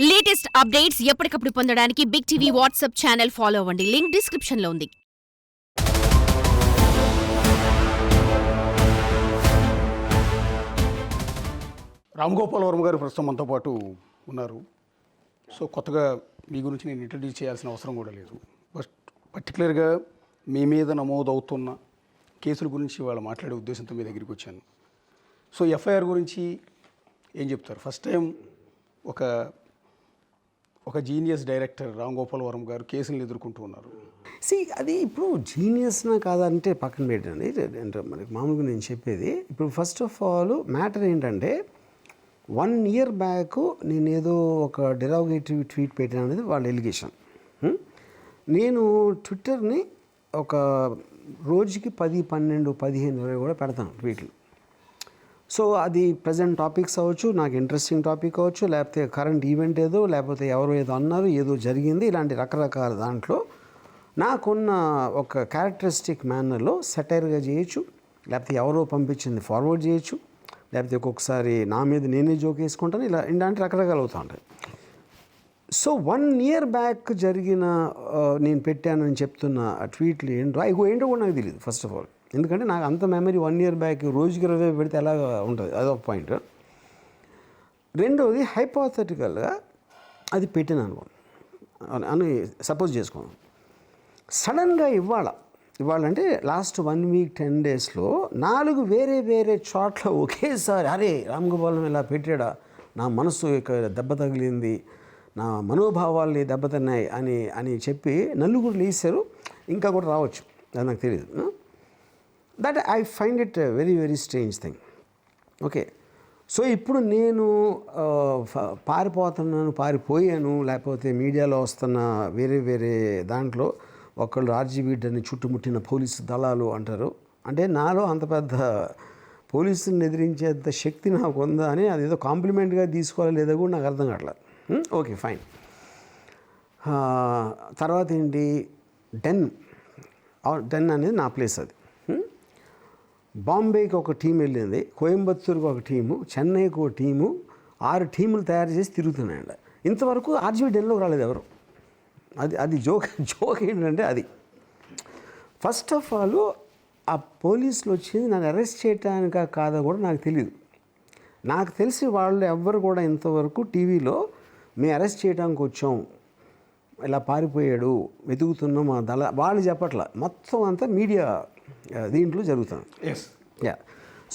Latest updates ఎప్పటికప్పుడు పొందడానికి Big TV WhatsApp channel follow అవ్వండి. లింక్ డిస్క్రిప్షన్ లో ఉంది. రామ్ గోపాల్ వర్మ గారు ప్రస్తుతం మనతో పాటు ఉన్నారు. సో కొత్తగా మీ గురించి నేను ఇంట్రడ్యూస్ చేయాల్సిన అవసరం కూడా లేదు. బట్ పర్టికులర్గా మీ మీద నమోదవుతున్న కేసుల గురించి వాళ్ళు మాట్లాడే ఉద్దేశంతో మీ దగ్గరికి వచ్చాను. సో ఎఫ్ఐఆర్ గురించి ఏం చెప్తారు? ఫస్ట్ టైం ఒక జీనియస్ డైరెక్టర్ రామ్ గోపాల్ వర్మ గారు కేసులను ఎదుర్కొంటూ ఉన్నారు. అది ఇప్పుడు జీనియస్నా కాదంటే పక్కన పెట్టండి. అంటే మనకి మామూలుగా నేను చెప్పేది ఇప్పుడు ఫస్ట్ ఆఫ్ ఆల్ మ్యాటర్ ఏంటంటే 1 year బ్యాక్ నేను ఏదో ఒక డెరాగేటివ్ ట్వీట్ పెట్టాను అనేది వాళ్ళ ఎలిగేషన్. నేను ట్విట్టర్ని ఒక రోజుకి 10, 12, 15, 20 కూడా పెడతాను ట్వీట్లు. సో అది ప్రజెంట్ టాపిక్స్ అవ్వచ్చు, నాకు ఇంట్రెస్టింగ్ టాపిక్ అవ్వచ్చు, లేకపోతే కరెంట్ ఈవెంట్ ఏదో, లేకపోతే ఎవరో ఏదో అన్నారు, ఏదో జరిగింది, ఇలాంటి రకరకాల దాంట్లో నాకున్న ఒక క్యారెక్టరిస్టిక్ మేనర్లో సెటైర్గా చేయొచ్చు, లేకపోతే ఎవరో పంపించింది ఫార్వర్డ్ చేయొచ్చు, లేకపోతే ఒక్కొక్కసారి నా మీద నేనే జోక్ వేసుకుంటాను. ఇలాంటి రకరకాలు అవుతూ ఉంటాయి. సో 1 year బ్యాక్ జరిగిన నేను పెట్టానని చెప్తున్న ట్వీట్లు ఏంటో కూడా నాకు తెలియదు ఫస్ట్ ఆఫ్ ఆల్. ఎందుకంటే నాకు అంత మెమరీ 1 year బ్యాక్ రోజుకి 20 పెడితే ఎలా ఉంటుంది, అదొక పాయింట్. రెండవది హైపోథెటికల్గా అది పెట్టిన అనుకోండి అని సపోజ్ చేసుకోండి. సడన్గా ఇవాళ అంటే లాస్ట్ 1 week 10 daysలో 4 వేరే చోట్ల ఒకేసారి అరే రామ్ గోపాలం ఇలా పెట్టాడా, నా మనసు ఇక్కడ దెబ్బ తగిలింది, నా మనోభావాల్ని దెబ్బతిన్నాయి అని చెప్పి నలుగురు లేచారు. ఇంకా కూడా రావచ్చు, అది నాకు తెలియదు. That I find it very very strange thing. Okay, so ఇప్పుడు నేను పారిపోయాను, లేకపోతే మీడియాలో వస్తున్న వేరే దాంట్లో ఒకళ్ళు ఆర్జీబీడ్ని చుట్టుముట్టిన పోలీసు దళాలు అంటారు. అంటే నాలో అంత పెద్ద పోలీసుని ఎదిరించేంత శక్తి నాకు ఉందా అని అదేదో కాంప్లిమెంట్గా తీసుకోవాలి లేదా కూడా నాకు అర్థం కావట్లేదు. Okay fine. తర్వాత ఏంటి, డెన్ అనేది నా ప్లేస్. అది బాంబేకి ఒక టీం వెళ్ళింది, కోయంబత్తూరుకి ఒక టీము, చెన్నైకి ఒక టీము, 6 టీములు తయారు చేసి తిరుగుతున్నాయండి. ఇంతవరకు ఆర్జీబీ డెన్లోకి రాలేదు ఎవరు. అది జోక్ ఏంటంటే అది ఫస్ట్ ఆఫ్ ఆల్ ఆ పోలీసులు వచ్చింది నన్ను అరెస్ట్ చేయడానికా కాదా కూడా నాకు తెలియదు. నాకు తెలిసి వాళ్ళు ఎవ్వరు కూడా ఇంతవరకు టీవీలో మేము అరెస్ట్ చేయడానికి వచ్చాం, ఇలా పారిపోయాడు, వెతుకుతున్నాం మా దళ, వాళ్ళు చెప్పట్ల, మొత్తం అంతా మీడియా దీంట్లో జరుగుతుంది.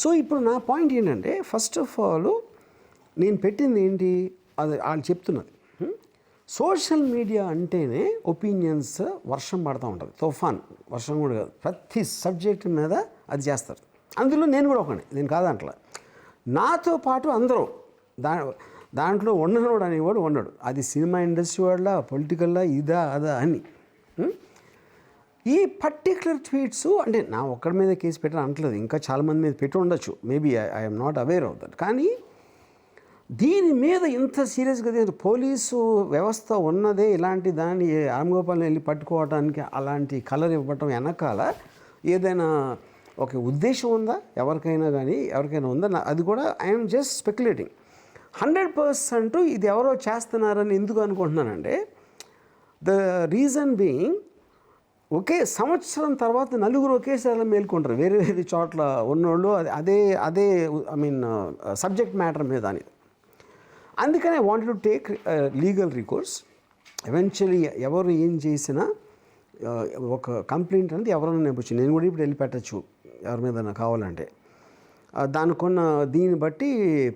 సో ఇప్పుడు నా పాయింట్ ఏంటంటే ఫస్ట్ ఆఫ్ ఆల్ నేను పెట్టింది ఏంటి, అది వాళ్ళు చెప్తున్నది. సోషల్ మీడియా అంటేనే ఒపీనియన్స్ వర్షం పడుతూ ఉంటుంది, తుఫాన్ వర్షం కూడా కాదు, ప్రతి సబ్జెక్ట్ మీద అది చేస్తారు. అందులో నేను కూడా ఒకనే, నేను కాదంటలా, నాతో పాటు అందరూ దాంట్లో ఉండనోడు అనేవాడు ఉండడు. అది సినిమా ఇండస్ట్రీ వాళ్ళ, పొలిటికల్లా, ఇదా అదా అని. ఈ పర్టిక్యులర్ ట్వీట్స్ అంటే నా ఒక్కడి మీద కేసు పెట్టడం అంటలేదు, ఇంకా చాలామంది మీద పెట్టి ఉండొచ్చు, maybe I'm not aware of that. కానీ దీని మీద ఇంత సీరియస్గా పోలీసు వ్యవస్థ ఉన్నదే ఇలాంటి దాన్ని రామ్ గోపాల్ని వెళ్ళి పట్టుకోవడానికి అలాంటి కలర్ ఇవ్వటం వెనకాల ఏదైనా ఒక ఉద్దేశం ఉందా ఎవరికైనా ఉందా? అది కూడా ఐఎమ్ జస్ట్ స్పెక్యులేటింగ్. 100% ఇది ఎవరో చేస్తున్నారని ఎందుకు అనుకుంటున్నానంటే, ద రీజన్ బీయింగ్ ఒకే సంవత్సరం తర్వాత నలుగురు ఒకేసారి మేల్కొంటారు వేరే చోట్ల ఉన్నోళ్ళు, అదే ఐ మీన్ సబ్జెక్ట్ మ్యాటర్ మీద అని. అందుకని I wanted to take legal recourse. Eventually ఎవరు ఏం చేసినా ఒక కంప్లైంట్ అనేది ఎవరైనా నేర్పచ్చు, నేను కూడా ఇప్పుడు వెళ్ళి పెట్టచ్చు ఎవరి మీద నాకు కావాలంటే. దానికున్న దీన్ని బట్టి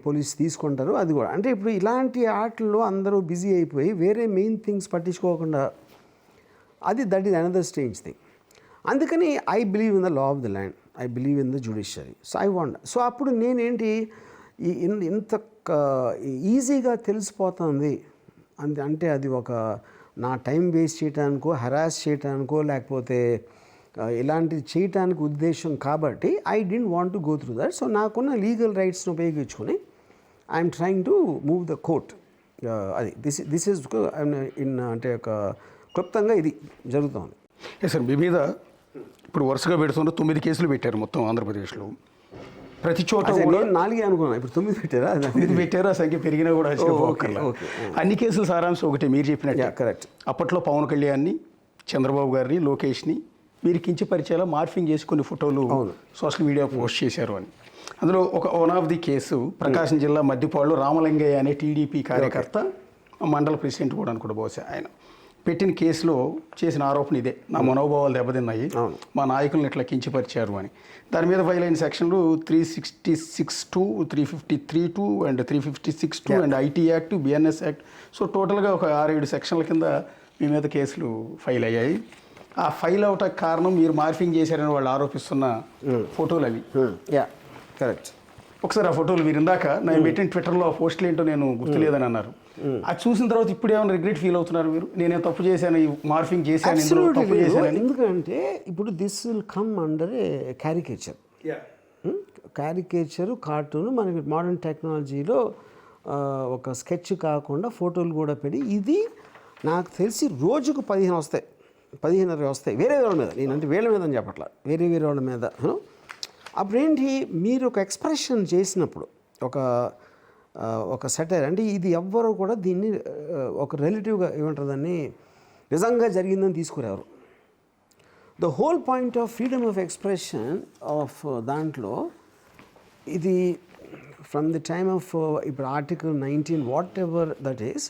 పోలీసు తీసుకుంటారు. అది కూడా అంటే ఇప్పుడు ఇలాంటి ఆటల్లో అందరూ బిజీ అయిపోయి వేరే మెయిన్ థింగ్స్ పట్టించుకోకుండా, that is another strange thing. అందుకని I believe in the law of the land, I believe in the judiciary. So I want, so అప్పుడు నేనేంటి ఇంత ఈజీగా తెలిసిపోతుంది అంటే అది ఒక నా టైం వేస్ట్ చేయడానికో, హెరాస్ చేయడానికో, లేకపోతే ఇలాంటివి చేయటానికి ఉద్దేశం కాబట్టి I don't want to go through that. So నాకున్న లీగల్ రైట్స్ని ఉపయోగించుకొని I'm trying to move the court. అది దిస్ ఈజ్ అంటే ఒక క్లుప్తంగా ఇది జరుగుతుంది. సార్ మీ మీద ఇప్పుడు వరుసగా పెడుతున్న 9 కేసులు పెట్టారు మొత్తం ఆంధ్రప్రదేశ్లో. ప్రతి చోట అసలు కూడా నేను 4 అనుకున్నాను, ఇప్పుడు 9 పెట్టారా? ఇది పెట్టారు, ఆ సంఖ్య పెరిగినా కూడా ఆశ్చర్యపోకర్లా. ఓకే. అన్ని కేసులు సారాంశం ఒకటి మీరు చెప్పినట్టు. కరెక్ట్. అప్పట్లో పవన్ కళ్యాణ్ని, చంద్రబాబు గారిని, లోకేష్ని మీరు కించపరిచేలా మార్ఫింగ్ చేసి కొన్ని ఫోటోలు సోషల్ మీడియా పోస్ట్ చేశారు అని. అందులో వన్ ఆఫ్ ది కేసు ప్రకాశం జిల్లా మద్దిపాడులో రామలింగయ్య అనే టీడీపీ కార్యకర్త, మండల ప్రెసిడెంట్ కూడా అనుకుంటా బహుశా ఆయన పెట్టిన కేసులో చేసిన ఆరోపణ ఇదే, నా మనోభావాలు దెబ్బతిన్నాయి, మా నాయకులను ఇట్లా కించపరిచారు అని. దాని మీద ఫైల్ అయిన సెక్షన్లు 366(2), 353(2) and 356(2) and IT act, BNS act. So టోటల్గా ఒక 6-7 సెక్షన్ల కింద మీ మీద కేసులు ఫైల్ అయ్యాయి. ఆ ఫైల్ అవటానికి కారణం మీరు మార్ఫింగ్ చేశారని వాళ్ళు ఆరోపిస్తున్న ఫోటోలు అవి. కరెక్ట్. ఒకసారి ఆ ఫోటోలు మీరు ఇందాక నేను పెట్టిన ట్విట్టర్లో పోస్టులు ఏంటో నేను గుర్తులేదని అన్నారు. అది చూసిన తర్వాత ఇప్పుడు ఏమైనా రిగ్రెట్ ఫీల్ అవుతున్నారు మీరు? నేనే తప్పు చేశాను, ఈ మార్ఫింగ్ చేశాను, తప్పు చేశాను. ఎందుకంటే ఇప్పుడు this will come under a caricature. Caricature, cartoon మనకి మోడర్న్ టెక్నాలజీలో ఒక స్కెచ్ కాకుండా ఫోటోలు కూడా పెట్టి, ఇది నాకు తెలిసి రోజుకు 15 వస్తాయి, 15 వస్తాయి వేరే వాళ్ళ మీద. నేనంటే వీళ్ళ మీద అని చెప్పట్లా, వేరే వాళ్ళ మీద. అప్పుడేంటి, మీరు ఒక ఎక్స్ప్రెషన్ చేసినప్పుడు ఒక సెటైర్ అంటే ఇది ఎవ్వరూ కూడా దీన్ని ఒక రిలేటివ్గా ఏమంటారు దాన్ని నిజంగా జరిగిందని తీసుకురారు. The whole point of freedom of expression of దాంట్లో ఇది ఫ్రమ్ ది టైమ్ ఆఫ్ ఇప్పుడు article 19 whatever that is,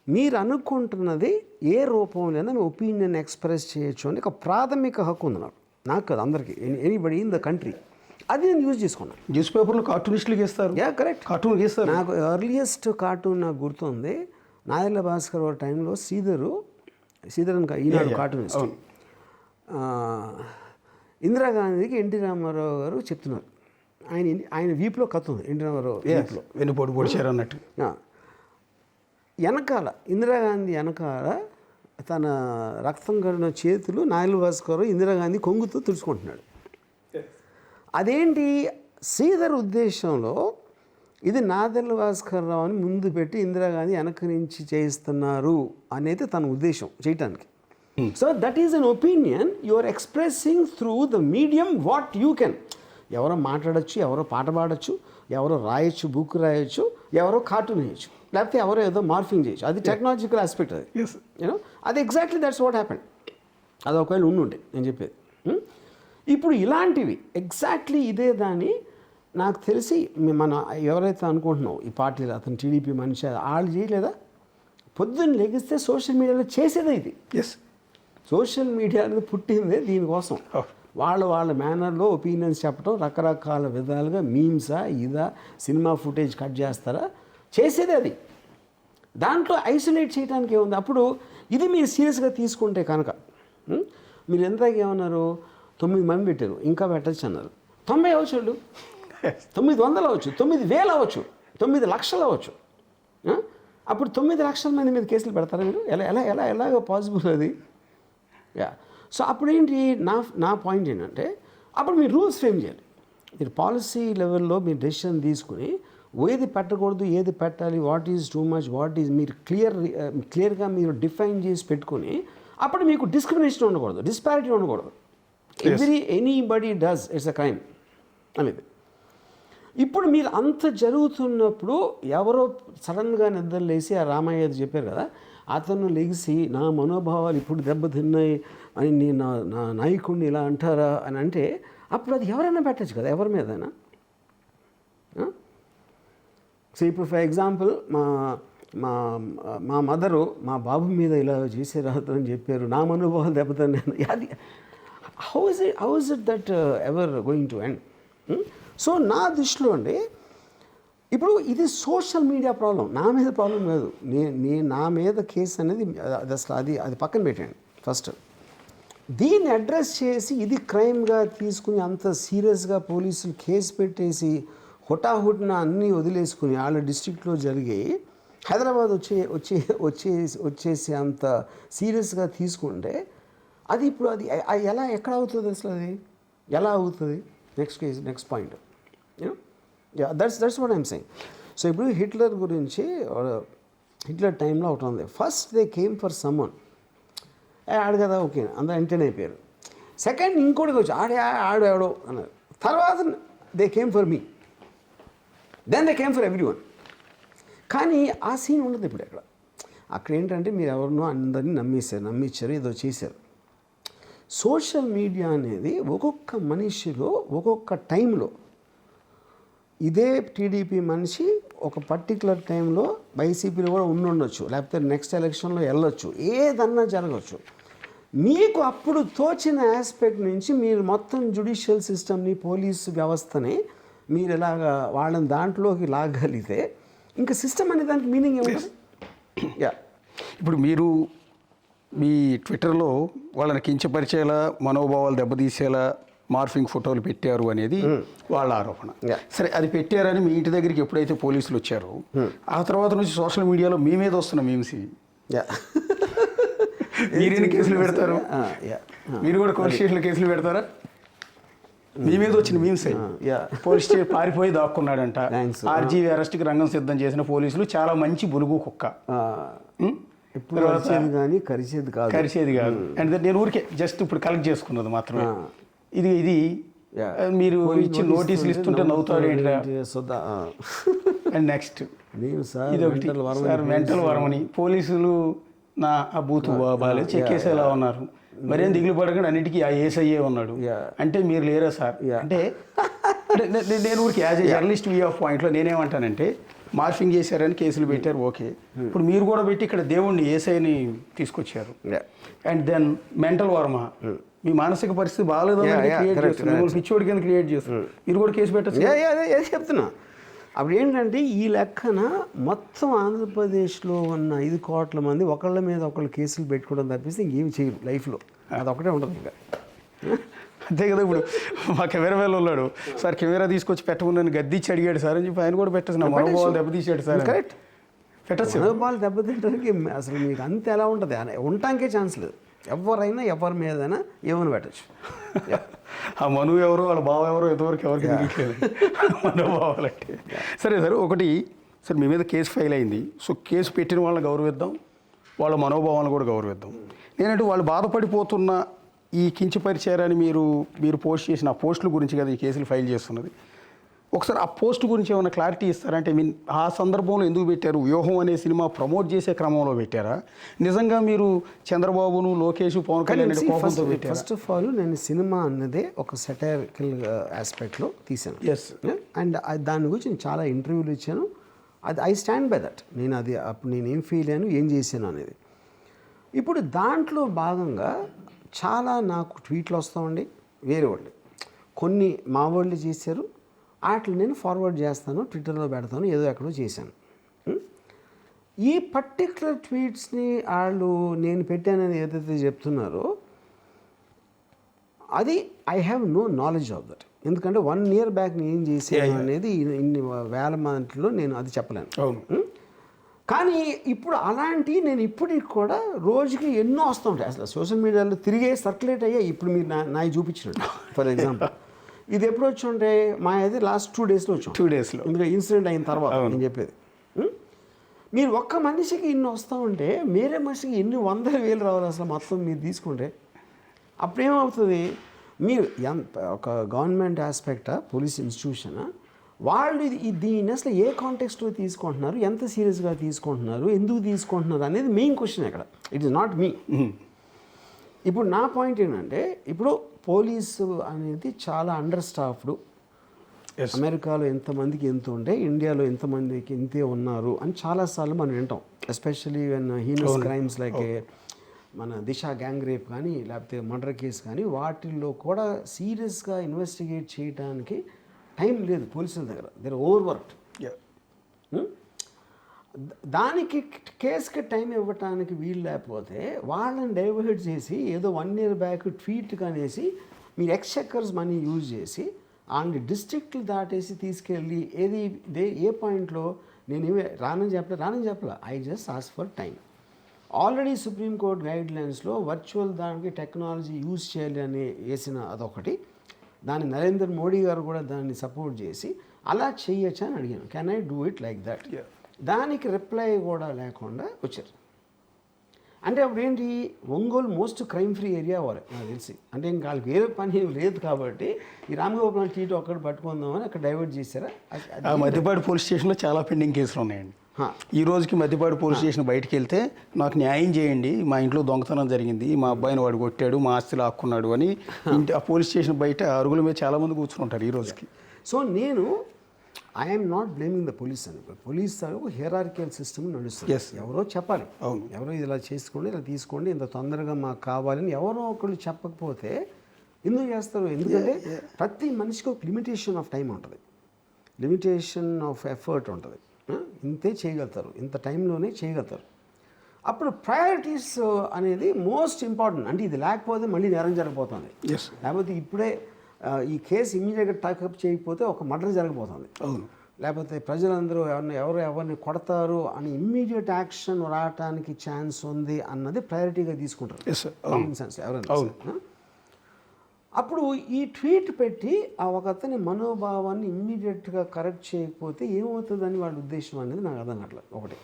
మీరు అనుకుంటున్నది ఏ రూపంలోనైనా మీ ఒపీనియన్ ఎక్స్ప్రెస్ చేయొచ్చు అని ఒక ప్రాథమిక హక్కు ఉంది నాకు కాదు, అందరికీ, ఎనీబడి ఇన్ ద కంట్రీ. అది నేను యూజ్ చేసుకున్నాను. న్యూస్ పేపర్లో కార్టూనిస్టులు గీస్తారు. కరెక్ట్, కార్టూన్ గీస్తారు. నాకు ఎర్లియస్ట్ కార్టూన్ నాకు గుర్తుంది, నాదెళ్ల భాస్కర్ ఒక టైంలో శ్రీధర్ అని ఈనాడు కార్టూనిస్ట్, ఇందిరాగాంధీకి ఎన్టీ రామారావు గారు చెప్తున్నారు, ఆయన వీపులో కత్తి ఉంది, ఎన్టీ రామారావు వీపులో వెన్నుపోటు పొడిచారు అన్నట్టు. వెనకాల ఇందిరాగాంధీ వెనకాల తన రక్తం కడిన చేతులు నాయల్ భాస్కర్ ఇందిరాగాంధీ కొంగుతో తుడుచుకుంటున్నాడు. అదేంటి, శ్రీధర్ ఉద్దేశంలో ఇది నాదెళ్ల భాస్కర్ రావు అని ముందు పెట్టి ఇందిరాగాంధీ వెనక నుంచి చేయిస్తున్నారు అనేది తన ఉద్దేశం చేయటానికి. So that is an opinion you are expressing through the medium what you can. ఎవరో మాట్లాడచ్చు, ఎవరో పాట పాడచ్చు, ఎవరో రాయొచ్చు, బుక్ రాయొచ్చు, ఎవరో కార్టూన్ వేయచ్చు, లేకపోతే ఎవరో ఏదో మార్ఫింగ్ చేయొచ్చు. అది టెక్నాలజికల్ ఆస్పెక్ట్. అది యూనో అది ఎగ్జాక్ట్లీ దట్స్ వాట్ హ్యాపెండ్. అది ఒకవేళ ఉండుంటే నేను చెప్పేది. ఇప్పుడు ఇలాంటివి ఎగ్జాక్ట్లీ ఇదే దాన్ని నాకు తెలిసి మనం ఎవరైతే అనుకుంటున్నావు ఈ పార్టీలో అతను టీడీపీ మనిషి వాళ్ళు చేయలేదా? పొద్దున్న లెగిస్తే సోషల్ మీడియాలో చేసేదే ఇది. సోషల్ మీడియా అనేది పుట్టిందే దీనికోసం. వాళ్ళ మేనర్లో ఒపీనియన్స్ చెప్పడం, రకరకాల విధాలుగా మీమ్సా ఇదా సినిమా ఫుటేజ్ కట్ చేస్తారా, చేసేదే అది. దాంట్లో ఐసోలేట్ చేయడానికి ఏముంది? అప్పుడు ఇది మీరు సీరియస్గా తీసుకుంటే కనుక మీరు ఎంతగా ఏమన్నారు, 9 మంది పెట్టారు, ఇంకా పెట్టచ్చు అన్నారు. 90 అవ్వచ్చు, 900 అవ్వచ్చు, 9000 అవ్వచ్చు, 9 లక్షలు అవ్వచ్చు. అప్పుడు 9 లక్షల మంది మీద కేసులు పెడతారా మీరు? ఎలాగో పాసిబుల్ అది? సో అప్పుడేంటి, నా పాయింట్ ఏంటంటే, అప్పుడు మీరు రూల్స్ ఫ్రేమ్ చేయాలి. మీరు పాలసీ లెవెల్లో మీరు డెసిషన్ తీసుకుని ఏది పెట్టకూడదు, ఏది పెట్టాలి, what is too much, what is మీరు క్లియర్గా మీరు డిఫైన్ చేసి పెట్టుకుని, అప్పుడు మీకు డిస్క్రిమినేషన్ ఉండకూడదు, డిస్పారిటీ ఉండకూడదు. Anybody does, it's a crime అనేది. ఇప్పుడు మీరు అంత జరుగుతున్నప్పుడు ఎవరో సడన్గా నిద్రలేసి ఆ రామయ్య చెప్పారు కదా, అతను లెగిసి నా మనోభావాలు ఇప్పుడు దెబ్బతిన్నాయి అని నా నాయకుడిని ఇలా అంటారా అని అంటే, అప్పుడు అది ఎవరైనా పెట్టచ్చు కదా, ఎవరి మీదైనా. సో ఇప్పుడు ఫర్ ఎగ్జాంపుల్ మా మదరు మా బాబు మీద ఇలా చేసేరాదు అని చెప్పారు, నా మనోభావాలు దెబ్బతిన్నాను. అది how is it that ever going to end? So నా దృష్టిలో అండి, ఇప్పుడు ఇది సోషల్ మీడియా ప్రాబ్లం, నా మీద ప్రాబ్లం కాదు. నా మీద కేసు అనేది అసలు అది పక్కన పెట్టండి. ఫస్ట్ దీన్ని అడ్రస్ చేసి ఇది క్రైమ్గా తీసుకుని అంత సీరియస్గా పోలీసులు కేసు పెట్టేసి హుటాహుటిన అన్నీ వదిలేసుకుని వాళ్ళ డిస్ట్రిక్ట్లో జరిగి హైదరాబాద్ వచ్చేసి అంత సీరియస్గా తీసుకుంటే అది ఇప్పుడు అది ఎక్కడ అవుతుంది అసలు? అది ఎలా అవుతుంది? Next point that's what I'm saying. So ఇప్పుడు హిట్లర్ గురించి, హిట్లర్ టైంలో ఒకటి ఉంది. First they came for someone, ఆడు కదా ఓకే అందరూ ఎంటర్టైన్ అయిపోయారు. సెకండ్ ఇంకోటికి వచ్చి ఆడాడో అన్నారు. తర్వాత they came for me, then they came for everyone. కానీ ఆ సీన్ ఉండదు ఇప్పుడు అక్కడ ఏంటంటే మీరు ఎవరినో అందరినీ నమ్మించారు, ఏదో చేశారు. సోషల్ మీడియా అనేది ఒక్కొక్క మనిషిలో ఒక్కొక్క టైంలో, ఇదే టీడీపీ మనిషి ఒక పర్టికులర్ టైంలో వైసీపీలో కూడా ఉండొచ్చు, లేకపోతే నెక్స్ట్ ఎలక్షన్లో వెళ్ళొచ్చు, ఏదన్నా జరగవచ్చు. మీకు అప్పుడు తోచిన ఆస్పెక్ట్ నుంచి మీరు మొత్తం జ్యుడిషియల్ సిస్టమ్ని, పోలీసు వ్యవస్థని మీరు ఇలాగా వాళ్ళని దాంట్లోకి లాగలిగితే ఇంకా సిస్టమ్ అనే దానికి మీనింగ్ ఏముంటుంది? యా, ఇప్పుడు మీరు మీ ట్విట్టర్లో వాళ్ళని కించపరిచేలా, మనోభావాలు దెబ్బతీసేలా మార్ఫింగ్ ఫోటోలు పెట్టారు అనేది వాళ్ళ ఆరోపణ. సరే, అది పెట్టారని మీ ఇంటి దగ్గరికి ఎప్పుడైతే పోలీసులు వచ్చారో ఆ తర్వాత నుంచి సోషల్ మీడియాలో మీ మీద వస్తున్న మీమ్స్, మీరేం కేసులు పెడతారు? మీరు కూడా పోలీస్ స్టేషన్లో కేసులు పెడతారా? మీ మీద వచ్చిన మీమ్స్ పోలీస్ స్టేషన్ పారిపోయి దాక్కున్నాడంట, ఆర్జీవీ అరెస్ట్కి రంగం సిద్ధం చేసిన పోలీసులు, చాలా మంచి బులుగు కుక్క, కానీ కరిచేది కాదు. అండ్ నేను ఊరికే జస్ట్ ఇప్పుడు కలెక్ట్ చేసుకున్నది మాత్రమే. ఇది మీరు ఇచ్చిన నోటీసులు ఇస్తుంటే నవ్వుతాడు ఏంటి? అండ్ నెక్స్ట్ ఇది ఒకటి, సార్ మెంటల్ వరమని పోలీసులు నా ఆ బూతు బాగాలేదు చెక్కేసేలా ఉన్నారు, మరేం దిగులు పడకుండా అన్నిటికీ ఆ ఏసయ్యే ఉన్నాడు అంటే మీరు లేరా సార్? అంటే నేను ఊరికి as a journalist we of పాయింట్లో నేనేమంటానంటే, మార్ఫింగ్ చేశారని కేసులు పెట్టారు, ఓకే. ఇప్పుడు మీరు కూడా పెట్టి ఇక్కడ దేవుణ్ణి ఏసైని తీసుకొచ్చారు. అండ్ దెన్ మెంటల్ వర్మ, మీ మానసిక పరిస్థితి బాగాలేదని క్రియేట్ చేస్తారు, మిమ్మల్ని పిచ్చోడి కింద క్రియేట్ చేస్తారు, మీరు కూడా కేసు పెట్టచ్చు. అదే చెప్తున్నా. అప్పుడు ఏంటంటే ఈ లెక్కన మొత్తం ఆంధ్రప్రదేశ్లో ఉన్న 5 కోట్ల మంది ఒకళ్ళ మీద ఒకళ్ళు కేసులు పెట్టుకోవడం తప్పిస్తే ఇంకేమి చేయరు లైఫ్లో, అది ఒకటే ఉంటుంది ఇంకా. అంతే కదా. ఇప్పుడు మా కెమెరా వేలు ఉన్నాడు సార్, కెమెరా తీసుకొచ్చి పెట్టమని గద్దిచ్చి అడిగాడు సార్ అని చెప్పి ఆయన కూడా పెట్టచ్చు, నా మనోభావాలు దెబ్బతీసాడు సార్. కరెక్ట్, పెట్టచ్చు. మనోభావాలు దెబ్బతింటానికి అసలు మీకు అంత ఎలా ఉంటుంది, ఉండటానికే ఛాన్స్ లేదు. ఎవరైనా ఎవరి మీదైనా ఏమైనా పెట్టచ్చు. ఆ మనువు ఎవరో వాళ్ళ బావ ఎవరో ఎంతవరకు ఎవరికి తెలియట్లేదు మనోభావాలు అంటే. సరే సార్, ఒకటి సార్ మీ మీద కేసు ఫైల్ అయింది, సో కేసు పెట్టిన వాళ్ళని గౌరవిద్దాం, వాళ్ళ మనోభావాలను కూడా గౌరవిద్దాం. నేనంటే వాళ్ళు బాధపడిపోతున్న ఈ కించపరిచారని మీరు పోస్ట్ చేసిన ఆ పోస్టుల గురించి కదా ఈ కేసులు ఫైల్ చేస్తున్నది. ఒకసారి ఆ పోస్ట్ గురించి ఏమైనా క్లారిటీ ఇస్తారంటే, మీన్ ఆ సందర్భంలో ఎందుకు పెట్టారు? వ్యూహం అనే సినిమా ప్రమోట్ చేసే క్రమంలో పెట్టారా, నిజంగా మీరు చంద్రబాబును, లోకేష్, పవన్ కళ్యాణ్ కోపంతో పెట్టారా? ఫస్ట్ ఆఫ్ ఆల్ నేను సినిమా అన్నదే ఒక సెటైరికల్ ఆస్పెక్ట్లో తీసాను. ఎస్. అండ్ దాని గురించి నేను చాలా ఇంటర్వ్యూలు ఇచ్చాను. అది ఐ స్టాండ్ బై దట్. నేను అది అప్పుడు నేను ఏం ఫీల్ అయ్యాను, ఏం చేశాను అనేది. ఇప్పుడు దాంట్లో భాగంగా చాలా నాకు ట్వీట్లు వస్తామండి, వేరే వాళ్ళు కొన్ని మా వాళ్ళు చేశారు, వాటిని నేను ఫార్వర్డ్ చేస్తాను, ట్విట్టర్లో పెడతాను, ఏదో ఎక్కడో చేశాను. ఈ పర్టిక్యులర్ ట్వీట్స్ని వాళ్ళు నేను పెట్టానని ఏదైతే చెప్తున్నారో అది I have no knowledge of that. ఎందుకంటే 1 year బ్యాక్ నేను ఏం చేశాను అనేది ఇన్ని వేల మందిలో నేను అది చెప్పలేను. కానీ ఇప్పుడు అలాంటివి నేను ఇప్పటికి కూడా రోజుకి ఎన్నో వస్తూ ఉంటాయి. అసలు సోషల్ మీడియాలో తిరిగే సర్క్యులేట్ అయ్యాయి. ఇప్పుడు మీరు నాకు చూపించినట్టు ఫర్ ఎగ్జాంపుల్ ఇది ఎప్పుడు వచ్చి ఉంటే మా అది లాస్ట్ 2 daysలో వచ్చాం. 2 daysలో ఎందుకంటే ఇన్సిడెంట్ అయిన తర్వాత నేను చెప్పేది. మీరు ఒక్క మనిషికి ఇన్ని వస్తూ ఉంటే వేరే మనిషికి ఎన్ని 100,000 రావాలి అసలు మొత్తం మీరు తీసుకుంటే. అప్పుడేమవుతుంది, మీరు ఒక గవర్నమెంట్ ఆస్పెక్టా, పోలీస్ ఇన్స్టిట్యూషనా, వాళ్ళు దీన్ని అసలు ఏ కాంటెక్స్ట్లో తీసుకుంటున్నారు, ఎంత సీరియస్గా తీసుకుంటున్నారు, ఎందుకు తీసుకుంటున్నారు అనేది మెయిన్ క్వశ్చన్ ఇక్కడ. It is not me. ఇప్పుడు నా పాయింట్ ఏంటంటే, ఇప్పుడు పోలీసు అనేది చాలా అండర్ స్టాఫ్డ్. అమెరికాలో ఎంతమందికి ఎంత ఉంటే ఇండియాలో ఎంతమందికి ఎంతే ఉన్నారు అని చాలాసార్లు మనం వింటాం. Especially when heinous crimes like మన దిశ గ్యాంగ్ రేప్ కానీ లేకపోతే మర్డర్ కేసు కానీ వాటిల్లో కూడా సీరియస్గా ఇన్వెస్టిగేట్ చేయడానికి టైం లేదు పోలీసుల దగ్గర. They're overworked. దానికి కేసుకి టైం ఇవ్వటానికి వీలు లేకపోతే వాళ్ళని డైవర్ట్ చేసి ఏదో 1 year బ్యాక్ ట్వీట్ కానేసి మీరు ఎక్స్చెక్కర్స్ మనీ యూజ్ చేసి అండ్ డిస్ట్రిక్ట్లు దాటేసి తీసుకెళ్ళి ఏ పాయింట్లో నేను రానని చెప్పలే. I just ask for time. Already Supreme Court guide లైన్స్లో వర్చువల్ దానికి టెక్నాలజీ యూజ్ చేయాలి అని వేసిన అదొకటి. దాన్ని నరేంద్ర మోడీ గారు కూడా దాన్ని సపోర్ట్ చేసి అలా చేయొచ్చు అని అడిగాను. Can I do it like that? దానికి రిప్లై కూడా లేకుండా వచ్చారు. అంటే అప్పుడు ఏంటి, Ongole most crime free area వారు నాకు తెలిసి. అంటే ఇంకా వాళ్ళకి వేరే పని లేదు కాబట్టి ఈ రామగోపాల్ టీటీ ఒక్కటి పట్టుకుందామని అక్కడ డైవర్ట్ చేశారా? ఆ మధ్యపాడు పోలీస్ స్టేషన్లో చాలా పెండింగ్ కేసులు ఉన్నాయండి. ఈ రోజుకి మధ్యపాడు పోలీస్ స్టేషన్ బయటికి వెళ్తే నాకు న్యాయం చేయండి, మా ఇంట్లో దొంగతనం జరిగింది, మా అబ్బాయిని వాడు కొట్టాడు, మా ఆస్తి లాక్కున్నాడు అని ఆ పోలీస్ స్టేషన్ బయట అరుగుల మీద చాలామంది కూర్చుంటారు ఈ రోజుకి. సో నేను I'm not blaming the police అని. పోలీస్ ఒక హెరార్కియల్ సిస్టమ్ నడుస్తుంది. ఎవరో చెప్పాలి, అవును, ఎవరో ఇలా చేసుకోండి, ఇలా తీసుకోండి, ఇంత తొందరగా మాకు కావాలని ఎవరో ఒకళ్ళు చెప్పకపోతే ఎందుకు చేస్తారు? ఎందుకంటే ప్రతి మనిషికి ఒక లిమిటేషన్ ఆఫ్ టైం ఉంటుంది, లిమిటేషన్ ఆఫ్ ఎఫర్ట్ ఉంటుంది. ఇంతే చేయగలుగుతారు, ఇంత టైంలోనే చేయగలుగుతారు. అప్పుడు ప్రయారిటీస్ అనేది మోస్ట్ ఇంపార్టెంట్. అంటే ఇది లేకపోతే మళ్ళీ నేరం జరగబోతుంది, లేకపోతే ఇప్పుడే ఈ కేసు ఇమ్మీడియట్గా టేకప్ చేయకపోతే ఒక మర్డర్ జరగబోతుంది, అవును, లేకపోతే ప్రజలందరూ ఎవరిని కొడతారు అని ఇమ్మీడియట్ యాక్షన్ రావడానికి ఛాన్స్ ఉంది అన్నది ప్రయారిటీగా తీసుకుంటారు కామన్ సెన్స్ ఎవరైనా. అప్పుడు ఈ ట్వీట్ పెట్టి ఆ ఒక అతని మనోభావాన్ని ఇమ్మీడియట్గా కరెక్ట్ చేయకపోతే ఏమవుతుందని వాళ్ళ ఉద్దేశం అనేది నాకు అర్థం కావట్లేదు. ఒకటి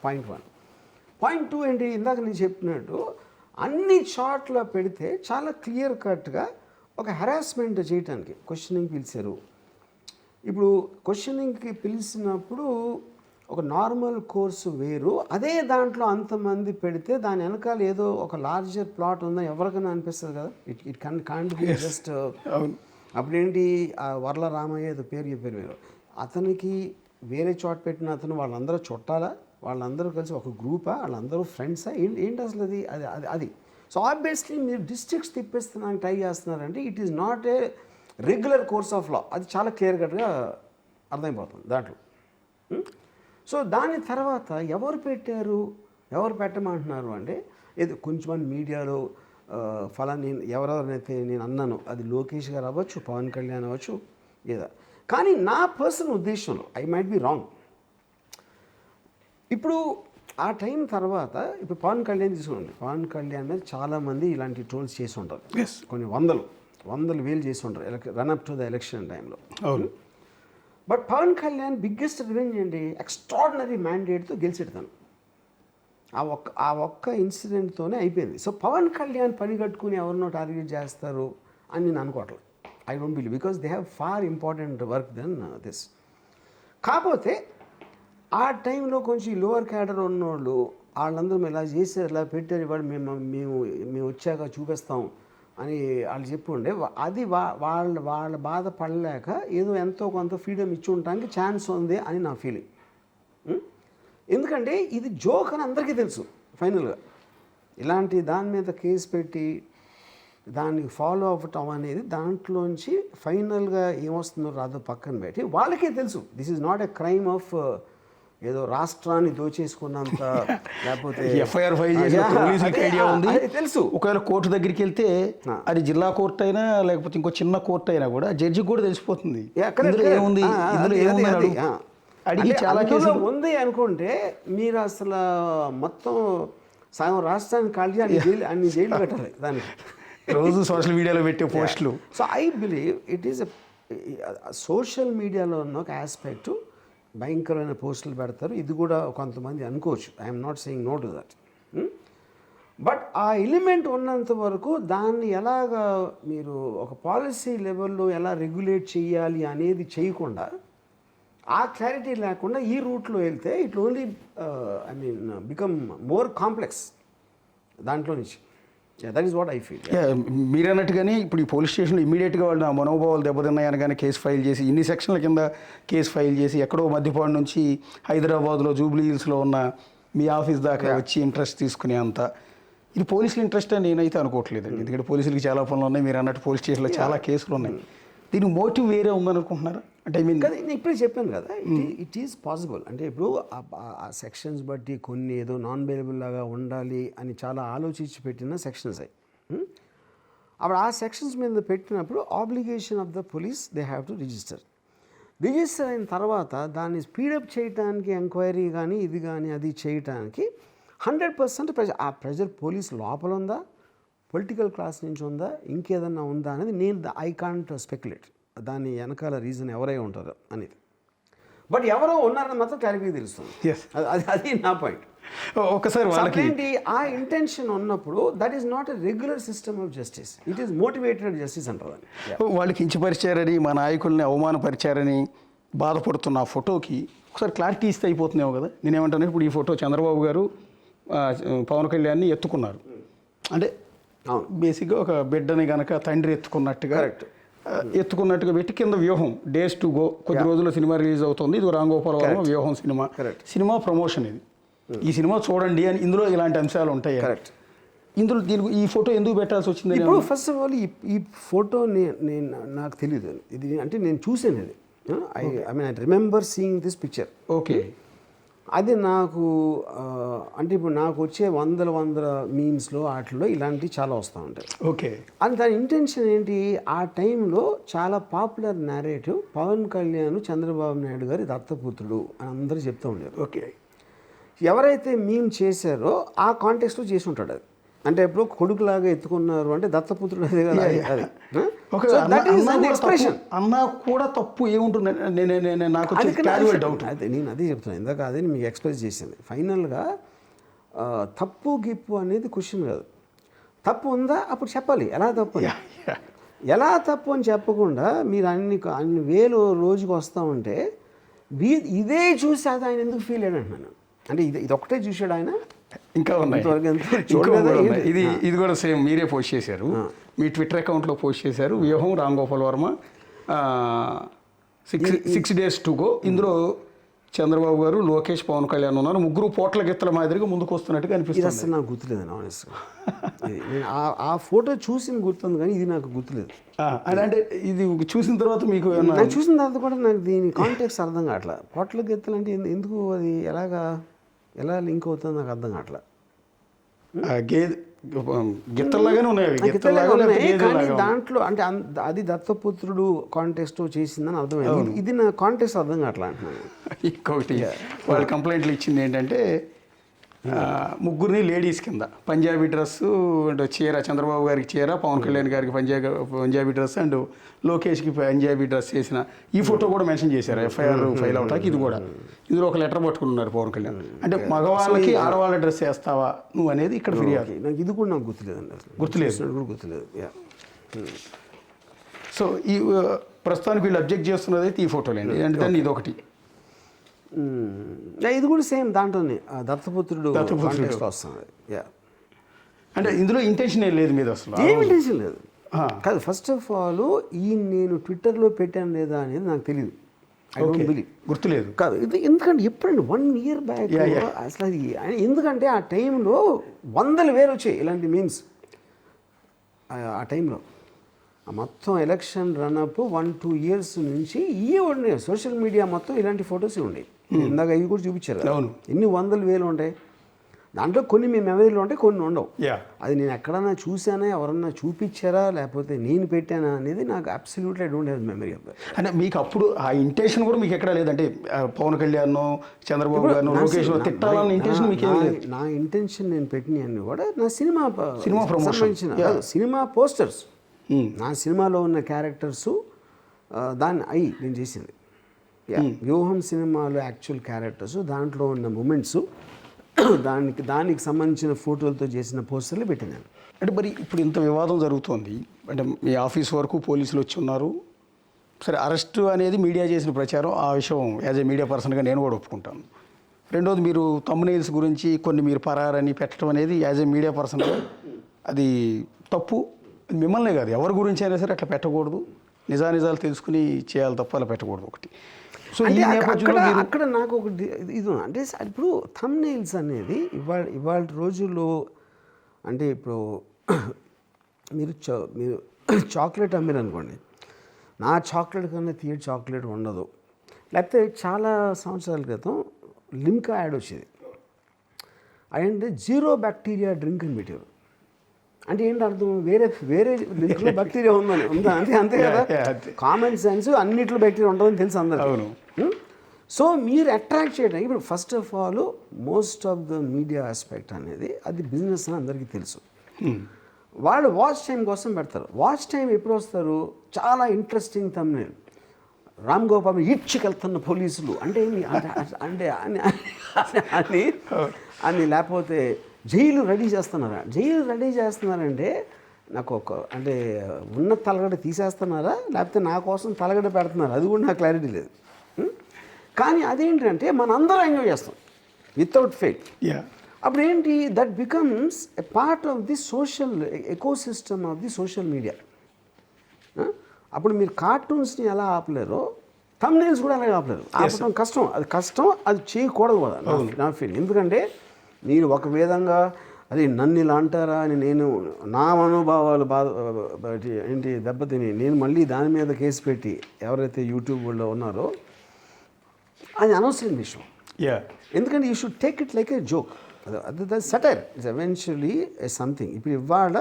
పాయింట్ 1. పాయింట్ 2 ఏంటి, ఇందాక నేను చెప్పినట్టు అన్ని చోట్ల పెడితే చాలా క్లియర్ కట్గా ఒక హెరాస్మెంట్ చేయడానికి క్వశ్చనింగ్ పిలిచారు. ఇప్పుడు క్వశ్చనింగ్కి పిలిచినప్పుడు ఒక నార్మల్ కోర్సు వేరు, అదే దాంట్లో అంతమంది పెడితే దాని వెనకాల ఏదో ఒక లార్జర్ ప్లాట్ ఉందని ఎవరికైనా అనిపిస్తుంది కదా. It can't be just. అప్పుడేంటి ఆ వర్ల రామయ్య ఏదో పేరు చెప్పారు మీరు, అతనికి వేరే చోట పెట్టిన అతను వాళ్ళందరూ చుట్టాలా, వాళ్ళందరూ కలిసి ఒక గ్రూపా, వాళ్ళందరూ ఫ్రెండ్సా, ఏంటి అసలు అది అది అది సో ఆబ్వియస్లీ మీరు డిస్ట్రిక్ట్స్ తిప్పేస్తున్నానికి ట్రై చేస్తున్నారంటే it is not a regular course of law, అది చాలా క్లియర్ కట్గా అర్థమైపోతుంది దాంట్లో. సో దాని తర్వాత ఎవరు పెట్టారు, ఎవరు పెట్టమంటున్నారు అంటే ఏదో కొంచెమంది మీడియాలో ఫలాని ఎవరెవరినైతే నేను అన్నాను, అది లోకేష్ గారు అవ్వచ్చు, పవన్ కళ్యాణ్ అవ్వచ్చు, ఏదో. కానీ నా పర్సనల్ ఉద్దేశంలో ఐ మైట్ బి రాంగ్. ఇప్పుడు ఆ టైం తర్వాత ఇప్పుడు పవన్ కళ్యాణ్ తీసుకోండి, పవన్ కళ్యాణ్ మీద చాలామంది ఇలాంటి ట్రోల్స్ చేసి ఉంటారు, కొన్ని వందలు వేలు చేసి ఉంటారు run up to the election టైంలో. But Pawan Kalyan biggest revenge ఏంటి, ఎక్స్ట్రాడినరీ మ్యాండేట్తో గెలిచెడతాను. ఆ ఒక్క ఇన్సిడెంట్తోనే అయిపోయింది. సో పవన్ కళ్యాణ్ పని కట్టుకుని ఎవరినో టార్గెట్ చేస్తారు అని నేను అనుకోవట్లేదు. I don't believe, because they have far important work than this. కాకపోతే ఆ టైంలో కొంచెం లోవర్ క్యాడర్ ఉన్నోళ్ళు వాళ్ళందరూ ఇలా చేశారు, ఇలా పెట్టారు, ఇవాడు మేము వచ్చాక చూపిస్తాం అని వాళ్ళు చెప్పుండే, అది వాళ్ళ బాధ పడలేక ఏదో ఎంతో కొంత ఫ్రీడమ్ ఇచ్చి ఉండడానికి ఛాన్స్ ఉంది అని నా ఫీలింగ్. ఎందుకంటే ఇది జోక్ అని అందరికీ తెలుసు. ఫైనల్గా ఇలాంటి దాని మీద కేసు పెట్టి దానికి ఫాలో అవ్వటం అనేది దాంట్లోంచి ఫైనల్గా ఏమొస్తుందో రాదో పక్కన పెట్టి వాళ్ళకే తెలుసు this is not a crime of ఏదో రాష్ట్రాన్ని దోచేసుకున్నంత, లేకపోతే ఎఫ్ఐఆర్ ఫైల్ చేసిన పోలీసులకి ఐడియా ఉంది, తెలుసు. ఒకవేళ కోర్టు దగ్గరికి వెళ్తే అది జిల్లా కోర్టు అయినా లేకపోతే ఇంకో చిన్న కోర్టు అయినా కూడా జడ్జికి కూడా తెలిసిపోతుంది ఏముంది, ఇందులో ఏముంది అడిగి చాలా కేసులు ఉంది అనుకుంటే మీరు అసలు మొత్తం సగం రాష్ట్రాన్ని ఖాళీ అన్ని జైలు పెట్టాలి దానికి రోజు సోషల్ మీడియాలో పెట్టే పోస్టులు. So I believe it is social మీడియాలో ఉన్న ఒక ఆస్పెక్ట్, భయంకరమైన పోస్టులు పెడతారు, ఇది కూడా కొంతమంది అనుకోవచ్చు. I'm not saying no to that. But ఆ ఎలిమెంట్ ఉన్నంత వరకు దాన్ని ఎలాగా మీరు ఒక పాలసీ లెవెల్లో ఎలా రెగ్యులేట్ చేయాలి అనేది చేయకుండా, ఆ క్లారిటీ లేకుండా ఈ రూట్లో వెళ్తే it only become more complex దాంట్లో నుంచి. That is what I feel. మీరు అన్నట్టుగానే ఇప్పుడు ఈ పోలీస్ స్టేషన్లో ఇమీడియట్గా వాళ్ళు నా మనోభావాలు దెబ్బతిన్నాయని కానీ కేసు ఫైల్ చేసి ఇన్ని సెక్షన్ల కింద కేసు ఫైల్ చేసి ఎక్కడో మధ్యపాడు నుంచి హైదరాబాద్లో జూబ్లీ హిల్స్లో ఉన్న మీ ఆఫీస్ దాకా వచ్చి ఇంట్రెస్ట్ తీసుకునే అంత ఇది పోలీసుల ఇంట్రెస్ట్ అని నేనైతే అనుకోవట్లేదండి. ఎందుకంటే పోలీసులకి చాలా పనులు ఉన్నాయి, మీరు అన్నట్టు పోలీస్ స్టేషన్లో చాలా కేసులు ఉన్నాయి. దీనికి మోటివ్ వేరే ఉందనుకుంటున్నారా? అంటే ఐ మీన్ కదా నేను ఇప్పుడే చెప్పాను కదా, ఇట్ ఈస్ పాసిబుల్. అంటే ఇప్పుడు ఆ సెక్షన్స్ బట్టి కొన్ని ఏదో నాన్ బెయిలబుల్ లాగా ఉండాలి అని చాలా ఆలోచించి పెట్టిన సెక్షన్స్ అయ్యి అప్పుడు ఆ సెక్షన్స్ మీద పెట్టినప్పుడు obligation of the police they have to register అయిన తర్వాత దాన్ని స్పీడప్ చేయడానికి ఎంక్వైరీ కానీ ఇది కానీ అది చేయడానికి 100% ఆ ప్రెజర్ పోలీస్ లోపల ఉందా, పొలిటికల్ క్లాస్ నుంచి ఉందా, ఇంకేదన్నా ఉందా అనేది నేను ఐ కాంట్ స్పెక్యులేట్ దాని వెనకాల రీజన్ ఎవరై ఉంటారో అనేది. బట్ ఎవరో ఉన్నారని మాత్రం క్లారిటీ తెలుస్తుంది. అది నా పాయింట్. ఒకసారి వాళ్ళకి ఏంటి ఆ ఇంటెన్షన్ ఉన్నప్పుడు that is not a regular system of justice, it is motivated justice అంటారు. వాళ్ళకి కించపరిచారని మా నాయకుల్ని అవమానపరిచారని బాధపడుతున్న ఆ ఫోటోకి ఒకసారి క్లారిటీ ఇస్తే అయిపోతున్నావు కదా. నేనేమంటాను, ఇప్పుడు ఈ ఫోటో చంద్రబాబు గారు పవన్ కళ్యాణ్ని ఎత్తుకున్నారు అంటే బేసిక్గా ఒక బిడ్డని కనుక తండ్రి ఎత్తుకున్నట్టుగా ఎత్తుకున్నట్టుగా పెట్టి కింద వ్యూహం డేస్ టు గో, కొద్ది రోజుల్లో సినిమా రిలీజ్ అవుతుంది, ఇది రామ్ గోపాల్ వర్మ వ్యూహం సినిమా ప్రమోషన్ ఇది, ఈ సినిమా చూడండి అని ఇందులో ఇలాంటి అంశాలు ఉంటాయి. ఇందులో దీనికి ఈ ఫోటో ఎందుకు పెట్టాల్సి వచ్చింది? ఇప్పుడు ఫస్ట్ ఆఫ్ ఆల్ ఈ ఫోటో నేను నాకు తెలియదు ఇది, అంటే నేను చూసాను అది, I mean I remember seeing this picture. Okay, అది నాకు అంటే ఇప్పుడు నాకు వచ్చే వందల మీమ్స్లో వాటిలో ఇలాంటివి చాలా వస్తూ ఉంటాయి. ఓకే, అది దాని ఇంటెన్షన్ ఏంటి, ఆ టైంలో చాలా పాపులర్ నేరేటివ్ పవన్ కళ్యాణ్ చంద్రబాబు నాయుడు గారి దత్తపుత్రుడు అని అందరూ చెప్తూ ఉండేది. ఓకే, ఎవరైతే మీమ్ చేశారో ఆ కాంటెక్స్ట్లో చేసి ఉంటాడు అది, అంటే ఎప్పుడు కొడుకులాగా ఎత్తుకున్నారు అంటే దత్తపుత్రుడు అదే కదా అది. అన్నా కూడా తప్పు ఏముంటుంది నాకు డౌట్. అదే నేను అదే చెప్తున్నాను, ఇందాక అదే మీకు ఎక్స్ప్రెస్ చేసింది. ఫైనల్గా తప్పు గిప్పు అనేది క్వశ్చన్ కాదు, తప్పు ఉందా అప్పుడు చెప్పాలి ఎలా తప్పు ఎలా తప్పు అని చెప్పకుండా మీరు అన్ని వేలు రోజుకి వస్తూ ఉంటే ఇదే చూసి అది ఆయన ఎందుకు ఫీల్ అయ్యాడు అంటున్నాను. అంటే ఇది ఒకటే చూశాడు ఆయన, ఇంకా ఉన్నాయి. ఇది కూడా సేమ్ మీరే పోస్ట్ చేశారు, మీ ట్విట్టర్ అకౌంట్లో పోస్ట్ చేశారు. వ్యూహం Ram Gopal Varma 6 days to go. ఇందులో చంద్రబాబు గారు, లోకేష్, పవన్ కళ్యాణ్ ఉన్నారు, ముగ్గురు పోట్ల గిత్తల మాదిరిగా ముందుకు వస్తున్నట్టుగా అనిపిస్తుంది. అసలు నాకు గుర్తులేదండి ఆనెస్ట్గా, నేను ఆ ఫోటో చూసిన గుర్తుంది కానీ ఇది నాకు గుర్తులేదు. అంటే ఇది చూసిన తర్వాత మీకు చూసిన తర్వాత కూడా నాకు దీని కాంటెక్స్ట్ అర్థం కావట్లా. పోట్ల గిత్తలు అంటే ఎందుకు, అది ఎలా లింక్ అవుతుందో నాకు అర్థం కావట్లా. గిత్తల్లాగానే ఉన్నాయి కానీ దాంట్లో అంటే అది దత్తపుత్రుడు కాంటెక్స్ట్ చేసిందని అర్థమైంది, ఇది నా కాంటెక్స్ట్ అర్థం కావట్లా అంటున్నాను. ఇంకొకటి వాళ్ళు కంప్లైంట్లు ఇచ్చింది ఏంటంటే ముగ్గురిని లేడీస్ కింద పంజాబీ డ్రెస్సు అండ్ చీర, చంద్రబాబు గారికి చీర, పవన్ కళ్యాణ్ గారికి పంజాబీ డ్రెస్ అండ్ లోకేష్కి పంజాబీ డ్రెస్ చేసిన ఈ ఫోటో కూడా మెన్షన్ చేశారు ఎఫ్ఐఆర్ ఫైల్ అవటానికి. ఇది కూడా ఇందులో ఒక లెటర్ పట్టుకున్నారు పవన్ కళ్యాణ్, అంటే మగవాళ్ళకి ఆడవాళ్ళ డ్రెస్ వేస్తావా నువ్వు అనేది ఇక్కడ ఫిర్యాదు. నాకు ఇది కూడా నాకు గుర్తులేదండి, గుర్తులేదు. సో ఈ ప్రస్తుతానికి వీళ్ళు అబ్జెక్ట్ చేస్తున్నది అయితే ఈ ఫోటోలేండి, అంటే దాన్ని ఇది ఒకటి. ఇది కూడా సేమ్ దాంట్లోనే దత్తపుత్రుడు వస్తుంది. అంటే ఇందులో ఇంటెన్షన్ ఏం లేదు మీద, అసలు ఏం ఇంటెన్షన్ లేదు కాదు. ఫస్ట్ ఆఫ్ ఆల్ నేను ట్విట్టర్లో పెట్టాను లేదా అనేది నాకు తెలియదు, ఐ డోంట్ బిలీవ్, గుర్తులేదు కాదు. ఇది ఎందుకంటే ఎప్పుడండి 1 year బ్యాక్ అసలు అది, ఎందుకంటే ఆ టైంలో 100,000 వచ్చాయి ఇలాంటి మీమ్స్. ఆ టైంలో మొత్తం ఎలక్షన్ రన్అప్ 1-2 years నుంచి ఇవే ఉన్నాయి, సోషల్ మీడియా మొత్తం ఇలాంటి ఫొటోస్ ఉన్నాయి. ఇందాక ఇవి కూడా చూపించారు, ఎన్ని 100,000 ఉంటాయి. దాంట్లో కొన్ని మీ మెమరీలో ఉంటాయి, కొన్ని ఉండవు. అది నేను ఎక్కడన్నా చూసానా, ఎవరన్నా చూపించారా, లేకపోతే నేను పెట్టానా అనేది నాకు absolutely I don't have memory of that. అంటే మీకు అప్పుడు ఆ ఇంటెన్షన్ కూడా మీకు ఎక్కడ లేదంటే పవన్ కళ్యాణ్, చంద్రబాబు గారు, లోకేష్ తిట్టాలన్న ఇంటెన్షన్ మీకు ఏం లేదు? నా ఇంటెన్షన్ నేను పెట్టినవన్నీ కూడా నా సినిమా ప్రమోషన్, సినిమా పోస్టర్స్, నా సినిమాలో ఉన్న క్యారెక్టర్సు దాన్ని నేను చేసింది. వ్యూహం సినిమాలో యాక్చువల్ క్యారెక్టర్స్, దాంట్లో ఉన్న మూమెంట్స్, దానికి సంబంధించిన ఫోటోలతో చేసిన పోస్టర్లు పెట్టినాను. అంటే మరి ఇప్పుడు ఇంత వివాదం జరుగుతోంది, అంటే మీ ఆఫీస్ వరకు పోలీసులు వచ్చి ఉన్నారు, సరే అరెస్ట్ అనేది మీడియా చేసిన ప్రచారం, ఆ విషయం యాజ్ ఏ మీడియా పర్సన్గా నేను కూడా ఒప్పుకుంటాను. రెండోది మీరు థంబ్నెయిల్స్ గురించి కొన్ని మీరు పరారని పెట్టడం అనేది యాజ్ ఏ మీడియా పర్సన్గా అది తప్పు. మిమ్మల్నే కాదు ఎవరి గురించి అయినా సరే అట్లా పెట్టకూడదు, నిజానిజాలు తెలుసుకుని చేయాలి తప్ప అలా పెట్టకూడదు ఒకటి. సో అక్కడ నాకు ఒకటి ఇది అంటే ఇప్పుడు థంబ్నెయిల్స్ అనేది ఇవాళ రోజుల్లో అంటే ఇప్పుడు మీరు చాక్లెట్ అమ్మారు అనుకోండి, నా చాక్లెట్ కన్నా తీయ చాక్లెట్ ఉండదు. లేకపోతే చాలా సంవత్సరాల క్రితం లిమ్కా యాడ్ వచ్చేది, అదంటే 0 బ్యాక్టీరియా డ్రింక్ అని పెట్టారు. అంటే ఏంటి అర్థం, వేరే లింక్లో బ్యాక్టీరియా ఉందా అంతే కదా. కామన్ సెన్స్ అన్నిట్లో బ్యాక్టీరియా ఉంటుందని తెలుసు అందరూ. సో మీరు అట్రాక్ట్ చేయడానికి ఇప్పుడు first of all most of the media aspect అనేది అది బిజినెస్ అని అందరికీ తెలుసు. వాళ్ళు వాచ్ టైం కోసం పెడతారు. వాచ్ టైం ఎప్పుడు వస్తారు, చాలా ఇంట్రెస్టింగ్ థంబ్నెయిల్, రామ్ గోపాల్ ఈడ్చుకెళ్తున్న పోలీసులు అంటే అంటే అని లేకపోతే జైలు రెడీ చేస్తున్నారంటే నాకు అంటే ఉన్న తలగడ తీసేస్తున్నారా లేకపోతే నా కోసం తలగడ పెడుతున్నారా అది కూడా నాకు క్లారిటీ లేదు. కానీ అదేంటంటే మనందరం ఎంజాయ్ చేస్తాం వితౌట్ ఫెయిల్. అప్పుడు ఏంటి that becomes a part of the social ecosystem of the social media. అప్పుడు మీరు కార్టూన్స్ని ఎలా ఆపలేరో థంబ్నెయిల్స్ కూడా అలాగే ఆపలేరు. ఆపడం కష్టం అది చేయకూడదు కూడా నా ఫీల్. ఎందుకంటే మీరు ఒక విధంగా అది నన్ను ఇలా అంటారా అని నేను నా మనోభావాలు ఏంటి దెబ్బతిని నేను మళ్ళీ దాని మీద కేసు పెట్టి ఎవరైతే యూట్యూబ్లో ఉన్నారో అది అనవసరం విషయం. ఎందుకంటే you should take it like a joke. అది సటైర్ ఇట్స్ ఎవెన్చువలీ సంథింగ్. ఇప్పుడు ఇవాళ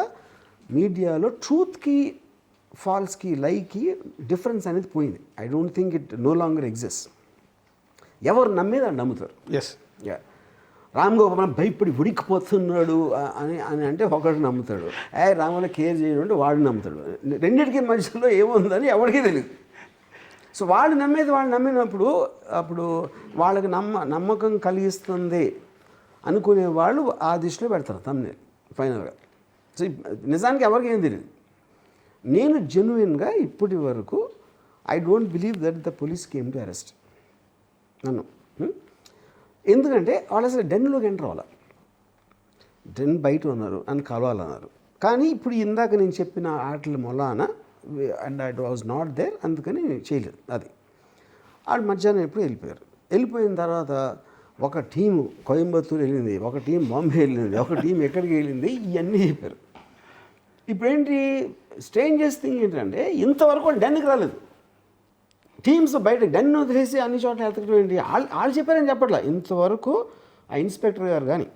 మీడియాలో ట్రూత్కి ఫాల్స్కి లైకి డిఫరెన్స్ అనేది పోయింది. I don't think it no longer exist. ఎవరు నమ్మేది అని నమ్ముతారు. రామ్ గోపాల్ భయపడి ఉడికిపోతున్నాడు అని అని అంటే ఒకటి నమ్ముతాడు, రాముల కేర్ చేయడం అంటే వాడు నమ్ముతాడు. రెండింటికి మధ్యలో ఏముందని ఎవరికీ తెలియదు. సో వాళ్ళు నమ్మినప్పుడు అప్పుడు వాళ్ళకి నమ్మకం కలిగిస్తుంది అనుకునే వాళ్ళు ఆ దిశలో పెడతారు థంబ్నెయిల్ ఫైనల్గా. సో నిజానికి ఎవరికి ఏం తెలియదు. నేను జెన్యున్గా ఇప్పటి వరకు I don't believe that the police came to arrest నన్ను. ఎందుకంటే వాళ్ళు అసలు డెన్లోకి ఎంటర్ అవ్వాలి. డెన్ బయట ఉన్నారు నన్ను కలవాలన్నారు. కానీ ఇప్పుడు ఇందాక నేను చెప్పిన ఆటల మొలాన and I was not there, అందుకని చేయలేదు. అది వాళ్ళు మధ్యాహ్నం ఎప్పుడు వెళ్ళిపోయిన తర్వాత ఒక టీము కోయంబత్తూరు వెళ్ళింది, ఒక టీం బాంబే వెళ్ళింది, ఒక టీం ఎక్కడికి వెళ్ళింది, ఇవన్నీ చెప్పారు. ఇప్పుడేంటి స్ట్రేంజెస్ థింగ్ ఏంటంటే ఇంతవరకు డెన్కి రాలేదు. టీమ్స్ బయట డెన్ వదిలేసి అన్ని చోట్ల ఎత్తకడం ఏంటి, వాళ్ళు చెప్పారని చెప్పట్లా. ఇంతవరకు ఆ ఇన్స్పెక్టర్ గారు కానీ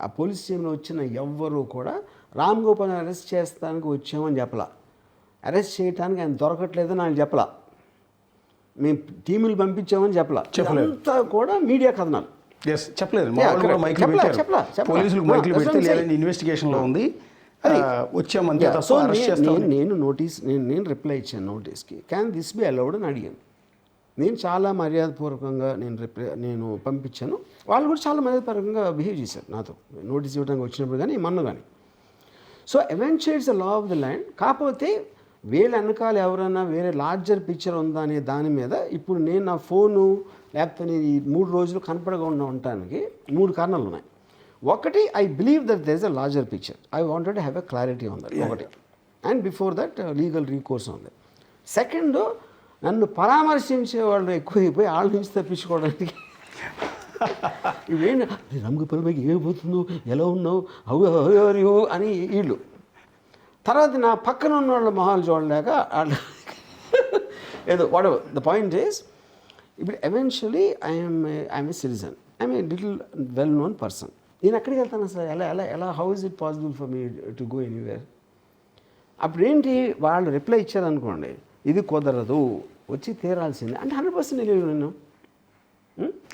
ఆ పోలీస్ స్టేషన్లో వచ్చిన ఎవ్వరూ కూడా రామ్ గోపాల్ని అరెస్ట్ చేస్తానికి వచ్చామని చెప్పలా, అరెస్ట్ చేయడానికి ఆయన దొరకట్లేదని ఆయన చెప్పలా, మేము టీములు పంపించామని చెప్పలా. అంతా కూడా మీడియా కథనాలు. చెప్పలేదు. ఇన్వెస్టిగేషన్లో ఉంది వచ్చామంతే. సో నేను రిప్లై ఇచ్చాను నోటీస్కి, క్యాన్ దిస్ బి అలౌడ్ అని అడిగాను. నేను చాలా మర్యాదపూర్వకంగా నేను పంపించాను. వాళ్ళు కూడా చాలా మర్యాదపూర్వకంగా బిహేవ్ చేశారు నాతో నోటీస్ ఇవ్వడానికి వచ్చినప్పుడు కానీ మొన్న కానీ. So eventually it's the law of the land. కాకపోతే వీళ్ళ వెనకాల ఎవరైనా వేరే లార్జర్ పిక్చర్ ఉందా అనే దాని మీద ఇప్పుడు నేను నా ఫోను లేకపోతే నేను ఈ 3 రోజులు కనపడకుండా ఉండటానికి 3 కారణాలు ఉన్నాయి. ఒకటి, I believe that there is a larger picture. I wanted to have a clarity on that ఒకటి. And before that legal recourse ఉంది. సెకండ్, నన్ను పరామర్శించే వాళ్ళు ఎక్కువైపోయి వాళ్ళ నుంచి తప్పించుకోవడానికి ఇవేంటి నమ్మక పిల్లలకి ఏమైపోతుందో, ఎలా ఉన్నావు, హౌ అని వీళ్ళు. తర్వాత నా పక్కన ఉన్న వాళ్ళ మొహాలు చూడలేక వాళ్ళు ఏదో వాట్ ద పాయింట్ ఈస్, ఇప్పుడు eventually I'm a citizen, I'm a little well known person. నేను ఎక్కడికి వెళ్తాను సార్, ఎలా how is it possible for me to go anywhere. అప్పుడేంటి వాళ్ళు రిప్లై ఇచ్చారనుకోండి, ఇది కుదరదు, వచ్చి తీరాల్సిందే అంటే 100% తెలియదు.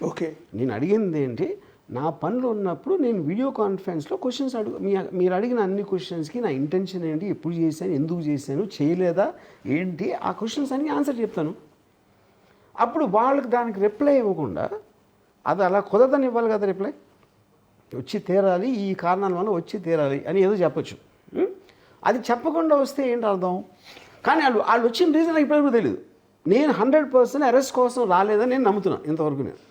ఓకే, నేను అడిగింది ఏంటి, నా పనులు ఉన్నప్పుడు నేను వీడియో కాన్ఫరెన్స్లో క్వశ్చన్స్ మీరు అడిగిన అన్ని క్వశ్చన్స్కి నా ఇంటెన్షన్ ఏంటి, ఎప్పుడు చేశాను, ఎందుకు చేశాను, చేయలేదా ఏంటి, ఆ క్వశ్చన్స్ అన్ని ఆన్సర్ చెప్తాను. అప్పుడు వాళ్ళకి దానికి రిప్లై ఇవ్వకుండా అది అలా కుదరదని ఇవ్వాలి కదా రిప్లై. వచ్చి తీరాలి, ఈ కారణాల వల్ల వచ్చి తీరాలి అని ఏదో చెప్పచ్చు. అది చెప్పకుండా వస్తే ఏంటి అర్థం. కానీ వాళ్ళు వచ్చిన రీజన్ ఇప్పటివరకు తెలియదు. నేను 100% అరెస్ట్ కోసం రాలేదని నేను నమ్ముతున్నాను ఇంతవరకు. నేను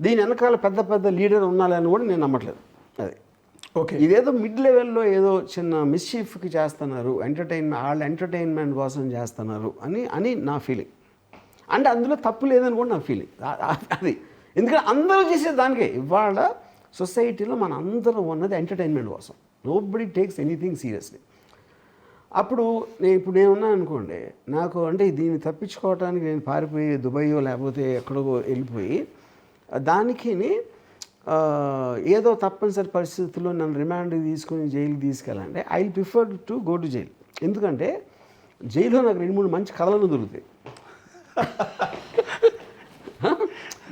దీని వెనకాల పెద్ద లీడర్ ఉన్నాలని కూడా నేను నమ్మట్లేదు. అది ఓకే, ఇదేదో మిడ్ లెవెల్లో ఏదో చిన్న మిస్చీఫ్కి చేస్తున్నారు, వాళ్ళ ఎంటర్టైన్మెంట్ కోసం చేస్తున్నారు అని నా ఫీలింగ్. అంటే అందులో తప్పు లేదని కూడా నా ఫీలింగ్. అది ఎందుకంటే అందరూ చేసేది దానికే. ఇవాళ సొసైటీలో మన అందరం ఉన్నది ఎంటర్టైన్మెంట్ కోసం. Nobody takes anything seriously. అప్పుడు నేనున్నాను అనుకోండి, నాకు అంటే దీన్ని తప్పించుకోవడానికి నేను పారిపోయి దుబాయో లేకపోతే ఎక్కడో వెళ్ళిపోయి దానికి ఏదో తప్పనిసరి పరిస్థితుల్లో నన్ను రిమాండ్ తీసుకొని జైలుకి తీసుకెళ్ళాలంటే I prefer to go to jail. ఎందుకంటే జైల్లో నాకు 2-3 మంచి కథలను దొరుకుతాయి.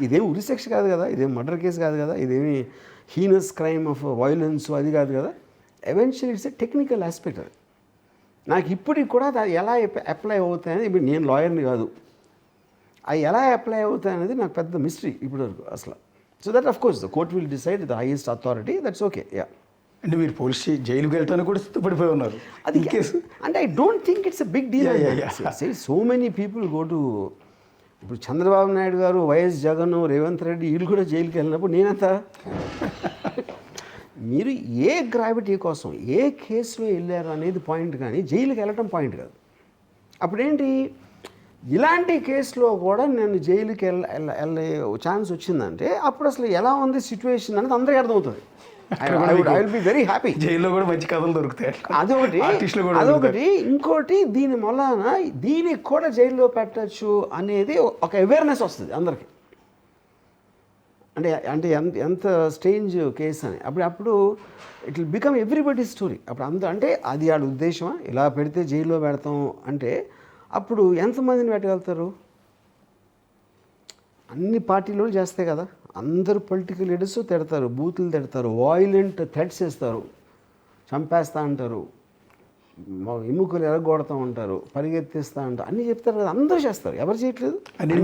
ఇదేం ఉరిశిక్ష కాదు కదా, ఇదేం మర్డర్ కేసు కాదు కదా, ఇదేమి హీనస్ క్రైమ్ ఆఫ్ వైలెన్స్ అది కాదు కదా. Eventually it's a technical aspect. అది నాకు ఇప్పటికి కూడా అది ఎలా అప్లై అవుతాయని, ఇప్పుడు నేను లాయర్ని కాదు, అవి ఎలా అప్లై అవుతాయనేది నాకు పెద్ద మిస్టరీ ఇప్పుడు వరకు అసలు. So that of course the court will decide the highest authority, that's okay. Yeah, అంటే మీరు పోలీస్ జైలుకి వెళ్ళటానికి కూడా సిద్ధపడిపోయి ఉన్నారు అది ఈ కేసు. అంటే I don't think it's a big deal. So many people go to, ఇప్పుడు చంద్రబాబు నాయుడు గారు, వైఎస్ జగన్, రేవంత్ రెడ్డి వీళ్ళు కూడా జైలుకి వెళ్ళినప్పుడు నేనంత మీరు ఏ గ్రావిటీ కోసం ఏ కేసులో వెళ్ళారు అనేది పాయింట్, కానీ జైలుకి వెళ్ళటం పాయింట్ కాదు. అప్పుడేంటి, ఇలాంటి కేసులో కూడా నేను జైలుకి వెళ్ళే ఛాన్స్ వచ్చిందంటే అప్పుడు అసలు ఎలా ఉంది సిచ్యువేషన్ అనేది అందరికీ అర్థమవుతుంది. I will be very happy. జైల్లో కూడా మంచి కథలు దొరుకుతాయి. అదొకటి. ఇంకోటి, దీని వలన దీనికి కూడా జైల్లో పెట్టచ్చు అనేది ఒక అవేర్నెస్ వస్తుంది అందరికీ. అంటే ఎంత స్ట్రేంజ్ కేసు అని అప్పుడు it will become everybody story. అప్పుడు అంటే అది వాళ్ళ ఉద్దేశమా, ఇలా పెడితే జైల్లో పెడతాం అంటే అప్పుడు ఎంతమందిని పెట్టగలుగుతారు? అన్ని పార్టీలు చేస్తాయి కదా, అందరూ పొలిటికల్ లీడర్స్ తిడతారు, బూతులు తిడతారు, వాయిలెంట్ థ్రెట్స్ వేస్తారు, చంపేస్తా అంటారు, ఎముకలు ఎరగొడతా ఉంటారు, పరిగెత్తిస్తా అంటారు, అన్నీ చెప్తారు కదా, అందరూ చేస్తారు. ఎవరు చేయట్లేదు? అన్నిటి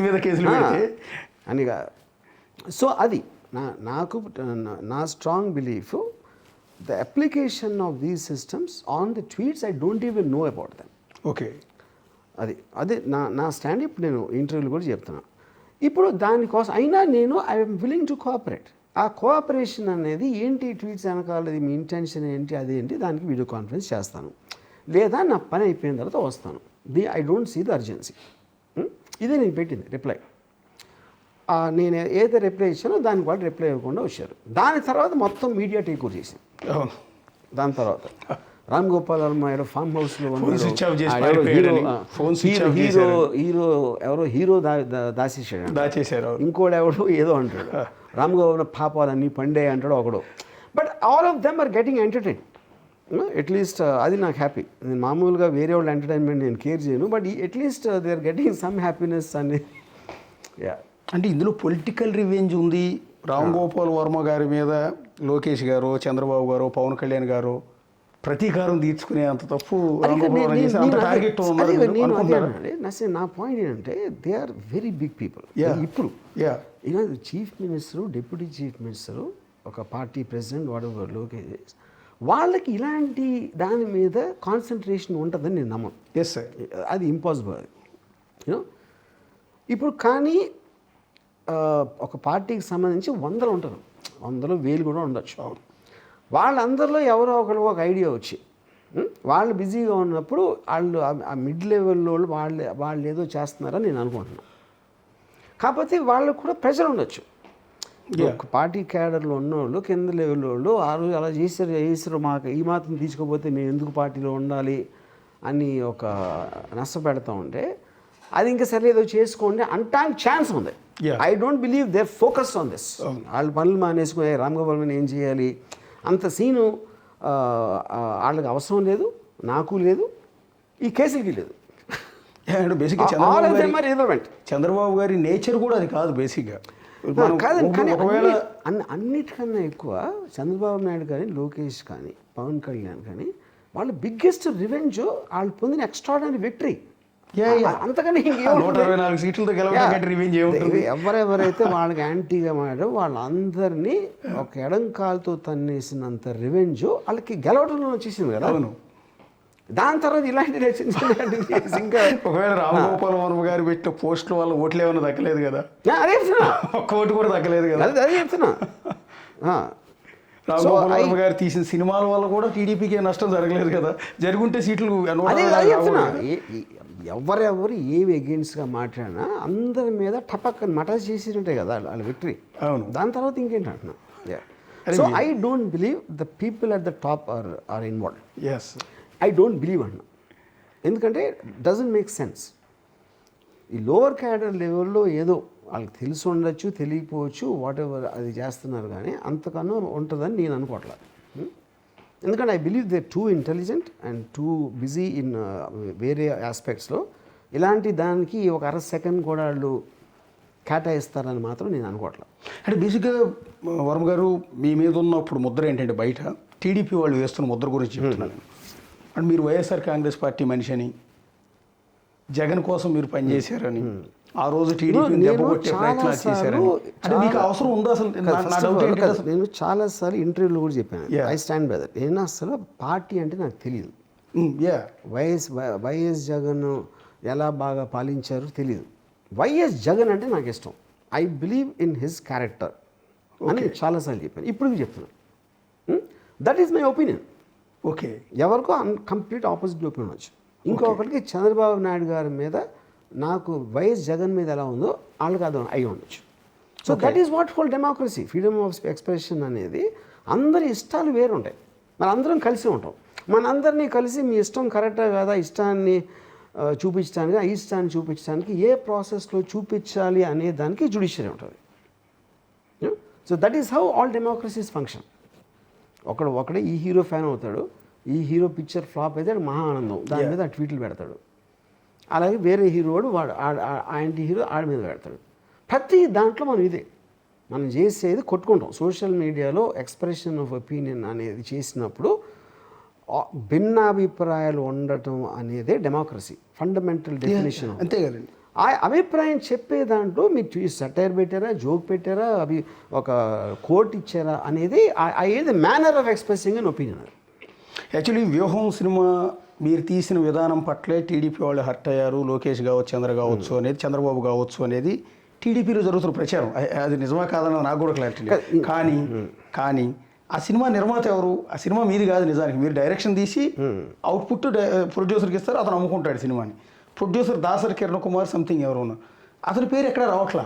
మీద కేసులు అనిగా. సో అది నా strong belief, the application of these systems on the tweets I don't even know about them. Okay, అదే నా స్టాండ్. ఇప్పుడు నేను ఇంటర్వ్యూలు కూడా చెప్తున్నాను. ఇప్పుడు దానికోసం అయినా నేను ఐఎమ్ విల్లింగ్ టు కోఆపరేట్. ఆ కోఆపరేషన్ అనేది ఏంటి, ట్వీట్స్ వెనకాలది మీ ఇంటెన్షన్ ఏంటి, అదేంటి, దానికి వీడియో కాన్ఫరెన్స్ చేస్తాను, లేదా నా పని అయిపోయిన తర్వాత వస్తాను. I don't see the urgency. ఇదే నేను పెట్టింది రిప్లై. నేను ఏదైతే రిప్లై ఇచ్చానో దానికి వాళ్ళు రిప్లై ఇవ్వకుండా వచ్చారు. దాని తర్వాత మొత్తం మీడియా టేక్ ఓవర్ చేసింది. దాని తర్వాత రామ్ గోపాల్ వర్మ ఏదో ఫామ్ హౌస్లో హీరో దాచేసాడు, ఇంకోటి ఎవడు ఏదో అంటాడు, రామ్ గోపాల్ పాపాలన్నీ పండే అంటాడు ఒకడు. But all of them are getting entertain. At least అది నాకు హ్యాపీ. నేను మామూలుగా వేరే వాళ్ళ ఎంటర్టైన్మెంట్ నేను కేర్ చేయను, but at least they are getting some happiness అని. యా, అంటే ఇందులో పొలిటికల్ రివెంజ్ ఉంది. రామ్ గోపాల్ వర్మ గారి మీద లోకేష్ గారు, చంద్రబాబు గారు, పవన్ కళ్యాణ్ గారు ప్రతీకారం తీర్చుకునే అంత తప్పు నా పాయింట్ ఏంటంటే they are very big people. ఇప్పుడు chief minister, deputy chief minister, ఒక పార్టీ ప్రెసిడెంట్, వాడెవర్ లోకేష్, వాళ్ళకి ఇలాంటి దాని మీద కాన్సన్ట్రేషన్ ఉంటుందని నేను నమ్మను. ఎస్ సార్, అది ఇంపాసిబుల్. అది యూనో ఇప్పుడు కానీ ఒక పార్టీకి సంబంధించి 100 ఉంటారు, 100 1000 కూడా ఉండొచ్చు. వాళ్ళందరిలో ఎవరో ఒకరు ఒక ఐడియా వచ్చి వాళ్ళు బిజీగా ఉన్నప్పుడు వాళ్ళు ఆ మిడ్ లెవెల్లో వాళ్ళు ఏదో చేస్తున్నారని నేను అనుకుంటున్నాను. కాకపోతే వాళ్ళకు కూడా ప్రెషర్ ఉండొచ్చు. ఒక పార్టీ క్యాడర్లో ఉన్నవాళ్ళు, కింద లెవెల్ వాళ్ళు ఆ రోజు అలా చేశారు మాకు ఈ మాత్రం తీసుకోకపోతే మేము ఎందుకు పార్టీలో ఉండాలి అని ఒక నష్టపెడతా ఉంటే అది ఇంకా సరే ఏదో చేసుకోండి అంటానికి ఛాన్స్ ఉంది. I don't believe they focus on this. వాళ్ళు పనులు మానేసుకుని రామ్ గోపాల్ ఏం చేయాలి అంత సీను వాళ్ళకి అవసరం లేదు, నాకు లేదు, ఈ కేసులకి లేదు. బేసిక్గా చంద్రబాబు గారి నేచర్ కూడా అది కాదు బేసిక్గా. కాదండి, అన్నిటికన్నా ఎక్కువ చంద్రబాబు నాయుడు కానీ, లోకేష్ కానీ, పవన్ కళ్యాణ్ కానీ వాళ్ళ బిగ్గెస్ట్ రివెంజ్ వాళ్ళు పొందిన ఎక్స్ట్రాడినరీ విక్టరీ. అంతకని ఎవరెవరైతే వాళ్ళకి యాంటీగా మాట్లాడో వాళ్ళందరినీ ఒక ఎడంకాలతో తన్నేసినంత రివెంజ్ వాళ్ళకి గెలవడంలో వచ్చేసింది కదా. అవును, దాని తర్వాత ఇలాంటి ఇంకా ఒకవేళ రామగోపాల్ వర్మ గారు పెట్టిన పోస్టుల వల్ల ఓట్లు ఏమైనా దక్కలేదు కదా. అదే చెప్తున్నా, ఒక్క ఓటు కూడా దక్కలేదు కదా. అదే చెప్తున్నా. రామగోపాల్ వర్మ గారు తీసిన సినిమాల వల్ల కూడా టీడీపీకి నష్టం జరగలేదు కదా. జరుగుంటే సీట్లు ఎవరెవరు ఏవి అగెయిన్స్ట్గా మాట్లాడినా అందరి మీద టపక్కని మటాస్ చేసినట్టే కదా వాళ్ళ విక్టరీ. అవును, దాని తర్వాత ఇంకేంటంటున్నా. So I don't believe the people at the top are involved. Yes, I don't believe అన్నా. ఎందుకంటే డజంట్ మేక్ సెన్స్. ఈ లోవర్ క్యాడర్ లెవెల్లో ఏదో వాళ్ళకి తెలిసి ఉండొచ్చు, తెలియకపోవచ్చు, వాట్ ఎవర్ అది చేస్తున్నారు, కానీ అంతకన్నా ఉంటుందని నేను అనుకోవట్లేదు. ఎందుకంటే I believe they too intelligent and too busy in వేరే ఆస్పెక్ట్స్లో. ఇలాంటి దానికి ఒక 1/2 సెకండ్ కూడా వాళ్ళు కేటాయిస్తారని మాత్రం నేను అనుకోవట్లేదు. అంటే బేసిక్గా వర్మ గారు మీ మీద ఉన్నప్పుడు ముద్ర ఏంటంటే బయట టీడీపీ వాళ్ళు వేస్తున్న ముద్ర గురించి చెప్తున్నాను. అంటే మీరు వైఎస్ఆర్ కాంగ్రెస్ పార్టీ మనిషి అని, జగన్ కోసం మీరు పనిచేశారని, ఆ రోజు టీడీపీ దెబ్బ కొట్టే ప్రయత్నాలు చేశారని, అంటే మీకు అవసరం ఉందా అసలు? నా డౌట్ ఏంటంటే అసలు నేను చాలాసార్లు ఇంటర్వ్యూలో కూడా చెప్పాను, ఐ స్టాండ్ బై దట్. నేను అసలు పార్టీ అంటే నాకు తెలియదు. వైఎస్ జగన్ ఎలా బాగా పాలించారో తెలియదు. వైఎస్ జగన్ అంటే నాకు ఇష్టం. I believe in his character అని చాలాసార్లు చెప్పాను, ఇప్పుడు చెప్తున్నాను. That is my opinion. Okay, ఎవరికో కంప్లీట్ ఆపోజిట్ ఒపీనియన్ వచ్చు. ఇంకొకరికి చంద్రబాబు నాయుడు గారి మీద నాకు వైఎస్ జగన్ మీద ఎలా ఉందో వాళ్ళకి అది అయి ఉండొచ్చు. So that is what whole democracy. Freedom of expression అనేది అందరి ఇష్టాలు వేరు ఉంటాయి, మన అందరం కలిసి ఉంటాం. మనందరినీ కలిసి మీ ఇష్టం కరెక్టా కాదా ఇష్టాన్ని చూపించడానికి, ఆ ఇష్టాన్ని చూపించడానికి ఏ ప్రాసెస్లో చూపించాలి అనే దానికి జ్యుడిషియరీ ఉంటుంది. So that is how all democracies function. ఒకడే ఈ హీరో ఫ్యాన్ అవుతాడు, ఈ హీరో పిక్చర్ ఫ్లాప్ అయితే మహా ఆనందం, దాని మీద ట్వీట్లు పెడతాడు. అలాగే వేరే హీరో వాడు యాంటీ హీరో ఆడి మీద పెడతాడు. ప్రతి దాంట్లో మనం ఇదే మనం చేసేది కొట్టుకుంటాం. సోషల్ మీడియాలో ఎక్స్ప్రెషన్ ఆఫ్ ఒపీనియన్ అనేది చేసినప్పుడు భిన్నాభిప్రాయాలు ఉండటం అనేదే డెమోక్రసీ ఫండమెంటల్ డెఫినేషన్. అంతే కదండి. ఆ అభిప్రాయం చెప్పే దాంట్లో మీరు సటైర్ పెట్టారా, జోక్ పెట్టారా, అవి ఒక కోట్ ఇచ్చారా అనేది ఏది manner of expressing an opinion. Actually వ్యూహం సినిమా మీరు తీసిన విధానం పట్లే టీడీపీ వాళ్ళు హర్ట్ అయ్యారు, లోకేష్ కావచ్చు, చంద్ర కావచ్చు అనేది, చంద్రబాబు కావచ్చు అనేది టీడీపీలో జరుగుతున్న ప్రచారం. అది నిజమా కాదన్న నాకు కూడా క్లారిటీ లేదు. కానీ ఆ సినిమా నిర్మాత ఎవరు? ఆ సినిమా మీది కాదు నిజానికి. మీరు డైరెక్షన్ తీసి అవుట్పుట్ ప్రొడ్యూసర్కి ఇస్తారు, అతను అమ్ముకుంటాడు సినిమాని. ప్రొడ్యూసర్ దాసరి కిరణ్ కుమార్ సంథింగ్ ఎవరు ఉన్నారు, అతని పేరు ఎక్కడ రావట్లా,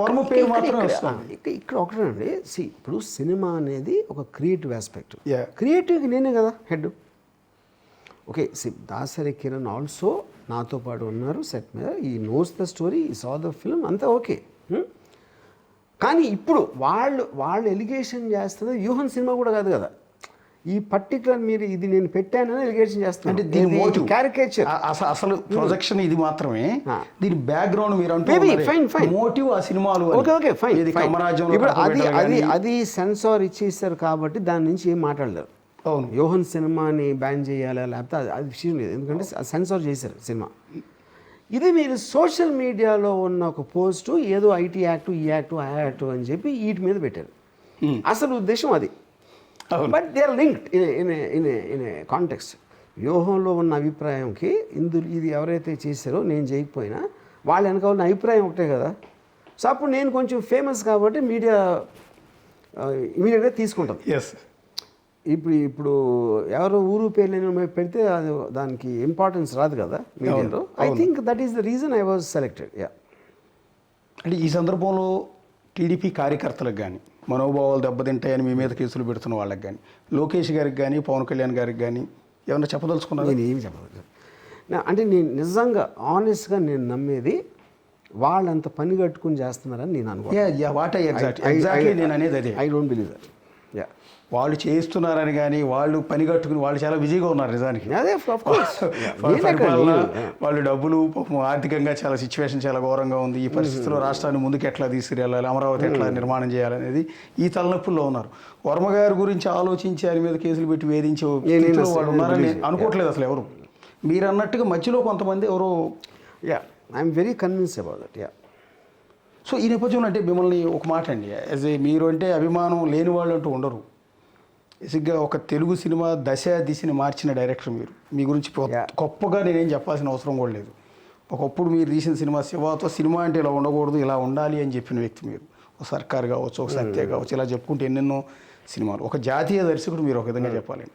వర్మ పేరు మాత్రమే వస్తుంది. ఇక్కడ ఒకటండి, ఇప్పుడు సినిమా అనేది ఒక క్రియేటివ్ ఆస్పెక్ట్. క్రియేటివ్కి నేనే కదా head. Okay, Dasari Kiran also నాతో పాటు ఉన్నారు సెట్ మీద. ఈ నోస్ ద స్టోరీ, ఈ సా ద ఫిల్మ్, అంతా ఓకే. కానీ ఇప్పుడు వాళ్ళు ఎలిగేషన్ చేస్తుంది వ్యూహం సినిమా కూడా కాదు కదా. ఈ పర్టికులర్ మీరు ఇది నేను పెట్టానని ఎలిగేషన్ చేస్తాను. అంటే దీని క్యారికేచర్ అసలు ప్రొజెక్షన్ ఇది మాత్రమే, దీని బ్యాక్గ్రౌండ్ మీరు మోటివ్ ఆ సినిమాలు. Okay fine. ఇప్పుడు అది సెన్సార్ ఇచ్చేస్తారు కాబట్టి దాని నుంచి ఏం మాట్లాడలేరు. అవును, యోహన్ సినిమాని బ్యాన్ చేయాలా లేకపోతే అది విషయం లేదు, ఎందుకంటే సెన్సార్ చేశారు సినిమా. ఇది మీరు సోషల్ మీడియాలో ఉన్న ఒక పోస్టు ఏదో ఐటీ యాక్టు, ఈ యాక్టు, ఆ యాక్టు అని చెప్పి వీటి మీద పెట్టారు. అసలు ఉద్దేశం అది. But they are linked in a context. వ్యూహంలో ఉన్న అభిప్రాయంకి ఇది ఎవరైతే చేశారో నేను చేయకపోయినా వాళ్ళ వెనక ఉన్న అభిప్రాయం ఒకటే కదా. సో అప్పుడు నేను కొంచెం ఫేమస్ కాబట్టి మీడియా ఇమీడియట్గా తీసుకుంటాం. ఇప్పుడు ఎవరో ఊరు పేర్లు పెడితే అది దానికి ఇంపార్టెన్స్ రాదు కదా మీడియాలో. I think that is the reason I was selected. అంటే ఈ సందర్భంలో టీడీపీ కార్యకర్తలకు కానీ, మనోభావాలు దెబ్బతింటాయని మీ మీద కేసులు పెడుతున్న వాళ్ళకి కానీ, లోకేష్ గారికి కానీ, పవన్ కళ్యాణ్ గారికి కానీ ఏమన్నా చెప్పదలుచుకున్నారు? నేను ఏమి చెప్పదలుచు అంటే నేను నిజంగా ఆనెస్ట్గా నేను నమ్మేది వాళ్ళంత పని కట్టుకుని చేస్తున్నారని నేను అనుకుంటున్నాను. నేను అనేది అదే. I don't believe that. వాళ్ళు చేస్తున్నారని కానీ, వాళ్ళు పని కట్టుకుని వాళ్ళు చాలా బిజీగా ఉన్నారు నిజానికి. వాళ్ళు డబ్బులు ఆర్థికంగా చాలా సిచ్యువేషన్ చాలా ఘోరంగా ఉంది. ఈ పరిస్థితిలో రాష్ట్రాన్ని ముందుకు ఎట్లా తీసుకురావాలి, అమరావతి ఎట్లా నిర్మాణం చేయాలనేది ఈ తలనొప్పుల్లో ఉన్నారు. వర్మ గారి గురించి ఆలోచించి ఆయన మీద కేసులు పెట్టి వేధించే వాళ్ళు ఉన్నారని అనుకోవట్లేదు అసలు ఎవరు. మీరు అన్నట్టుగా మధ్యలో కొంతమంది ఎవరో. I'm very convince about that. So ఈ నేపథ్యంలో అంటే మిమ్మల్ని ఒక మాట అండి, యాజ్ ఏ మీరు అంటే అభిమానం లేని వాళ్ళు అంటూ ఉండరు. బేసిక్గా ఒక తెలుగు సినిమా దిశని మార్చిన డైరెక్టర్ మీరు. మీ గురించి గొప్పగా నేనేం చెప్పాల్సిన అవసరం కూడా లేదు. ఒకప్పుడు మీరు తీసిన సినిమా శివాతో సినిమా అంటే ఇలా ఉండకూడదు, ఇలా ఉండాలి అని చెప్పిన వ్యక్తి మీరు. ఒక సర్కార్ కావచ్చు, ఒక సత్య కావచ్చు, ఇలా చెప్పుకుంటే ఎన్నెన్నో సినిమాలు. ఒక జాతీయ దర్శకుడు మీరు ఒక విధంగా చెప్పాలి.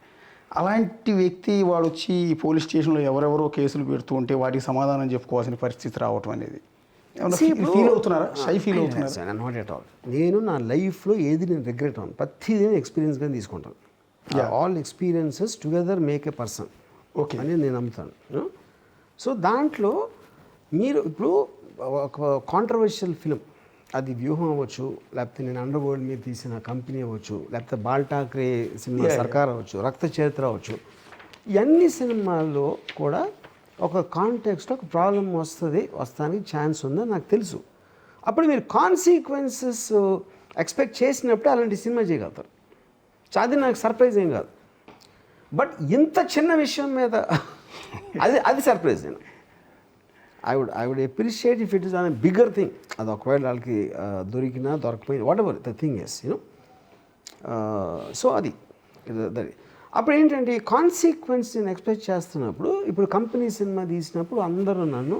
అలాంటి వ్యక్తి వాడు వచ్చి ఈ పోలీస్ స్టేషన్లో ఎవరెవరో కేసులు పెడుతూ ఉంటే వాటికి సమాధానం చెప్పుకోవాల్సిన పరిస్థితి రావటం అనేది ఫీల్ అవుతున్నారా? షై ఫీల్ అవుతున్నారా? Not at all. నేను నా లైఫ్లో ఏది నేను రిగ్రెట్ అవ్వను, ప్రతిదీ ఎక్స్పీరియన్స్గా తీసుకుంటాను. All experiences together make a person okay అని నేను నమ్ముతాను. సో దాంట్లో మీరు ఇప్పుడు ఒక కాంట్రవర్షియల్ ఫిలిం, అది వ్యూహం అవ్వచ్చు, లేకపోతే నేను అండర్ వరల్డ్ మీద తీసిన కంపెనీ అవ్వచ్చు, లేకపోతే బాల్ ఠాక్రే సినిమా సర్కార్ అవ్వచ్చు, రక్త చరిత్ర అవ్వచ్చు, ఇవన్నీ సినిమాల్లో కూడా ఒక కాంటెక్స్ట్లో ఒక ప్రాబ్లం వస్తానికి ఛాన్స్ ఉందని నాకు తెలుసు. అప్పుడు మీరు కాన్సిక్వెన్సెస్ ఎక్స్పెక్ట్ చేసినప్పుడు అలాంటి సినిమా చేయగలుగుతారు. సో అది నాకు సర్ప్రైజ్ ఏం కాదు. బట్ ఇంత చిన్న విషయం మీద అది సర్ప్రైజ్. నేను I would appreciate if it is an bigger thing. అది ఒకవేళ వాళ్ళకి దొరికినా దొరకపోయినా whatever the thing is you know. So అది అప్పుడు ఏంటంటే కాన్సిక్వెన్స్ నేను ఎక్స్పెక్ట్ చేస్తున్నప్పుడు, ఇప్పుడు కంపెనీ సినిమా తీసినప్పుడు అందరూ నన్ను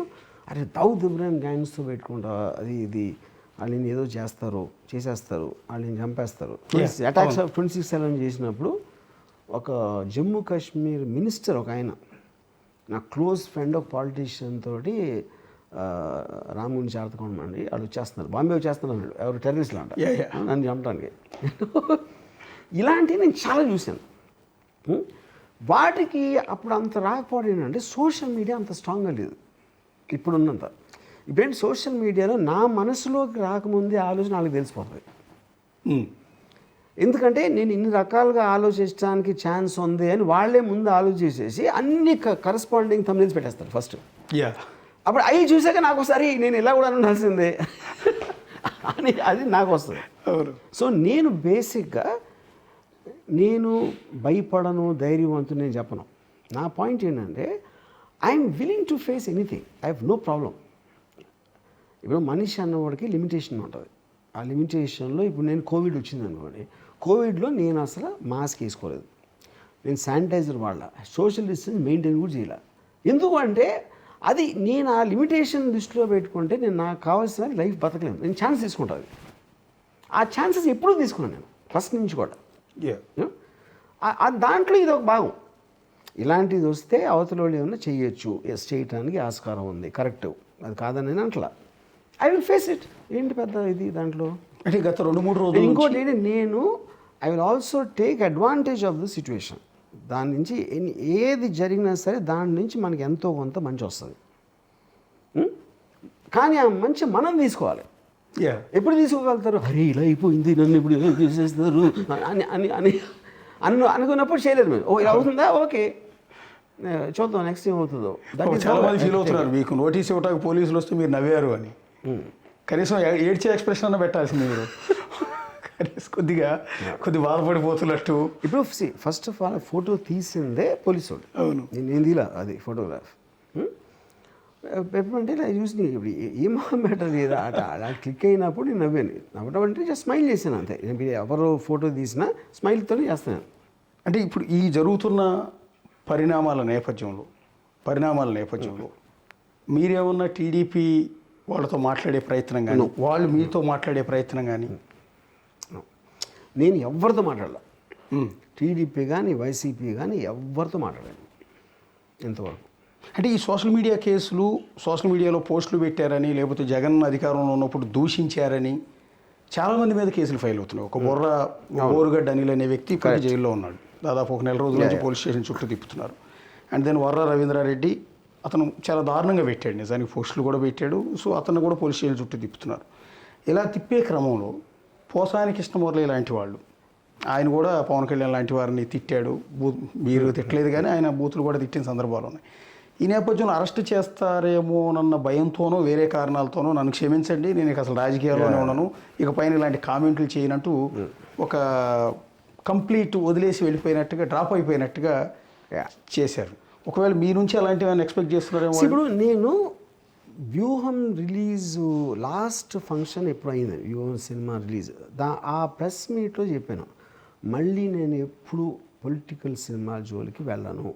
అరే దావుద్ ఇబ్రాహిం గ్యాంగ్స్తో పెట్టుకుంటా, అది ఇది వాళ్ళని ఏదో చేసేస్తారు, వాళ్ళని చంపేస్తారు. అటాక్స్ ఆఫ్ 26/7 చేసినప్పుడు ఒక జమ్మూ కాశ్మీర్ మినిస్టర్ ఒక ఆయన నా క్లోజ్ ఫ్రెండ్ ఒక పాలిటీషియన్ తోటి రామ్ గురించి ఆడుకోమండి, వాళ్ళు వచ్చేస్తున్నారు, బాంబే వచ్చేస్తున్నారు అన్నాడు. ఎవరు టెర్రరిస్ట్లు అంట నన్ను చంపడానికి. ఇలాంటివి నేను చాలా చూశాను. వాటికి అప్పుడు అంత రాకపోవడం ఏంటంటే సోషల్ మీడియా అంత స్ట్రాంగ్గా లేదు ఇప్పుడున్నంత. ఇప్పుడేంటి సోషల్ మీడియాలో నా మనసులోకి రాకముందే ఆలోచన వాళ్ళకి తెలిసిపోతుంది. ఎందుకంటే నేను ఇన్ని రకాలుగా ఆలోచించడానికి ఛాన్స్ ఉంది అని వాళ్ళే ముందు ఆలోచించేసి అన్ని కరస్పాండింగ్ థంబ్నెయిల్స్ పెట్టేస్తారు ఫస్ట్. అప్పుడు అవి చూసాక నాకు ఒకసారి నేను ఇలా కూడా ఉండాల్సిందే అని అది నాకు వస్తుంది. సో నేను బేసిక్గా నేను భయపడను, ధైర్యవంతుని నేను చెప్పను. నా పాయింట్ ఏంటంటే I'm willing to face anything, I have no problem. ఇప్పుడు మనిషి అన్నవాడికి లిమిటేషన్ ఉంటుంది. ఆ లిమిటేషన్లో ఇప్పుడు నేను కోవిడ్ వచ్చింది అనుకోండి, కోవిడ్లో నేను అసలు మాస్క్ వేసుకోలేదు, నేను శానిటైజర్ వాడాల, సోషల్ డిస్టెన్స్ మెయింటైన్ కూడా చేయాల. ఎందుకు అంటే అది నేను ఆ లిమిటేషన్ దృష్టిలో పెట్టుకుంటే నేను నాకు కావాల్సిన లైఫ్ బతకలేను. నేను ఛాన్స్ తీసుకుంటాను. ఆ ఛాన్సెస్ ఎప్పుడూ తీసుకున్నాను నేను ఫస్ట్ నుంచి కూడా. దాంట్లో ఇది ఒక భాగం. ఇలాంటిది వస్తే అవతల వాళ్ళు ఏమన్నా చేయొచ్చు, ఎస్ చేయటానికి ఆస్కారం ఉంది, కరెక్ట్, అది కాదని నేను అంటలా. I will face it. ఏంటి పెద్ద ఇది దాంట్లో అంటే గత 2-3 రోజులు ఇంకోటి ఏంటి, నేను I will also take advantage of the situation. దాని నుంచి ఏది జరిగినా సరే దాని నుంచి మనకి ఎంతో కొంత మంచి వస్తుంది. కానీ ఆ మంచి మనం తీసుకోవాలి. ఎప్పుడు తీసుకోగలుగుతారు? అరే ఇలా అయిపోయింది, నన్ను ఇప్పుడు చేసేస్తారు అని అని అని అనుకున్నప్పుడు చేయలేదు మేము. ఇలా అవుతుందా, ఓకే చూద్దాం నెక్స్ట్ ఏం అవుతుందో. చాలా మంది ఫీల్ అవుతున్నారు మీకు నోటీస్ ఇవ్వడానికి పోలీసులు వస్తే మీరు నవ్వారు అని. కనీసం ఏడ్చే ఎక్స్ప్రెషన్ అన్న పెట్టాల్సింది మీరు. కనీసం కొద్ది బాధపడిపోతున్నట్టు. ఇప్పుడు ఫస్ట్ ఆఫ్ ఆల్ ఫోటో తీసిందే పోలీసు వాళ్ళు. అవును, నేను తీలా అది ఫోటోగ్రాఫ్. ఎప్పుడంటే ఇలా చూసి ఇప్పుడు ఏమో మ్యాటర్ లేదా అలా క్లిక్ అయినప్పుడు నేను నవ్వడం అంటే జస్ట్ స్మైల్ చేశాను అంతే. నేను ఎవరో ఫోటో తీసినా స్మైల్తోనే చేస్తున్నాను. అంటే ఇప్పుడు ఈ జరుగుతున్న పరిణామాల నేపథ్యంలో మీరేమన్నా టీడీపీ వాళ్ళతో మాట్లాడే ప్రయత్నం కానీ, వాళ్ళు మీతో మాట్లాడే ప్రయత్నం కానీ? నేను ఎవరితో మాట్లాడలా. టీడీపీ కానీ వైసీపీ కానీ ఎవరితో మాట్లాడాను ఎంతవరకు. అంటే ఈ సోషల్ మీడియా కేసులు, సోషల్ మీడియాలో పోస్టులు పెట్టారని, లేకపోతే జగన్ అధికారంలో ఉన్నప్పుడు దూషించారని చాలామంది మీద కేసులు ఫైల్ అవుతున్నాయి. ఒక బోరుగడ్డ అనిల్ అనే వ్యక్తి ఇప్పుడు జైల్లో ఉన్నాడు. దాదాపు 1 నెల రోజుల నుంచి పోలీస్ స్టేషన్ చుట్టూ తిప్పుతున్నారు. అండ్ దెన్ వర్ర రవీంద్రారెడ్డి అతను చాలా దారుణంగా పెట్టాడు, నిజానికి పోస్టులు కూడా పెట్టాడు. సో అతను కూడా పోలీస్ స్టేషన్ చుట్టూ తిప్పుతున్నారు. ఇలా తిప్పే క్రమంలో పోసాని కృష్ణమురళి లాంటి వాళ్ళు, ఆయన కూడా పవన్ కళ్యాణ్ లాంటి వారిని తిట్టాడు. మీరు తిట్టలేదు కానీ ఆయన బూతులు కూడా తిట్టిన సందర్భాలు ఉన్నాయి. ఈ నేపథ్యంలో అరెస్ట్ చేస్తారేమోనన్న భయంతోనో వేరే కారణాలతోనో నన్ను క్షమించండి, నేను అసలు రాజకీయాల్లోనే ఉన్నాను, ఇక పైన ఇలాంటి కామెంట్లు చేయనట్టు ఒక కంప్లీట్ వదిలేసి వెళ్ళిపోయినట్టుగా, డ్రాప్ అయిపోయినట్టుగా చేశారు. ఒకవేళ మీ నుంచి అలాంటివి ఎక్స్పెక్ట్ చేస్తున్నారేమో. ఇప్పుడు నేను వ్యూహం రిలీజు లాస్ట్ ఫంక్షన్ ఎప్పుడు అయింది, వ్యూహం సినిమా రిలీజ్, ఆ ప్రెస్ మీట్లో చెప్పాను, మళ్ళీ నేను ఎప్పుడు పొలిటికల్ సినిమా జోలికి వెళ్ళను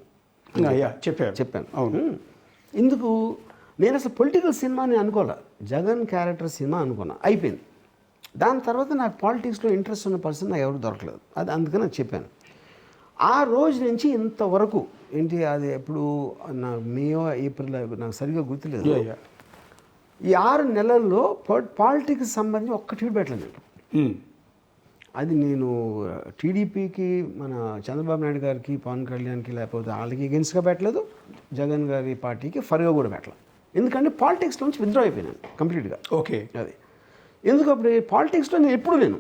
చెప్పాను. అవును. ఎందుకు నేను అసలు పొలిటికల్ సినిమాని అనుకోలే, జగన్ క్యారెక్టర్ సినిమా అనుకున్నా, అయిపోయింది. దాని తర్వాత నాకు పాలిటిక్స్లో ఇంట్రెస్ట్ ఉన్న పర్సన్ నాకు ఎవరు దొరకలేదు. అది అందుకని నాకు చెప్పాను. ఆ రోజు నుంచి ఇంతవరకు ఏంటి అది ఎప్పుడు నాకు మేయో ఏప్రిల్ నాకు సరిగ్గా గుర్తులేదు. ఈ 6 నెలల్లో పాలిటిక్స్ సంబంధించి ఒక్క ట్వీట్ పెట్టలేదు. అది నేను టీడీపీకి, మన చంద్రబాబు నాయుడు గారికి, పవన్ కళ్యాణ్కి, లేకపోతే వాళ్ళకి ఎగెన్స్ట్గా పెట్టలేదు, జగన్ గారి పార్టీకి ఫర్గా కూడా పెట్టలేదు. ఎందుకంటే పాలిటిక్స్లో నుంచి విత్డ్రా అయిపోయినాను కంప్లీట్గా. ఓకే, అది ఎందుకు అప్పుడు పాలిటిక్స్లో నేను ఎప్పుడు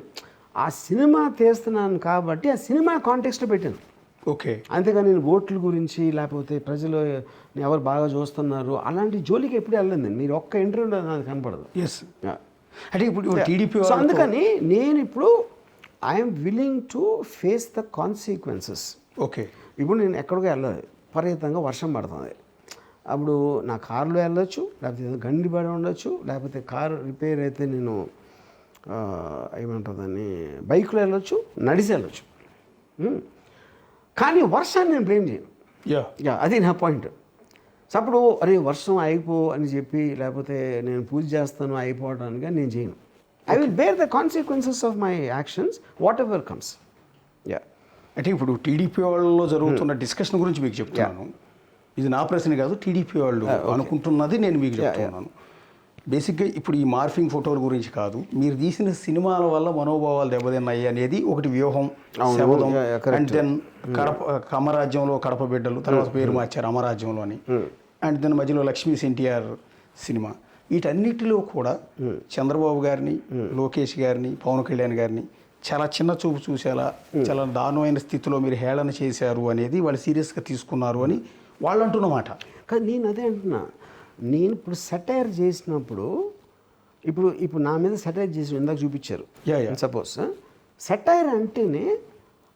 ఆ సినిమా తీస్తున్నాను కాబట్టి ఆ సినిమా కాంటెక్స్ట్లో పెట్టాను. ఓకే, అంతేగాని నేను ఓట్ల గురించి లేకపోతే ప్రజలు ఎవరు బాగా చూస్తున్నారు అలాంటి జోలికి ఎప్పుడు వెళ్ళలేదు. మీరు ఒక్క ఇంటర్వ్యూలో నాకు కనపడదు. ఎస్, అంటే ఇప్పుడు టీడీపీ సో అందుకని నేను ఇప్పుడు I'm willing to face the consequences. Okay. ఇప్పుడు నేను ఎక్కడికో వెళ్ళాలి, విపరీతంగా వర్షం పడుతుంది, అప్పుడు నా కారులో వెళ్ళొచ్చు, లేకపోతే గండి పడి ఉండొచ్చు, లేకపోతే కారు రిపేర్ అయితే నేను ఏమంటారు దాన్ని బైక్లో వెళ్ళొచ్చు, నడిచి వెళ్ళొచ్చు. కానీ వర్షాన్ని నేను బ్లేమ్ చేయను. యా, అది నా పాయింట్. సో అప్పుడు అరే వర్షం అయిపో అని చెప్పి, లేకపోతే నేను పూజ చేస్తాను అయిపోవడానికి నేను చేయను. I will bear the consequences of my actions whatever comes. Yeah. అంటే ఇప్పుడు టీడీపీ వాళ్ళలో జరుగుతున్న డిస్కషన్ గురించి మీకు చెప్తున్నాను. ఇది నా ప్రశ్న కాదు, టీడీపీ వాళ్ళు అనుకుంటున్నది నేను మీకు చెప్తున్నాను. బేసిక్గా ఇప్పుడు ఈ మార్ఫింగ్ ఫోటోల గురించి కాదు, మీరు తీసిన సినిమాల వల్ల మనోభావాలు దెబ్బతిన్నాయి అనేది ఒకటి వ్యూహం. అండ్ దెన్ కమరాజ్యంలో కడప బిడ్డలు, తర్వాత పేరు మార్చారు అమరాజ్యంలో అని. అండ్ దెన్ మధ్యలో లక్ష్మీ ఎన్టీఆర్ సినిమా. వీటన్నిటిలో కూడా చంద్రబాబు గారిని, లోకేష్ గారిని, పవన్ కళ్యాణ్ గారిని చాలా చిన్న చూపు చూసేలా, చాలా దారుణమైన స్థితిలో మీరు హేళన చేశారు అనేది వాళ్ళు సీరియస్గా తీసుకున్నారు అని వాళ్ళు అంటున్నమాట. కానీ నేను అదే అంటున్నా, నేను ఇప్పుడు సెటైర్ చేసినప్పుడు ఇప్పుడు నా మీద సెటైర్ చేసి ఇందాక చూపించారు. సపోజ్ సెటైర్ అంటేనే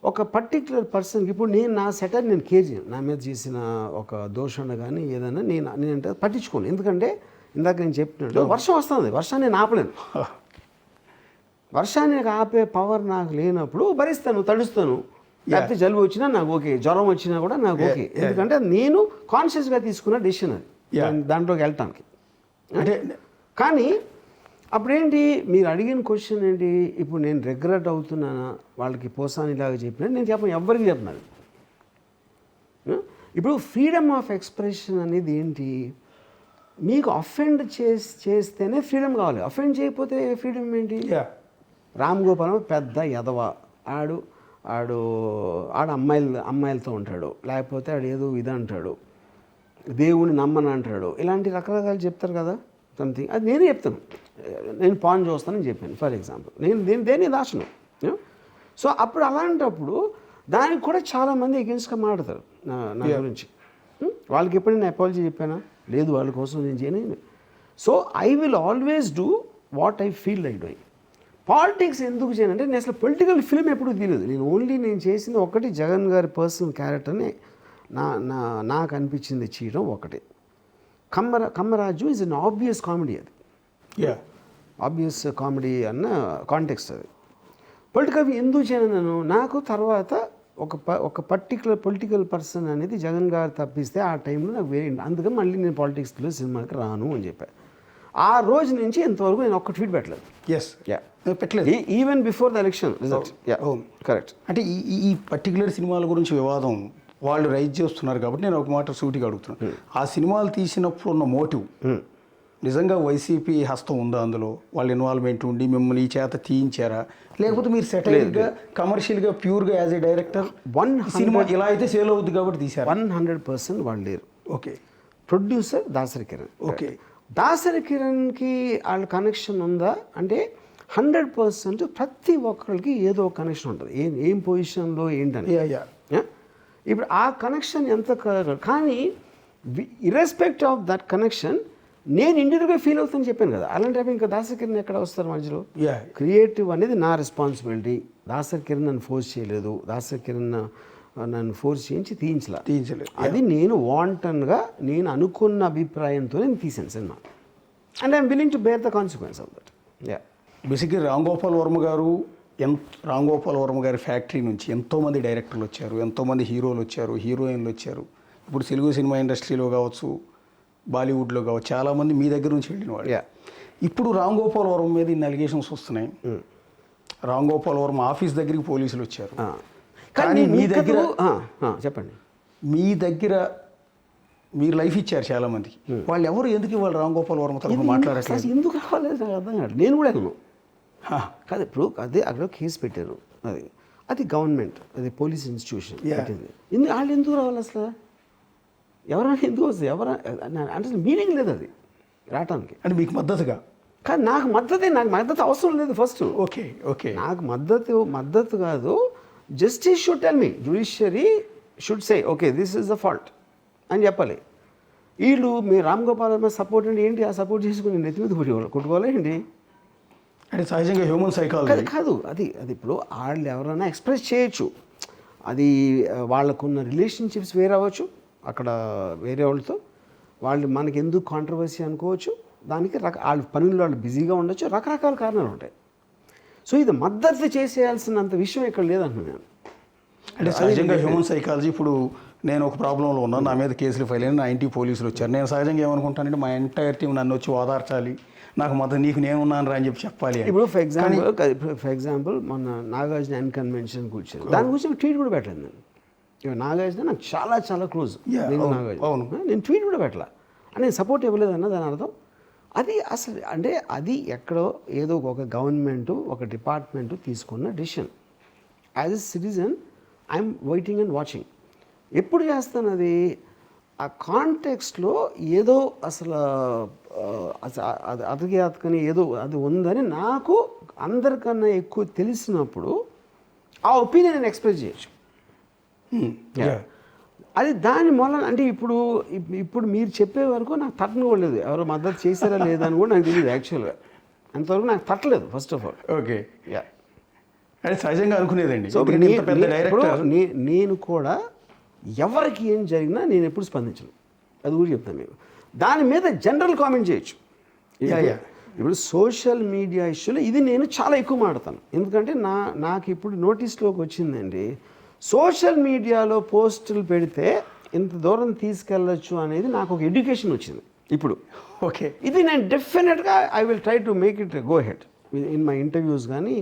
ఒక పర్టిక్యులర్ పర్సన్కి, ఇప్పుడు నేను నా సెటైర్ నేను కేర్ చేయను, నా మీద చేసిన ఒక దోషణ కానీ ఏదైనా నేనంటే పట్టించుకోను. ఎందుకంటే ఇందాక నేను చెప్పినట్టు వర్షం వస్తుంది, వర్షాన్ని నేను ఆపలేను. వర్షాన్ని ఆపే పవర్ నాకు లేనప్పుడు భరిస్తాను, తడుస్తాను, లేకపోతే జలుబు వచ్చినా నాకు ఓకే, జ్వరం వచ్చినా కూడా నాకు ఓకే. ఎందుకంటే నేను కాన్షియస్గా తీసుకున్న డెసిషన్ అది దాంట్లోకి వెళ్ళటానికి. అంటే కానీ అప్పుడేంటి మీరు అడిగిన క్వశ్చన్ ఏంటి, ఇప్పుడు నేను రిగ్రెట్ అవుతున్నానా వాళ్ళకి పోసానిలాగా చెప్పినా నేను చెప్పను, ఎవ్వరికి చెప్పినాను. ఇప్పుడు ఫ్రీడమ్ ఆఫ్ ఎక్స్ప్రెషన్ అనేది ఏంటి, మీకు అఫెండ్ చేస్తేనే ఫ్రీడమ్ కావాలి, అఫెండ్ చేయకపోతే ఫ్రీడమ్ ఏంటి? రామ్ గోపాల్ పెద్ద ఎదవ, ఆడు అమ్మాయిలతో ఉంటాడు, లేకపోతే ఆడు ఏదో ఇది అంటాడు, దేవుని నమ్మని అంటాడు, ఇలాంటి రకరకాలు చెప్తారు కదా సంథింగ్. అది నేనే చెప్తాను, నేను పాన్ చూస్తానని చెప్పాను ఫర్ ఎగ్జాంపుల్, నేను దేన్ని దాచను. సో అప్పుడు అలాంటప్పుడు దానికి కూడా చాలామంది ఎగెన్స్ట్గా మాట్లాడతారు నా గురించి. వాళ్ళకి ఎప్పుడు నేను అపాలజీ చెప్పానా? లేదు, వాళ్ళ కోసం నేను చేయను. So I will always do what I feel like doing. Politics ఎందుకు చేయనంటే నేను అసలు పొలిటికల్ ఫిల్మ్ ఎప్పుడు తీయలేదు. నేను చేసింది ఒకటి, జగన్ గారి పర్సనల్ క్యారెక్టర్ని నాకు అనిపించింది చేయడం ఒకటి. Kammaraju is an obvious comedy, అది ఆబ్వియస్ కామెడీ అన్న కాంటెక్స్ట్ అది. పొలిటికల్ ఎందుకు చేయను నాకు తర్వాత ఒక పర్టికులర్ పొలిటికల్ పర్సన్ అనేది జగన్ గారు తప్పిస్తే ఆ టైంలో నాకు వేరే, అందుకని మళ్ళీ నేను పాలిటిక్స్లో సినిమాకి రాను అని చెప్పాను. ఆ రోజు నుంచి ఇంతవరకు నేను ఒక్క ట్వీట్ పెట్టలేదు. పెట్టలేదు, even before the election result. Correct. అంటే ఈ పర్టికులర్ సినిమాల గురించి వివాదం వాళ్ళు రైజ్ చేస్తున్నారు కాబట్టి నేను ఒక మాట సూటిగా అడుగుతున్నాను. ఆ సినిమాలు తీసినప్పుడు ఉన్న మోటివ్ నిజంగా వైసీపీ హస్తం ఉందా అందులో? వాళ్ళ ఇన్వాల్వ్మెంట్ ఉండి మిమ్మల్ని ఈ చేత తీయించారా, లేకపోతే మీరు సెటిల్గా కమర్షియల్గా ప్యూర్గా యాజ్ ఏ డైరెక్టర్ సినిమా ఇలా అయితే సేల్ అవుద్ది కాబట్టి తీశారు? 100% వాళ్ళు లేరు. Okay. Producer Dasari Kiran. Okay. Dasari కిరణ్కి వాళ్ళ కనెక్షన్ ఉందా అంటే 100% ప్రతి ఒక్కరికి ఏదో ఒక కనెక్షన్ ఉంటుంది, ఏం పొజిషన్లో ఏంటని. ఇప్పుడు ఆ కనెక్షన్ ఎంత కానీ ఇర్రెస్పెక్ట్ ఆఫ్ దట్ కనెక్షన్ నేను ఇండివిజువల్గా ఫీల్ అవుతాను చెప్పాను కదా. అలాంటి ఇంకా దాసరి కిరణ్ ఎక్కడ వస్తారు మధ్యలో? క్రియేటివ్ అనేది నా రెస్పాన్సిబిలిటీ. దాసరి కిరణ్ నన్ను ఫోర్స్ చేయలేదు, దాసరి కిరణ్ నన్ను ఫోర్స్ చేయించి తీయించలేదు. అది నేను వాంటన్గా నేను అనుకున్న అభిప్రాయంతో నేను తీసాను సినిమా. And I'm willing to bear the consequence of that. బేసిక్గా రామ్ గోపాల్ వర్మ గారి ఫ్యాక్టరీ నుంచి ఎంతోమంది డైరెక్టర్లు వచ్చారు, ఎంతోమంది హీరోలు వచ్చారు, హీరోయిన్లు వచ్చారు. ఇప్పుడు తెలుగు సినిమా ఇండస్ట్రీలో కావచ్చు, బాలీవుడ్లో కావచ్చు, చాలామంది మీ దగ్గర నుంచి వెళ్ళిన వాళ్ళు. ఇప్పుడు రామ్ గోపాల్ వర్మ మీద ఇన్ని అలిగేషన్స్ వస్తున్నాయి. రామ్ గోపాల్ వర్మ ఆఫీస్ దగ్గరికి పోలీసులు వచ్చారు. కానీ మీ దగ్గర చెప్పండి, మీ దగ్గర మీరు లైఫ్ ఇచ్చారు చాలామందికి. వాళ్ళు ఎవరు ఎందుకు ఇవ్వాలి రామ్ గోపాల్ వర్మ తరఫున మాట్లాడట్లేదు? ఎందుకు రావాలి నాకు అర్థం కాదు. నేను కూడా వెళ్ళను కాదు. ఇప్పుడు అదే అక్కడ కేసు పెట్టారు, అది గవర్నమెంట్, అది పోలీస్ ఇన్స్టిట్యూషన్ పెట్టింది. వాళ్ళు ఎందుకు రావాలి అసలు? ఎవరైనా ఎందుకు వస్తుంది? అంటే మీనింగ్ లేదు అది రావటానికి. అంటే మీకు మద్దతుగా కానీ నాకు మద్దతు అవసరం లేదు ఫస్ట్. ఓకే నాకు మద్దతు కాదు. Justice should tell me, judiciary should say okay this is the fault అని చెప్పాలి. వీళ్ళు మీ రామ్ గోపాల్ వర్మ సపోర్ట్ అంటే ఏంటి? ఆ సపోర్ట్ చేసుకుని నెత్తి మీద కొట్టుకోవాలి ఏంటి? అంటే సహజంగా హ్యూమన్ సైకాలజీ కాదు అది ఇప్పుడు వాళ్ళు ఎవరైనా ఎక్స్ప్రెస్ చేయొచ్చు. అది వాళ్ళకున్న రిలేషన్షిప్స్ వేరే అవ్వచ్చు, అక్కడ వేరే వాళ్ళతో వాళ్ళు మనకి ఎందుకు కాంట్రవర్సీ అనుకోవచ్చు. దానికి వాళ్ళ పనుల్లో వాళ్ళు బిజీగా ఉండొచ్చు, రకరకాల కారణాలు ఉంటాయి. సో ఇది మద్దతు చేసేయాల్సినంత విషయం ఇక్కడ లేదంటున్నాను. అంటే సహజంగా హ్యూమన్ సైకాలజీ ఇప్పుడు నేను ఒక ప్రాబ్లంలో ఉన్నాను, నా మీద కేసులు ఫైల్ అయిన నా ఇంటికి పోలీసులు వచ్చారు. నేను సహజంగా ఏమనుకుంటానంటే మా ఎంటైర్ టీం నన్ను వచ్చి ఓదార్చాలి, నాకు మద్దతు నీకు నేనున్నాను రా అని చెప్పి చెప్పాలి. ఇప్పుడు ఫర్ ఎగ్జాంపుల్ మొన్న నాగార్జున ఎన్ కన్వెన్షన్ కూర్చొని దాని గురించి ట్వీట్ కూడా పెట్టలేదు నేను. ఇక నాగార్జున నాకు చాలా చాలా క్లోజ్. నేను ట్వీట్ కూడా పెట్టాల అని నేను సపోర్ట్ ఇవ్వలేదన్న దాని అర్థం. అది అసలు అంటే అది ఎక్కడో ఏదో ఒక గవర్నమెంటు ఒక డిపార్ట్మెంటు తీసుకున్న decision. As a citizen I'm waiting and watching. ఎప్పుడు చేస్తాను అది ఆ కాంటెక్స్ట్లో ఏదో అసలు అది అతకని ఏదో అది ఉందని నాకు అందరికన్నా ఎక్కువ తెలిసినప్పుడు ఆ ఒపీనియన్ నేను ఎక్స్ప్రెస్ చేయొచ్చు. అది దాని మూలన అంటే ఇప్పుడు మీరు చెప్పే వరకు నాకు తట్టనుకోలేదు, ఎవరో మద్దతు చేశారా లేదా అని కూడా నాకు తెలియదు. యాక్చువల్గా అంతవరకు నాకు తట్టలేదు ఫస్ట్ ఆఫ్ ఆల్. ఓకే, అంటే సహజంగా అనుకునేదండి. సో నేను కూడా ఎవరికి ఏం జరిగినా నేను ఎప్పుడు స్పందించను, అది కూడా చెప్తాను. మీకు దాని మీద జనరల్ కామెంట్ చేయొచ్చు. ఇప్పుడు సోషల్ మీడియా ఇష్యూలో ఇది నేను చాలా ఎక్కువ మాట్లాడతాను. ఎందుకంటే నాకు ఇప్పుడు నోటీస్లోకి వచ్చిందండి, సోషల్ మీడియాలో పోస్టులు పెడితే ఇంత దూరం తీసుకెళ్ళచ్చు అనేది నాకు ఒక ఎడ్యుకేషన్ వచ్చింది ఇప్పుడు. ఓకే, ఇది నేను డెఫినెట్గా I will try to make it go head in my interviews కానీ,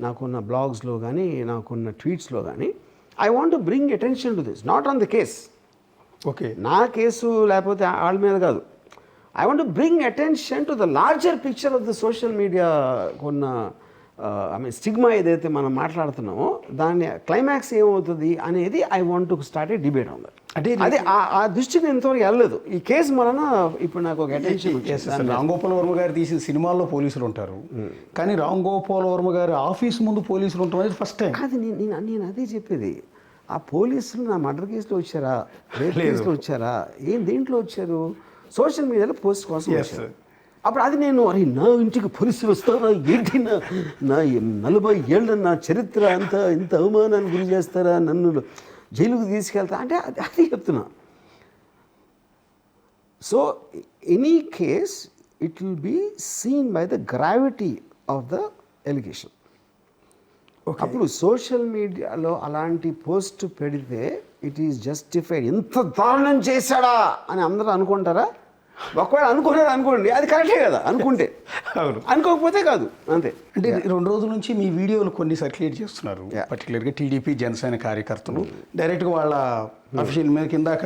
నాకున్న బ్లాగ్స్లో కానీ, నాకున్న ట్వీట్స్లో కానీ. I want to bring attention to this, not on the case. Okay, నా కేసు లేకపోతే వాళ్ళ మీద కాదు. I want to bring attention to the larger picture of the social media. కొన్న ఐ మీన్ స్టిగ్మా ఏదైతే మనం మాట్లాడుతున్నామో దాని క్లైమాక్స్ ఏమవుతుంది అనేది I want to start A debate on that. అంటే అదే ఆ దృష్టికి నేను ఇంతవరకు వెళ్ళలేదు. ఈ కేసు వలన ఇప్పుడు నాకు ఒక అటెన్షన్. రామ్ గోపాల్ వర్మ గారు తీసిన సినిమాల్లో పోలీసులు ఉంటారు, కానీ రామ్ గోపాల్ వర్మ గారి ఆఫీస్ ముందు పోలీసులు ఉంటాం అనేది ఫస్ట్ టైం. అది నేను అదే చెప్పేది. ఆ పోలీసులు నా మర్డర్ కేసులో వచ్చారా, రేప్ కేసులో వచ్చారా, దేంట్లో వచ్చారు? సోషల్ మీడియాలో పోస్ట్ కోసం వచ్చారు. అప్పుడు అది నేను అరే నా ఇంటికి పోలీసులు వస్తారా ఏంటి, నా 40 ఏళ్ళ నా చరిత్ర అంతా ఇంత అవమానాన్ని గురి చేస్తారా, నన్ను జైలుకు తీసుకెళ్తా అంటే అది చెప్తున్నా. So any case it will be seen by the gravity of the allegation. అప్పుడు సోషల్ మీడియాలో అలాంటి పోస్ట్ పెడితే ఇట్ ఈస్ జస్టిఫైడ్. ఎంత దారుణం చేశాడా అని అందరూ అనుకుంటారా? ఒకవేళ అనుకోండి, అది కరెక్టే కదా అనుకుంటే. అవును, అనుకోకపోతే కాదు, అంతే. అంటే 2 రోజుల నుంచి మీ వీడియోలు కొన్ని సర్క్యులేట్ చేస్తున్నారు, పర్టికులర్గా టీడీపీ జనసేన కార్యకర్తలు డైరెక్ట్గా వాళ్ళ అఫీషియల్ మీద కిందాక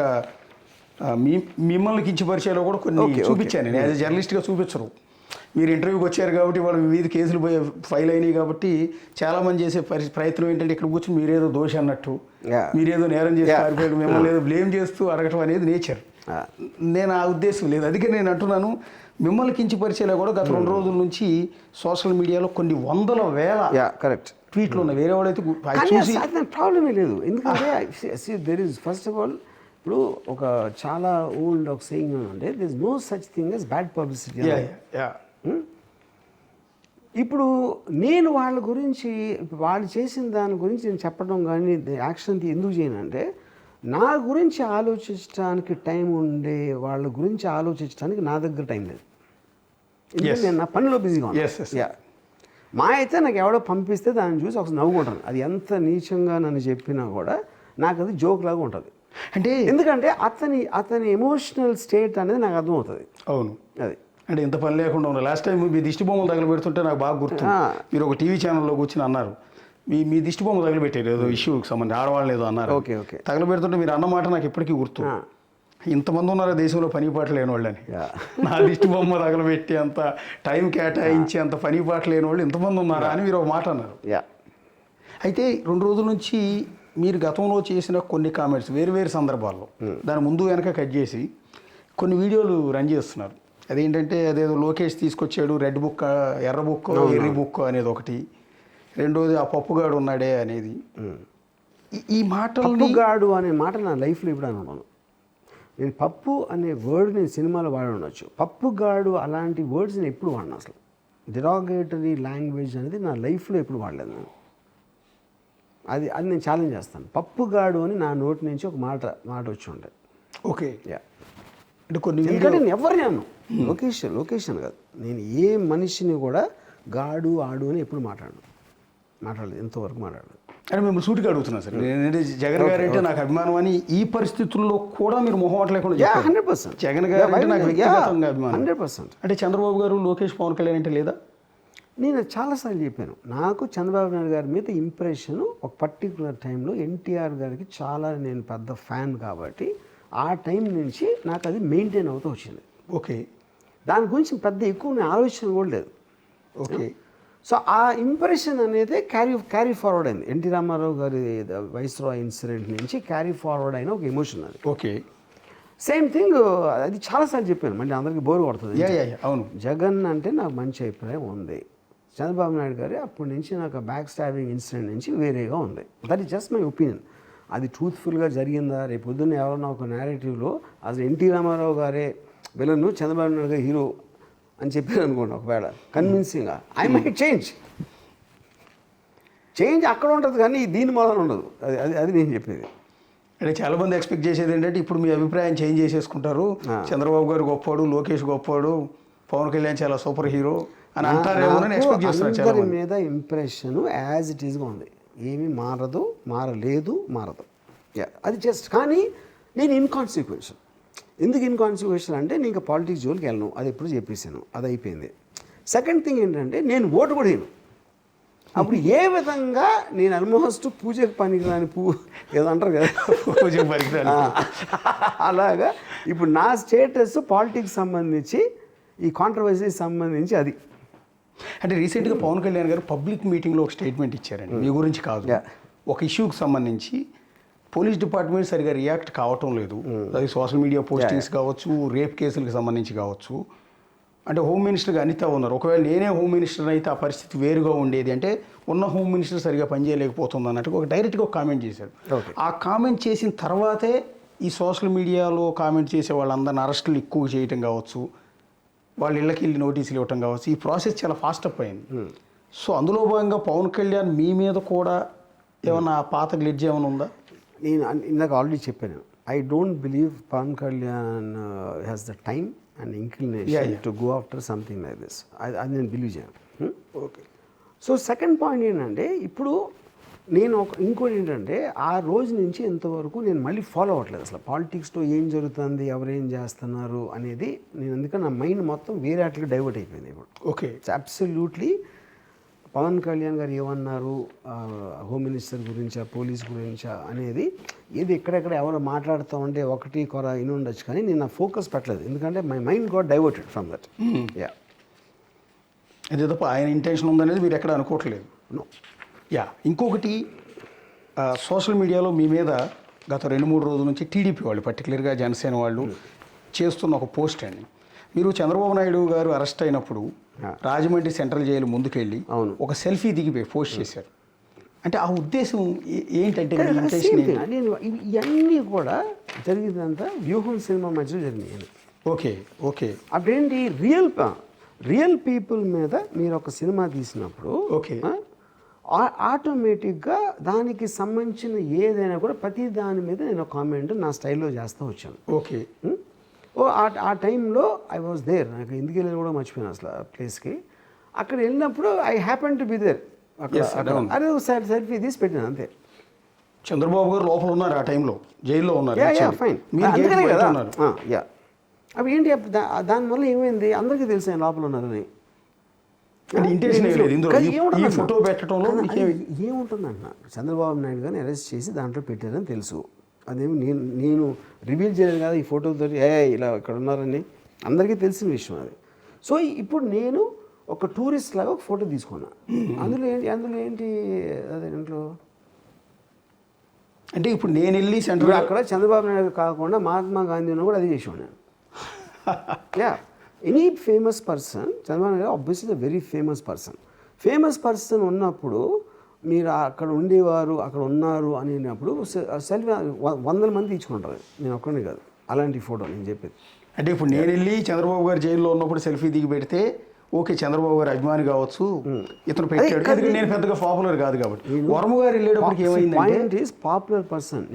మిమ్మల్ని కించపరిచేలో కూడా కొన్ని చూపించాను నేను. యాజ్ ఎ జర్నలిస్ట్గా చూపించరు, మీరు ఇంటర్వ్యూకి వచ్చారు కాబట్టి వాళ్ళ మీద కేసులు ఫైల్ అయినాయి కాబట్టి చాలామంది చేసే ప్రయత్నం ఏంటంటే ఇక్కడ కూర్చొని మీరేదో దోష అన్నట్టు, మీరేదో నేరం చేసి పారిపోయాడు, మిమ్మల్ని ఏదో బ్లేమ్ చేస్తూ అడగటం అనేది నేచర్. నేను ఆ ఉద్దేశం లేదు. అందుకే నేను అంటున్నాను, మిమ్మల్ని కించపరిచేలా కూడా గత 2 రోజుల నుంచి సోషల్ మీడియాలో కొన్ని 100,000 కరెక్ట్ ట్వీట్లు ఉన్నాయి. వేరే వాళ్ళైతే ప్రాబ్లమే లేదు. ఎందుకంటే there is first of all ఇప్పుడు ఒక చాలా ఓల్డ్ ఒక సేయింగ్ అంటే there is no such thing as bad publicity. ఇప్పుడు నేను వాళ్ళ గురించి వాళ్ళు చేసిన దాని గురించి నేను చెప్పడం కానీ యాక్షన్ ఎందుకు చేయనంటే, నా గురించి ఆలోచించడానికి టైం ఉండే వాళ్ళ గురించి ఆలోచించడానికి నా దగ్గర టైం లేదు. నేను నా పనిలో బిజీగా ఉన్నాను. మా అయితే నాకు ఎవడో పంపిస్తే దాన్ని చూసి ఒకసారి నవ్వుకుంటాను. అది ఎంత నీచంగా నన్ను చెప్పినా కూడా నాకు అది జోక్ లాగా ఉంటుంది. అంటే ఎందుకంటే అతని ఎమోషనల్ స్టేట్ అనేది నాకు అర్థమవుతుంది. అవును, అది అంటే ఇంత పని లేకుండా ఉన్నారు. లాస్ట్ టైం మీ దిష్టి బొమ్మలు తగలబెడుతుంటే నాకు బాగా గుర్తు. మీరు ఒక టీవీ ఛానల్లో కూర్చొని అన్నారు, మీ దిష్టి బొమ్మ తగలబెట్టారు ఏదో ఇష్యూకి సంబంధించి, ఆడవాళ్ళు ఏదో అన్నారు. ఓకే తగలబెడుతుంటే మీరు అన్నమాట నాకు ఇప్పటికీ గుర్తు. ఇంతమంది ఉన్నారు దేశంలో పని పాట లేని వాళ్ళని. నా దిష్టి బొమ్మ తగలబెట్టి అంత టైం కేటాయించి అంత పని పాట లేని వాళ్ళు ఇంతమంది ఉన్నారా అని మీరు ఒక మాట అన్నారు. అయితే 2 రోజుల నుంచి మీరు గతంలో చేసిన కొన్ని కామెంట్స్ వేరు సందర్భాల్లో దాని ముందు వెనక కట్ చేసి కొన్ని వీడియోలు రన్ చేస్తున్నారు. అదేంటంటే అదేదో లోకేష్ తీసుకొచ్చాడు, రెడ్ బుక్, ఎర్ర బుక్, ఎర్రి బుక్ అనేది ఒకటి, రెండోది ఆ పప్పుగాడు ఉన్నాడే అనేది. ఈ పప్పుగాడు అనే మాట నా లైఫ్లో ఇప్పుడు అనుకున్నాను. నేను పప్పు అనే వర్డ్ నేను సినిమాలో వాడి ఉండొచ్చు, పప్పుగాడు అలాంటి వర్డ్స్ నేను ఎప్పుడు వాడినా అసలు. డిరాగేటరీ లాంగ్వేజ్ అనేది నా లైఫ్లో ఎప్పుడు వాడలేదు నేను. అది అది నేను ఛాలెంజ్ చేస్తాను. పప్పుగాడు అని నా నోటి నుంచి ఒక మాట వచ్చి ఉంటుంది. ఓకే. యా, అంటే కొన్ని ఎందుకంటే నేను ఎవరిని అన్నాను, లొకేషన్ కాదు, నేను ఏ మనిషిని కూడా గాడు ఆడు అని ఎప్పుడు మాట్లాడలేదు, ఎంతవరకు మాట్లాడలేదు. అంటే మిమ్మల్ని సూటిగా అడుగుతున్నాను సార్. నేనంటే జగన్ గారు అంటే నాకు అభిమానం అని ఈ పరిస్థితుల్లో కూడా మీరు మొహమాట లేకుండా చెప్పారు. 100%. జగన్ గారు అంటే నాకు వ్యక్తిగతంగా అభిమానం. 100%. అంటే చంద్రబాబు గారు, లోకేష్, పవన్ కళ్యాణ్ అంటే లేదా? నేను చాలాసార్లు చెప్పాను, నాకు చంద్రబాబు నాయుడు గారి మీద ఇంప్రెషన్ ఒక పర్టికులర్ టైంలో ఎన్టీఆర్ గారికి చాలా నేను పెద్ద ఫ్యాన్ కాబట్టి ఆ టైం నుంచి నాకు అది మెయింటైన్ అవుతూ వచ్చింది. ఓకే. దాని గురించి పెద్ద ఎక్కువ నేను ఆలోచన కూడా లేదు. ఓకే. సో ఆ ఇంప్రెషన్ అనేది క్యారీ ఫార్వర్డ్ అయింది. ఎన్టీ రామారావు గారి వైస్రాయ్ ఇన్సిడెంట్ నుంచి క్యారీ ఫార్వర్డ్ అయిన ఒక ఎమోషన్ అది. ఓకే. సేమ్ థింగ్ అది చాలాసార్లు చెప్పాను, మళ్ళీ అందరికీ బోర్ కొడుతుంది. అవును. జగన్ అంటే నాకు మంచి అభిప్రాయం ఉంది, చంద్రబాబు నాయుడు గారి అప్పటి నుంచి నాకు బ్యాక్ స్టాబింగ్ ఇన్సిడెంట్ నుంచి వేరేగా ఉంది. That is just my opinion. అది ట్రూత్ఫుల్గా జరిగిందా, రేపు పొద్దున్న ఎవరన్నా ఒక నేరేటివ్లో అసలు ఎన్టీ రామారావు గారే విలన్, చంద్రబాబు నాయుడు గారు హీరో అని చెప్పారు అనుకోండి, ఒకవేళ కన్విన్సింగ్గా ఐ మైట్ చేంజ్ అక్కడ ఉంటుంది కానీ దీని మూలన ఉండదు. అది నేను చెప్పేది. అంటే చాలా మంది ఎక్స్పెక్ట్ చేసేది ఏంటంటే ఇప్పుడు మీ అభిప్రాయం చేంజ్ చేసేసుకుంటారు, చంద్రబాబు గారు గొప్పవాడు, లోకేష్ గొప్పవాడు, పవన్ కళ్యాణ్ చాలా సూపర్ హీరో అని అంటారేమో అని ఎక్స్పెక్ట్ చేస్తున్నారు. అందరి మీద ఇంప్రెషన్ యాజ్ ఇట్ ఈస్గా ఉంది, ఏమీ మారదు, మారదు. అది జస్ట్ కానీ నేను ఇన్కాన్సిక్వెన్షియల్. ఎందుకు ఇన్కాన్సిక్వెన్షియల్ అంటే నేను ఇంకా పాలిటిక్స్ జోలికి వెళ్ళను, అది ఎప్పుడు చెప్పేసాను, అది అయిపోయింది. సెకండ్ థింగ్ ఏంటంటే నేను ఓటు కూడా వేయను. అప్పుడు ఏ విధంగా నేను ఆల్మోస్ట్ పూజకు పనికిరాని ఏదో అంటారు కదా, పూజకు పనికిరాని అలాగా ఇప్పుడు నా స్టేటస్ పాలిటిక్స్ సంబంధించి, ఈ కాంట్రవర్సీ సంబంధించి అది. అంటే రీసెంట్గా పవన్ కళ్యాణ్ గారు పబ్లిక్ మీటింగ్లో ఒక స్టేట్మెంట్ ఇచ్చారండి, మీ గురించి కాదు, ఒక ఇష్యూకి సంబంధించి పోలీస్ డిపార్ట్మెంట్ సరిగా రియాక్ట్ కావటం లేదు. అది సోషల్ మీడియా పోస్టింగ్స్ కావచ్చు, రేప్ కేసులకు సంబంధించి కావచ్చు. అంటే హోమ్ మినిస్టర్గా అనిత ఉన్నారు, ఒకవేళ నేనే హోమ్ మినిస్టర్ అయితే ఆ పరిస్థితి వేరుగా ఉండేది, అంటే ఉన్న హోమ్ మినిస్టర్ సరిగా పనిచేయలేకపోతుంది అన్నట్టుగా ఒక డైరెక్ట్గా ఒక కామెంట్ చేశారు. ఆ కామెంట్ చేసిన తర్వాతే ఈ సోషల్ మీడియాలో కామెంట్ చేసే వాళ్ళందరిని అరెస్టులు ఎక్కువ చేయటం కావచ్చు, వాళ్ళ ఇళ్ళకి వెళ్ళి నోటీసులు ఇవ్వటం కావచ్చు, ఈ ప్రాసెస్ చాలా ఫాస్ట్ అప్ అయింది. సో అందులో భాగంగా పవన్ కళ్యాణ్ మీ మీద కూడా ఏమన్నా పాత గ్లిడ్జ్ ఏమైనా ఉందా? నేను ఇందాక ఆల్రెడీ చెప్పాను, I don't believe Pawan Kalyan has the time and inclination to go after something like this. అది నేను బిలీవ్ చేయను. ఓకే. సో సెకండ్ పాయింట్ ఏంటంటే ఇప్పుడు నేను ఇంకోటి ఏంటంటే ఆ రోజు నుంచి ఇంతవరకు నేను మళ్ళీ ఫాలో అవ్వట్లేదు అసలు పాలిటిక్స్లో ఏం జరుగుతుంది, ఎవరేం చేస్తున్నారు అనేది. నేను ఎందుకంటే నా మైండ్ మొత్తం వేరే వాటికి డైవర్ట్ అయిపోయింది ఇప్పుడు. ఓకే. అబ్సల్యూట్లీ పవన్ కళ్యాణ్ గారు ఏమన్నారు హోమ్ మినిస్టర్ గురించా, పోలీస్ గురించా అనేది ఏది ఎక్కడెక్కడ ఎవరు మాట్లాడుతూ ఉంటే ఒకటి కొర ఇని ఉండొచ్చు, కానీ నేను నా ఫోకస్ పెట్టలేదు, ఎందుకంటే my mind got diverted from that. Yeah, అదే తప్ప ఆయన ఇంటెన్షన్ ఉందనేది మీరు ఎక్కడ అనుకోవట్లేదు. యా. ఇంకొకటి సోషల్ మీడియాలో మీ మీద గత 2-3 రోజుల నుంచి టీడీపీ వాళ్ళు, పర్టికులర్గా జనసేన వాళ్ళు చేస్తున్న ఒక పోస్ట్ అండి. మీరు చంద్రబాబు నాయుడు గారు అరెస్ట్ అయినప్పుడు రాజమండ్రి సెంట్రల్ జైలు ముందుకెళ్ళి ఒక సెల్ఫీ దిగిపోయి పోస్ట్ చేశారు. అంటే ఆ ఉద్దేశం ఏంటంటే నేను ఇవన్నీ కూడా జరిగిందంతా వ్యూహం సినిమా మధ్యలో జరిగినాయి. ఓకే. ఓకే. అప్పుడేంటి రియల్ పీపుల్ మీద మీరు ఒక సినిమా తీసినప్పుడు ఓకే ఆటోమేటిక్గా దానికి సంబంధించిన ఏదైనా కూడా ప్రతి దాని మీద నేను కామెంట్ నా స్టైల్లో చేస్తూ వచ్చాను. ఓకే. ఆ టైంలో ఐ వాజ్ దేర్, నాకు ఎందుకు వెళ్ళి కూడా మర్చిపోయాను అసలు ఆ ప్లేస్కి. అక్కడ వెళ్ళినప్పుడు I happen to be there. అదే ఒకసారి సెల్ఫీ తీసి పెట్టాను అంతే. చంద్రబాబు గారు లోపల ఉన్నారు, ఆ టైంలో జైల్లో ఉన్నారు. ఫైన్, అందుకనే కదా. యా, అవి ఏంటి దానివల్ల ఏమైంది, అందరికీ తెలుసు ఆయన లోపల ఉన్నారని. ఏముంటుందన్న, చంద్రబాబు నాయుడు గారిని అరెస్ట్ చేసి దాంట్లో పెట్టారని తెలుసు. అదేమి నేను రివీల్ చేయలేదు కదా ఈ ఫోటోతో ఇలా ఇక్కడ ఉన్నారని, అందరికీ తెలిసిన విషయం అది. సో ఇప్పుడు నేను ఒక టూరిస్ట్ లాగా ఒక ఫోటో తీసుకున్నా. అందులో ఏంటి అదే ఇంట్లో అంటే ఇప్పుడు నేను వెళ్ళి సెంటర్ అక్కడ చంద్రబాబు నాయుడు కాకుండా మహాత్మా గాంధీ ఉన్న కూడా అది చేసాను నేను. Yeah, any famous person, Chandrababu Naidu obviously the very famous person ఉన్నప్పుడు మీరు అక్కడ ఉండేవారు, అక్కడ ఉన్నారు అనేటప్పుడు సెల్ఫీ 100 మంది తీసుకుంటారు, నేను ఒక్కడే కాదు. అలాంటి ఫోటో నేను చెప్పేది. అంటే ఇప్పుడు నేను వెళ్ళి చంద్రబాబు గారు జైల్లో ఉన్నప్పుడు సెల్ఫీ దిగి పెడితే ఓకే చంద్రబాబు గారు అభిమాని కావచ్చు, ఇతను పెట్టాడు, ఎందుకంటే నేను పెద్దగా పాపులర్ కాదు కాబట్టి. వర్మ గారు వెళ్ళేటప్పటికి ఏమైందంటే పాయింట్ ఈస్ పాపులర్ పర్సన్.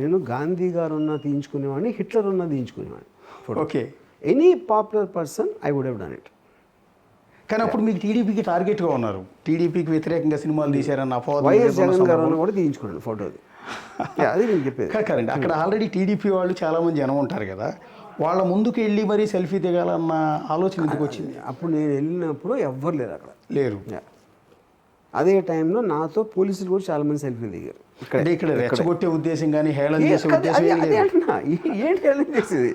నేను గాంధీ గారు ఉన్న తీయించుకునేవాడిని, హిట్లర్ ఉన్న తీయించుకునేవాడిని. Okay, any popular person I would have done it. కానీ అప్పుడు మీకు టీడీపీకి టార్గెట్గా ఉన్నారు, టీడీపీకి వ్యతిరేకంగా సినిమాలు తీశారన్న అపవాదం వైఎస్ జగన్ గారు ఉన్న కూడా తీయించుకున్నాను ఫోటోది. అది నేను చెప్పేది. కరెంట్. అక్కడ ఆల్రెడీ టీడీపీ వాళ్ళు చాలామంది జనం ఉంటారు కదా, వాళ్ళ ముందుకు వెళ్ళి మరీ సెల్ఫీ దిగాలన్న ఆలోచన ఎందుకు వచ్చింది? అప్పుడు నేను వెళ్ళినప్పుడు ఎవ్వరు లేరు అక్కడ. లేరు. అదే టైంలో నాతో పోలీసులు కూడా చాలా మంది సెల్ఫీ దిగారు. ఇక్కడ రెచ్చగొట్టే ఉద్దేశం కానీ హేళన చేసే ఉద్దేశం ఏంటి హేళన చేసేది?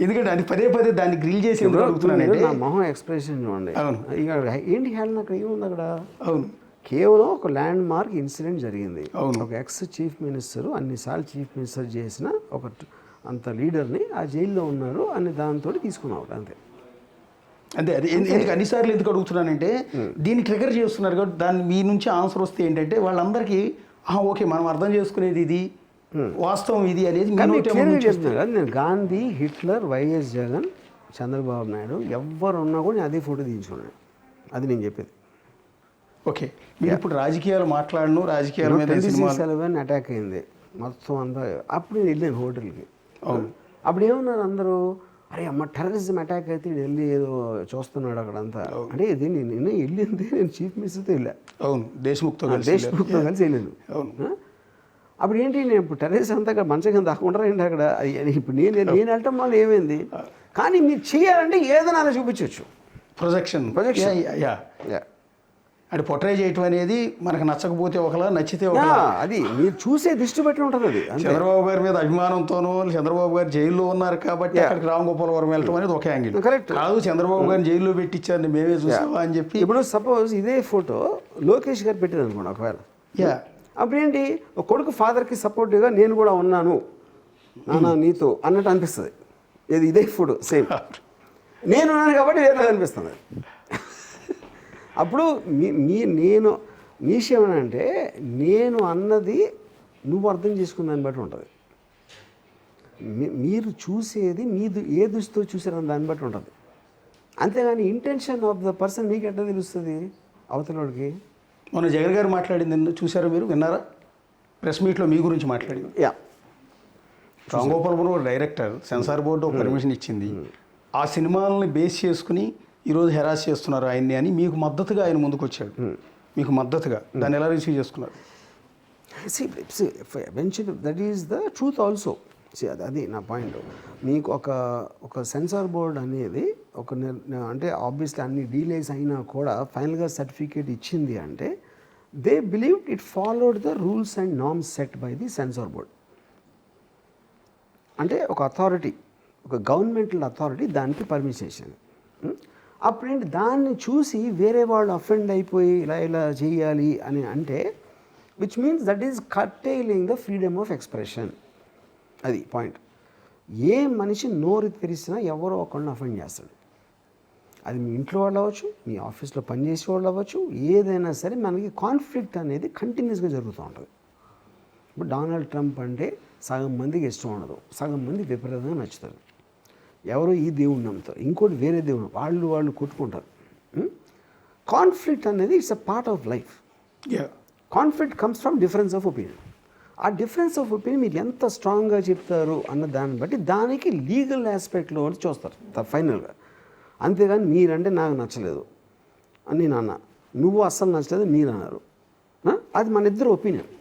ఎందుకంటే అది పదే పదే దాన్ని గ్రిల్ చేసి అడుగుతున్నానంటే నా మొహం ఎక్స్ప్రెషన్ చూడండి. అవును. ఇక ఏంటి హేళన? అక్కడ ఏముంది అక్కడ? అవును, కేవలం ఒక ల్యాండ్ మార్క్ ఇన్సిడెంట్ జరిగింది. అవును. ఒక ఎక్స్ చీఫ్ మినిస్టర్ అన్నిసార్లు చీఫ్ మినిస్టర్ చేసిన ఒక అంత లీడర్ని ఆ జైల్లో ఉన్నారు అని దాంతో తీసుకున్నావు అంతే. అంతే. అది ఎందుకు అన్నిసార్లు ఎందుకు అడుగుతున్నానంటే దీన్ని ట్రిగర్ చేస్తున్నారు కాబట్టి దాన్ని మీ నుంచి ఆన్సర్ వస్తే ఏంటంటే వాళ్ళందరికీ ఓకే మనం అర్థం చేసుకునేది ఇది, వాస్తవం ఇది అనేది చెప్తున్నారు. నేను గాంధీ, హిట్లర్, వైఎస్ జగన్, చంద్రబాబు నాయుడు ఎవరు ఉన్నా కూడా నేను అదే ఫోటో తీయించుకున్నాను. అది నేను చెప్పేది. ఓకే, మీరు ఇప్పుడు రాజకీయాలు మాట్లాడను, రాజకీయాల మీద 26/11 అటాక్ అయింది మొత్తం అంతా. అప్పుడు నేను వెళ్ళాను హోటల్కి. అప్పుడు ఏమన్నారు అందరూ, అరే అమ్మ టెర్రరిజం అటాక్ అయితే వెళ్ళి ఏదో చూస్తున్నాడు అక్కడ అంతా. అంటే ఇది నేను వెళ్ళింది నేను చీఫ్ మినిస్టర్తో వెళ్ళా. అవును, దేశ్ముఖ్తో కలిసి వెళ్ళాను. అప్పుడు ఏంటి, నేను ఇప్పుడు టెర్రరిజం అంతా అక్కడ మంచం కింద దాక్కుంటారా ఏంటి అక్కడ? ఇప్పుడు నేను వెళ్ళటం వల్ల ఏమైంది? కానీ మీరు చేయాలంటే ఏదైనా అలా చూపించవచ్చు. ప్రొజెక్షన్ అంటే పొట్రే చేయటం అనేది మనకు నచ్చకపోతే ఒకలా, నచ్చితే ఒకలా, అది మీరు చూసే దృష్టి బట్టి ఉంటుంది. అది చంద్రబాబు గారి మీద అభిమానంతోనో చంద్రబాబు గారు జైల్లో ఉన్నారు కాబట్టి అక్కడికి రామగోపాలవరం వెళ్ళటం అనేది ఒక యాంగిల్. కరెక్ట్ కాదు, చంద్రబాబు గారిని జైల్లో పెట్టించారని మేమే చూసామా అని చెప్పి. ఇప్పుడు సపోజ్ ఇదే ఫోటో లోకేష్ గారు పెట్టారు అనుకోండి ఒకవేళ, అప్పుడు ఏంటి, ఒక కొడుకు ఫాదర్కి సపోర్టివ్గా నేను కూడా ఉన్నాను నాన్న నీతో అన్నట్టు అనిపిస్తుంది. ఇది ఇదే ఫోటో సేమ్, నేను ఉన్నాను కాబట్టి వేరే అనిపిస్తుంది. అప్పుడు నేను నీ విషయం ఏమంటే నేను అన్నది నువ్వు అర్థం చేసుకున్న దాన్ని బట్టి ఉంటుంది. మీరు చూసేది ఏ దృష్టితో చూసారని దాన్ని బట్టి ఉంటుంది. అంతేగాని ఇంటెన్షన్ ఆఫ్ ద పర్సన్ మీకు ఎట్లా తెలుస్తుంది అవతలవాడికి? మొన్న జగన్ గారు మాట్లాడింది చూసారా, మీరు విన్నారా? ప్రెస్ మీట్లో మీ గురించి మాట్లాడింది. రామగోపాలవరం డైరెక్టర్, సెన్సార్ బోర్డు పర్మిషన్ ఇచ్చింది, ఆ సినిమాలని బేస్ చేసుకుని ఈరోజు హెరాస్ చేస్తున్నారు ఆయన్ని అని మీకు మద్దతుగా ఆయన ముందుకు వచ్చాడు. మీకు మద్దతుగా దాన్ని ఎలా రిసీవ్ చేసుకున్నారు? That is the truth also. అది నా పాయింట్. మీకు ఒక సెన్సార్ బోర్డ్ అనేది అంటే ఆబ్వియస్లీ అన్ని డీలేస్ అయినా కూడా ఫైనల్గా సర్టిఫికేట్ ఇచ్చింది అంటే they believe it followed the rules and norms set by the censor board. అంటే ఒక అథారిటీ, ఒక గవర్నమెంటల్ అథారిటీ దానికి పర్మిషన్ ఇచ్చింది. అప్పుడేంటి దాన్ని చూసి వేరే వాళ్ళు అఫెండ్ అయిపోయి ఇలా చేయాలి అని అంటే which means that is కర్టైలింగ్ the freedom of expression. అది పాయింట్. ఏ మనిషి నోరు తెరిచినా ఎవరో ఒకరిని అఫెండ్ చేస్తాడు. అది మీ ఇంట్లో వాళ్ళు అవ్వచ్చు, మీ ఆఫీస్లో పనిచేసే వాళ్ళు అవ్వచ్చు, ఏదైనా సరే మనకి కాన్ఫ్లిక్ట్ అనేది కంటిన్యూస్గా జరుగుతూ ఉంటుంది. ఇప్పుడు డొనాల్డ్ ట్రంప్ అంటే సగం మందికి ఇష్టం ఉండదు, సగం మంది విపరీతంగా నచ్చుతారు. ఎవరో ఈ దేవుడిని నమ్ముతారు, ఇంకోటి వేరే దేవుడు, వాళ్ళు కొట్టుకుంటారు. కాన్ఫ్లిక్ట్ అనేది it's a part of life. Conflict comes from difference of opinion. ఆ డిఫరెన్స్ ఆఫ్ ఒపీనియన్ మీరు ఎంత స్ట్రాంగ్గా చెప్తారు అన్న దాన్ని బట్టి దానికి లీగల్ ఆస్పెక్ట్లో వాళ్ళు చూస్తారు ఫైనల్గా. అంతేగాని మీరంటే నాకు నచ్చలేదు అని నేను అన్నా, నువ్వు అస్సలు నచ్చలేదు మీరు అన్నారు, అది మన ఇద్దరు ఒపీనియన్.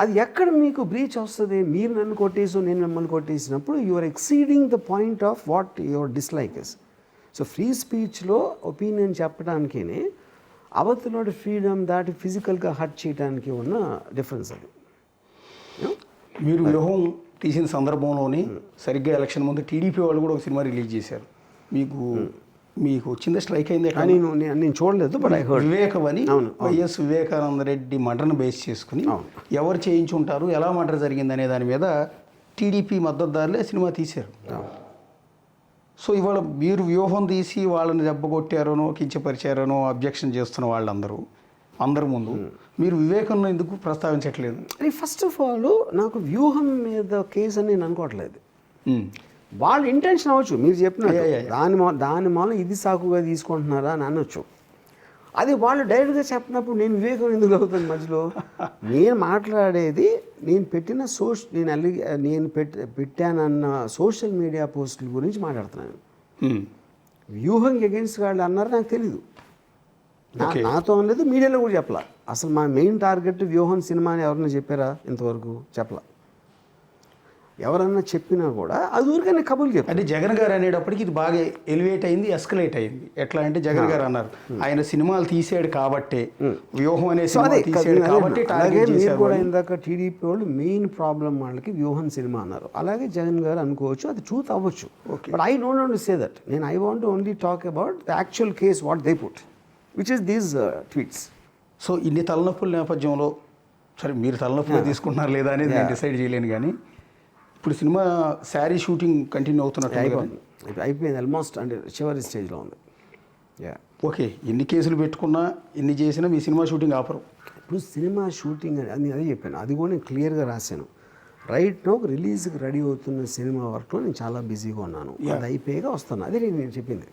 అది ఎక్కడ మీకు బ్రీచ్ వస్తుంది? మీరు నన్ను కొట్టేసి నేను మిమ్మల్ని కొట్టేసినప్పుడు you are exceeding the point of what your dislike is. So free స్పీచ్లో ఒపీనియన్ చెప్పడానికే అవతలోడి ఫ్రీడమ్ దాటి ఫిజికల్గా హర్ట్ చేయడానికి ఉన్న డిఫరెన్స్ అది. మీరు వ్యూహం తీసిన సందర్భంలోని సరిగ్గా ఎలక్షన్ ముందు టీడీపీ వాళ్ళు కూడా ఒక సినిమా రిలీజ్ చేశారు. మీకు వచ్చిందే స్ట్రైక్ అయిందే కానీ నేను చూడలేదు, బట్ ఐ హర్డ్. వివేకం అని వైఎస్ వివేకానంద రెడ్డి మర్డర్ను బేస్ చేసుకుని ఎవరు చేయించుంటారు, ఎలా మర్డర్ జరిగింది అనే దాని మీద టీడీపీ మద్దతుదారులే సినిమా తీశారు. సో ఇవాళ మీరు వ్యూహం తీసి వాళ్ళని దెబ్బ కొట్టారనో కించపరిచారనో అబ్జెక్షన్ చేస్తున్న వాళ్ళందరూ అందరి ముందు మీరు వివేకంలో ఎందుకు ప్రస్తావించట్లేదు? అది ఫస్ట్ ఆఫ్ ఆల్ నాకు వ్యూహం మీద కేసు అని నేను అనుకోవట్లేదు. వాళ్ళ ఇంటెన్షన్ అవ్వచ్చు మీరు చెప్పినట్టు దాని మూలం ఇది సాకుగా తీసుకుంటున్నారా అని అనొచ్చు. అది వాళ్ళు డైరెక్ట్గా చెప్పినప్పుడు నేను వివేకం ఎందుకు అవుతుంది మధ్యలో? నేను మాట్లాడేది నేను పెట్టిన నేను పెట్టానన్న సోషల్ మీడియా పోస్టుల గురించి మాట్లాడుతున్నాను. వ్యూహంకి అగేన్స్ట్ వాళ్ళు అన్నారు నాకు తెలీదు, నాతో అనలేదు, మీడియాలో కూడా చెప్పలా. అసలు మా మెయిన్ టార్గెట్ వ్యూహం సినిమా అని ఎవరన్నా చెప్పారా ఇంతవరకు? చెప్పలా. ఎవరన్నా చెప్పినా కూడా అది ఊరికనే కబుర్లు చెప్పారు. అంటే జగన్ గారు అనేటప్పటికి ఇది బాగా ఎలివేట్ అయింది, ఎస్కలేట్ అయింది. ఎట్లా అంటే జగన్ గారు అన్నారు ఆయన సినిమాలు తీసాడు కాబట్టి వ్యూహం అనే సినిమా తీసాడు కాబట్టి అలాగే మీరు కూడా ఇందాక టీడీపీ వాళ్ళు మెయిన్ ప్రాబ్లం వాళ్ళకి వ్యూహం సినిమా అన్నారు. అలాగే జగన్ గారు అనుకోవచ్చు, అది ట్రూత్ అవ్వచ్చు. But I don't want to say that. నేను I want only talk about the actual case what they put which is these tweets. So ఇన్ని తలనొప్పుల నేపథ్యంలో సరే మీరు తలనొప్పులు తీసుకుంటున్నారు లేదా అనేది నేను డిసైడ్ చేయలేను, కానీ ఇప్పుడు సినిమా శారీ షూటింగ్ కంటిన్యూ అవుతున్నట్టు అయిపోయింది ఆల్మోస్ట్, అంటే చివరి స్టేజ్లో ఉంది. ఓకే, ఎన్ని కేసులు పెట్టుకున్నా ఎన్ని చేసినా మీ సినిమా షూటింగ్ ఆపరు. ఇప్పుడు సినిమా షూటింగ్ అని నేను అదే చెప్పాను, అది కూడా నేను క్లియర్గా రాశాను. రైట్ నో రిలీజ్కి రెడీ అవుతున్న సినిమా వర్క్లో నేను చాలా బిజీగా ఉన్నాను, అది అయిపోయాక వస్తాను. అదే నేను చెప్పింది.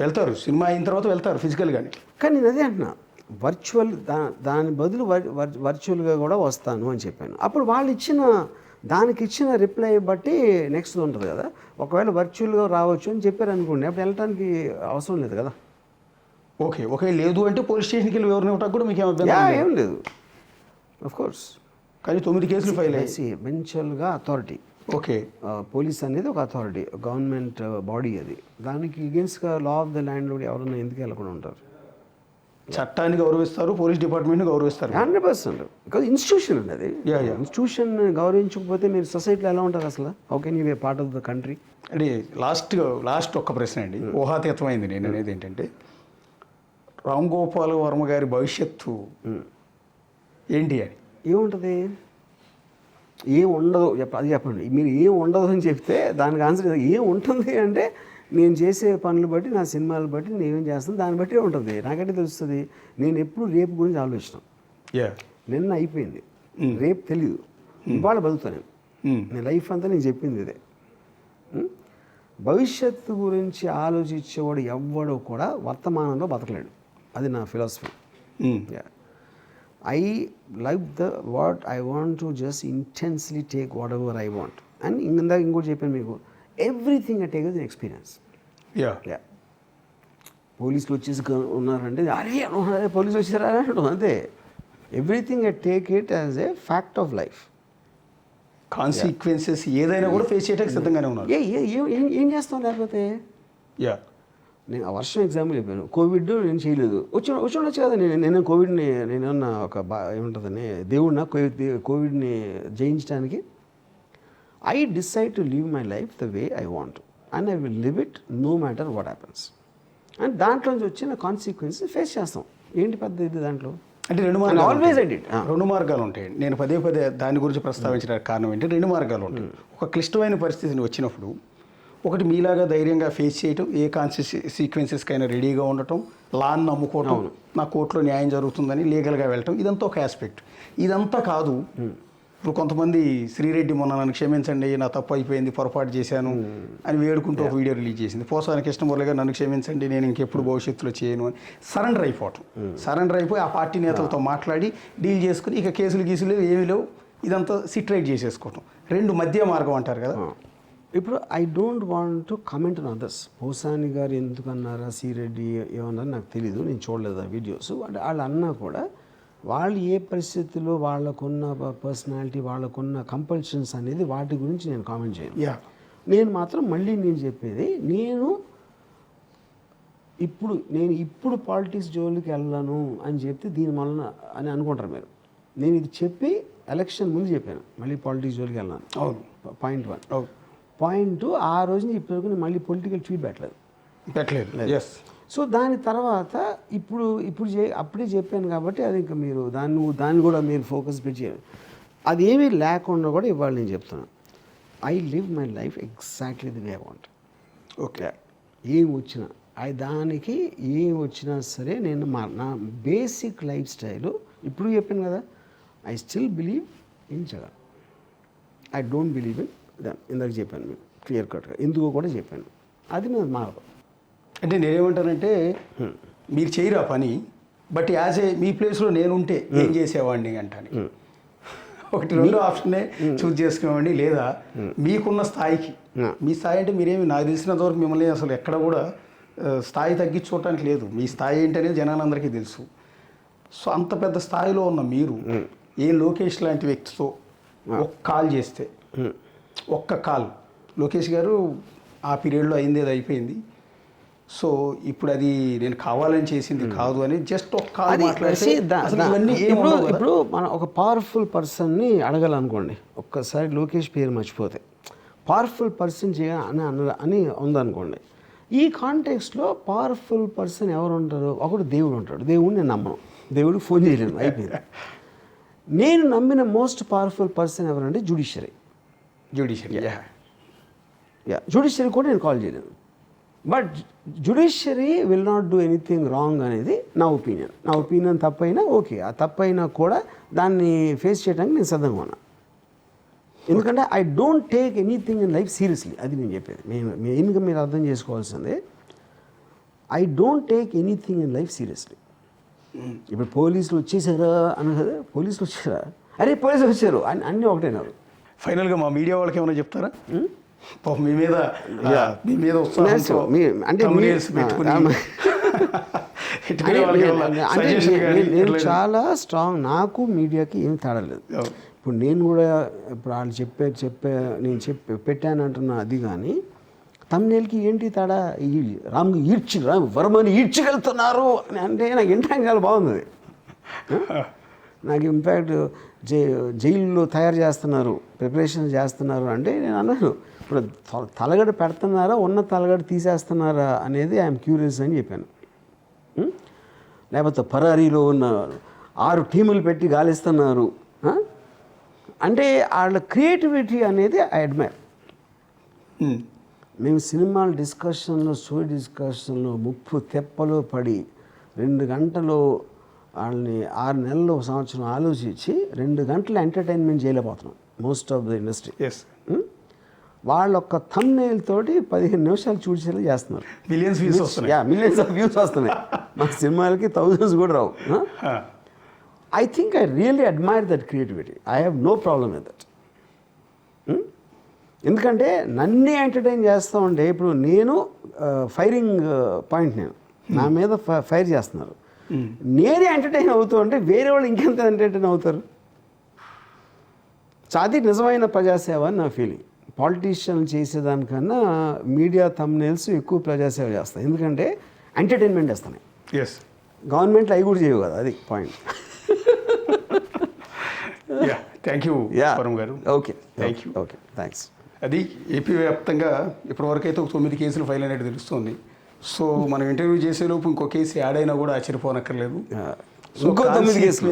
వెళ్తారు సినిమా అయిన తర్వాత వెళ్తారు ఫిజికల్గానే, కానీ నేను అదే అంటున్నా వర్చువల్ దాని బదులు వర్చువల్గా కూడా వస్తాను అని చెప్పాను. అప్పుడు వాళ్ళు దానికి ఇచ్చిన రిప్లై బట్టి నెక్స్ట్ ఉంటుంది కదా. ఒకవేళ వర్చువల్గా రావచ్చు అని చెప్పారు అనుకోండి, అప్పుడు వెళ్ళటానికి అవసరం లేదు కదా. ఓకే లేదు అంటే పోలీస్ స్టేషన్కి వెళ్ళి ఎవరిని ఇవ్వటానికి కూడా మీకు ఏం లేదు ఆఫ్ కోర్స్. కానీ 9 కేసులు ఫైల్ అయ్యి ఎవెన్చువల్గా అథారిటీ. ఓకే, పోలీస్ అనేది ఒక అథారిటీ, గవర్నమెంట్ బాడీ. అది దానికి అగేన్స్ట్గా లా ఆఫ్ ద ల్యాండ్ లోడ్ ఎవరన్నా ఎందుకు వెళ్ళకుండా ఉంటారు? చట్టాన్ని గౌరవిస్తారు, పోలీస్ డిపార్ట్మెంట్ని గౌరవిస్తారు 100%. బికాజ్ ఇన్స్టిట్యూషన్ అండి అది. ఇన్స్టిట్యూషన్ గౌరవించకపోతే మీరు సొసైటీలో ఎలా ఉంటారు అసలు? How can you be part of the country? అంటే లాస్ట్ ఒక్క ప్రశ్న అండి, ఊహాతీతమైంది. నేను అనేది ఏంటంటే రామ్ గోపాల్ వర్మ గారి భవిష్యత్తు ఏంటి అని. ఏముంటుంది? ఏం ఉండదు అది చెప్పండి. మీరు ఏం ఉండదు అని చెప్తే దానికి ఆన్సర్ ఏం ఉంటుంది అంటే నేను చేసే పనులు బట్టి, నా సినిమాలు బట్టి, నేను ఏం చేస్తాను దాన్ని బట్టి ఉంటుంది. నాకంటే తెలుస్తుంది. నేను ఎప్పుడు రేపు గురించి ఆలోచిస్తాను. నిన్న అయిపోయింది, రేపు తెలీదు, ఇవాళ బతుకుతాను నేను లైఫ్ అంతా. నేను చెప్పింది ఇదే. భవిష్యత్తు గురించి ఆలోచించేవాడు ఎవ్వడో కూడా వర్తమానంలో బతకలేడు. అది నా philosophy. I like what I want to just intensely take what ever I want. And ఇంకోటి చెప్పాను మీకు, everything I take is experience. పోలీసులు వచ్చేసి ఉన్నారంటే అరే పోలీసులు వచ్చారా అంటుంది అంతే. Everything I take it as a fact of life. Consequences ఏదైనా కూడా ఫేస్ చేయడానికి సిద్ధంగానే ఉన్నారు. ఏం చేస్తాం లేకపోతే? నేను ఆ వర్షం ఎగ్జాంపుల్ చెప్పాను. కోవిడ్ నేను చేయలేదు, వచ్చి కదా. నేను కోవిడ్ని నేనేమన్నా ఏముంటుందని దేవుడిన కోవిడ్ని జయించడానికి. I decide to live my life the way I want to, and I will live it no matter what happens. And దాంట్లో నుంచి వచ్చిన కాన్సిక్వెన్సెస్ ఫేస్ చేస్తాం. ఏంటి పెద్ద ఇది దాంట్లో? అంటే రెండు మార్గాలు ఆల్వేస్ ఐ డిడ్. రెండు మార్గాలు ఉంటాయి. నేను పదే దాని గురించి ప్రస్తావించడానికి కారణం ఏంటి, రెండు మార్గాలు ఉంటాయి. ఒక క్లిష్టమైన పరిస్థితిని వచ్చినప్పుడు ఒకటి మీలాగా ధైర్యంగా ఫేస్ చేయటం, ఏ సీక్వెన్సెస్కైనా రెడీగా ఉండటం, లాని నమ్ముకోవటం, నా కోర్టులో న్యాయం జరుగుతుందని లీగల్గా వెళ్ళటం, ఇదంతా ఒక ఆస్పెక్ట్. ఇదంతా కాదు. ఇప్పుడు కొంతమంది శ్రీరెడ్డి మొన్న నన్ను క్షమించండి, నా తప్పు అయిపోయింది, పొరపాటు చేశాను అని వేడుకుంటూ ఒక వీడియో రిలీజ్ చేసింది. పోసాని కృష్ణమురళి గారు నన్ను క్షమించండి, నేను ఇంకెప్పుడు భవిష్యత్తులో చేయను అని సరెండర్ అయిపోవటం. సరెండర్ అయిపోయి ఆ పార్టీ నేతలతో మాట్లాడి డీల్ చేసుకుని ఇక కేసులు ఏమీ లేవు, ఇదంతా సిట్రైట్ చేసేసుకోవటం. రెండు మధ్య మార్గం అంటారు కదా. ఇప్పుడు I don't want to comment on others. Posani గారు ఎందుకన్నారా, శ్రీరెడ్డి ఏమన్నారో నాకు తెలీదు, నేను చూడలేదు ఆ వీడియోస్. అంటే వాళ్ళు అన్నా కూడా వాళ్ళు ఏ పరిస్థితుల్లో వాళ్ళకున్న పర్సనాలిటీ, వాళ్ళకున్న కంపల్షన్స్ అనేది వాటి గురించి నేను కామెంట్ చేయను. నేను మాత్రం మళ్ళీ నేను చెప్పేది, నేను ఇప్పుడు పాలిటిక్స్ జోలికి వెళ్ళను అని చెప్తే దీని వలన అని అనుకుంటారు మీరు. నేను ఇది చెప్పి ఎలక్షన్ ముందు చెప్పాను మళ్ళీ పాలిటిక్స్ జోలికి వెళ్ళాను. అవును, పాయింట్ 1. పాయింట్ 2, ఆ రోజు నుంచి ఇప్పటివరకు నేను మళ్ళీ పొలిటికల్ ట్వీట్ పెట్టలేదు. సో దాని తర్వాత అప్పుడే చెప్పాను కాబట్టి అది ఇంకా మీరు దాన్ని కూడా మీరు ఫోకస్ పెట్టి చేయాలి. అది ఏమీ లేకుండా కూడా ఇవాళ నేను చెప్తున్నాను, I live my life exactly the way I want. Okay, ఏం వచ్చినా సరే నేను నా బేసిక్ లైఫ్ స్టైల్ ఇప్పుడు చెప్పాను కదా. I still believe in Jagan, I don't believe in them. ఇందాక చెప్పాను మీకు క్లియర్ కట్గా ఎందుకో కూడా చెప్పాను. అది నేను మారదు. అంటే నేనేమంటానంటే మీరు చేయరా పని, బట్ యాజ్ ఏ మీ ప్లేస్లో నేనుంటే ఏం చేసేవాడిని అంటాను. ఒకటి రెండో ఆప్షన్నే చూస్ చేసుకునేవాడిని. లేదా మీకున్న స్థాయికి, మీ స్థాయి అంటే మీరేమి, నాకు తెలిసినంత వరకు మిమ్మల్ని అసలు ఎక్కడ కూడా స్థాయి తగ్గించుకోవటానికి లేదు. మీ స్థాయి ఏంటనేది జనాలందరికీ తెలుసు. సో అంత పెద్ద స్థాయిలో ఉన్న మీరు ఏ లోకేష్ లాంటి వ్యక్తితో ఒక్క కాల్ చేస్తే, ఒక్క కాల్ లోకేష్ గారు ఆ పీరియడ్లో అయింది, అది అయిపోయింది, సో ఇప్పుడు అది నేను కావాలని చేసింది కాదు అని జస్ట్ ఒక కాల్ మాట్లాడితే ఇప్పుడు మనం ఒక పవర్ఫుల్ పర్సన్ని అడగాలనుకోండి, ఒక్కసారి లోకేష్ పేరు మర్చిపోతే పవర్ఫుల్ పర్సన్ అని ఉందనుకోండి. ఈ కాంటెక్స్ట్లో పవర్ఫుల్ పర్సన్ ఎవరు ఉంటారు? ఒకడు దేవుడు ఉంటాడు. దేవుడు నేను నమ్మను, దేవుడికి ఫోన్ చేయలేను, అయిపోయింది. నేను నమ్మిన మోస్ట్ పవర్ఫుల్ పర్సన్ ఎవరంటే జ్యుడిషియరీ కూడా నేను కాల్ చేయలేను. But judiciary will not do anything wrong అనేది నా ఒపీనియన్ తప్పైనా ఓకే, ఆ తప్పైనా కూడా దాన్ని ఫేస్ చేయడానికి నేను సిద్ధంగా ఉన్నా. ఎందుకంటే I don't take anything in life seriously. అది నేను చెప్పేది మెయిన్గా మీరు అర్థం చేసుకోవాల్సిందే. I don't take anything in life seriously. ఇప్పుడు పోలీసులు వచ్చేసారా అని కదా, పోలీసులు వచ్చారా, అరే పోలీసులు వచ్చారు అని అన్నీ ఒకటేనారు. ఫైనల్గా మా మీడియా వాళ్ళకి ఏమైనా చెప్తారా? మీ మీద నేను చాలా స్ట్రాంగ్, నాకు మీడియాకి ఏమి తేడా లేదు. ఇప్పుడు నేను కూడా ఇప్పుడు వాళ్ళు నేను పెట్టాను అంటున్నా, అది కానీ తమ్నేల్కి ఏంటి తేడా? వర్మని ఈడ్చికెళ్తున్నారు అని అంటే నాకు ఇంటాంగాలు బాగుంది. నాకు ఇంపాక్ట్ జైల్లో తయారు చేస్తున్నారు, ప్రిపరేషన్ చేస్తున్నారు అంటే నేను అన్నాను, ఇప్పుడు తలగడ పెడుతున్నారా, ఉన్న తలగడ తీసేస్తున్నారా అనేది ఐఎమ్ క్యూరియస్ అని చెప్పాను. లేకపోతే పరారీలో ఉన్న 6 టీములు పెట్టి గాలిస్తున్నారు అంటే వాళ్ళ క్రియేటివిటీ అనేది ఐ అడ్మైర్. మేము సినిమాల డిస్కషన్లో, స్టోరీ డిస్కషన్లో ముప్పు తెప్పలో పడి 2 గంటలు వాళ్ళని 6 నెలలు, సంవత్సరం ఆలోచించి 2 గంటలు ఎంటర్టైన్మెంట్ చేయలేకపోతున్నాం మోస్ట్ ఆఫ్ ద ఇండస్ట్రీ. వాళ్ళ ఒక్క థంబ్నెయిల్ తోటి 15 నిమిషాలు చూసేలా చేస్తున్నారు. మిలియన్స్ ఆఫ్ వ్యూస్ వస్తున్నాయి. మా సినిమాలకి థౌజండ్స్ కూడా రావు. I think I really admire that creativity. I have no problem with that. ఎందుకంటే నన్నే ఎంటర్టైన్ చేస్తూ ఉంటే, ఇప్పుడు నేను ఫైరింగ్ పాయింట్, నేను నా మీద ఫైర్ చేస్తున్నారు, నేనే ఎంటర్టైన్ అవుతూ ఉంటే వేరే వాళ్ళు ఇంకెంత ఎంటర్టైన్ అవుతారు? అది నిజమైన ప్రజాసేవ అని నా ఫీలింగ్. పాలిటీషియన్ చేసేదానికన్నా మీడియా థంబ్నెయిల్స్ ఎక్కువ ప్రజాసేవ చేస్తాయి, ఎందుకంటే ఎంటర్టైన్మెంట్ వేస్తున్నాయి. గవర్నమెంట్లో అవి కూడా చేయవు కదా, అది పాయింట్. థ్యాంక్ యూ వరం గారు. Okay, thank you. Okay, thanks. అది ఏపీ వ్యాప్తంగా ఇప్పటివరకైతే ఒక 9 కేసులు ఫైల్ అనేది తెలుస్తుంది. సో మనం ఇంటర్వ్యూ చేసేలోపు ఇంకో కేసు యాడ్ అయినా కూడా ఆశ్చర్యపోనక్కర్లేదు. ఇంకో 9 కేసులు,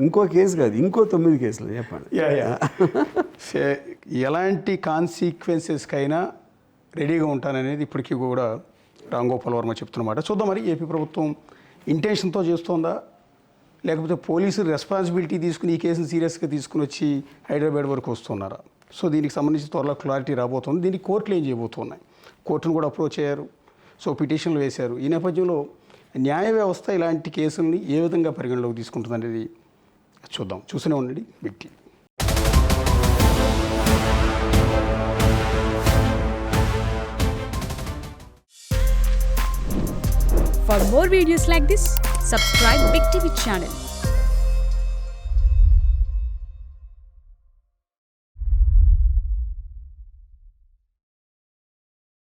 ఇంకో కేసు కాదు, ఇంకో 9 కేసులు చెప్పండి. ఎలాంటి కాన్సిక్వెన్సెస్కైనా రెడీగా ఉంటాననేది ఇప్పటికీ కూడా రామ్ గోపాల్ వర్మ చెప్తున్నమాట. చూద్దాం మరి ఏపీ ప్రభుత్వం ఇంటెన్షన్తో చేస్తోందా, లేకపోతే పోలీసులు రెస్పాన్సిబిలిటీ తీసుకుని ఈ కేసును సీరియస్గా తీసుకుని వచ్చి హైదరాబాద్ వరకు వస్తున్నారా? సో దీనికి సంబంధించి త్వరలో క్లారిటీ రాబోతుంది. దీనికి కోర్టులు ఏం చేయబోతున్నాయి, కోర్టును కూడా అప్రోచ్ అయ్యారు, సో పిటిషన్లు వేశారు. ఈ నేపథ్యంలో న్యాయ వ్యవస్థ ఇలాంటి కేసుల్ని ఏ విధంగా పరిగణలోకి తీసుకుంటుంది అనేది చూద్దాం. చూస్తూనే ఉండండి Big TV. For more videos like this, subscribe Big TV channel.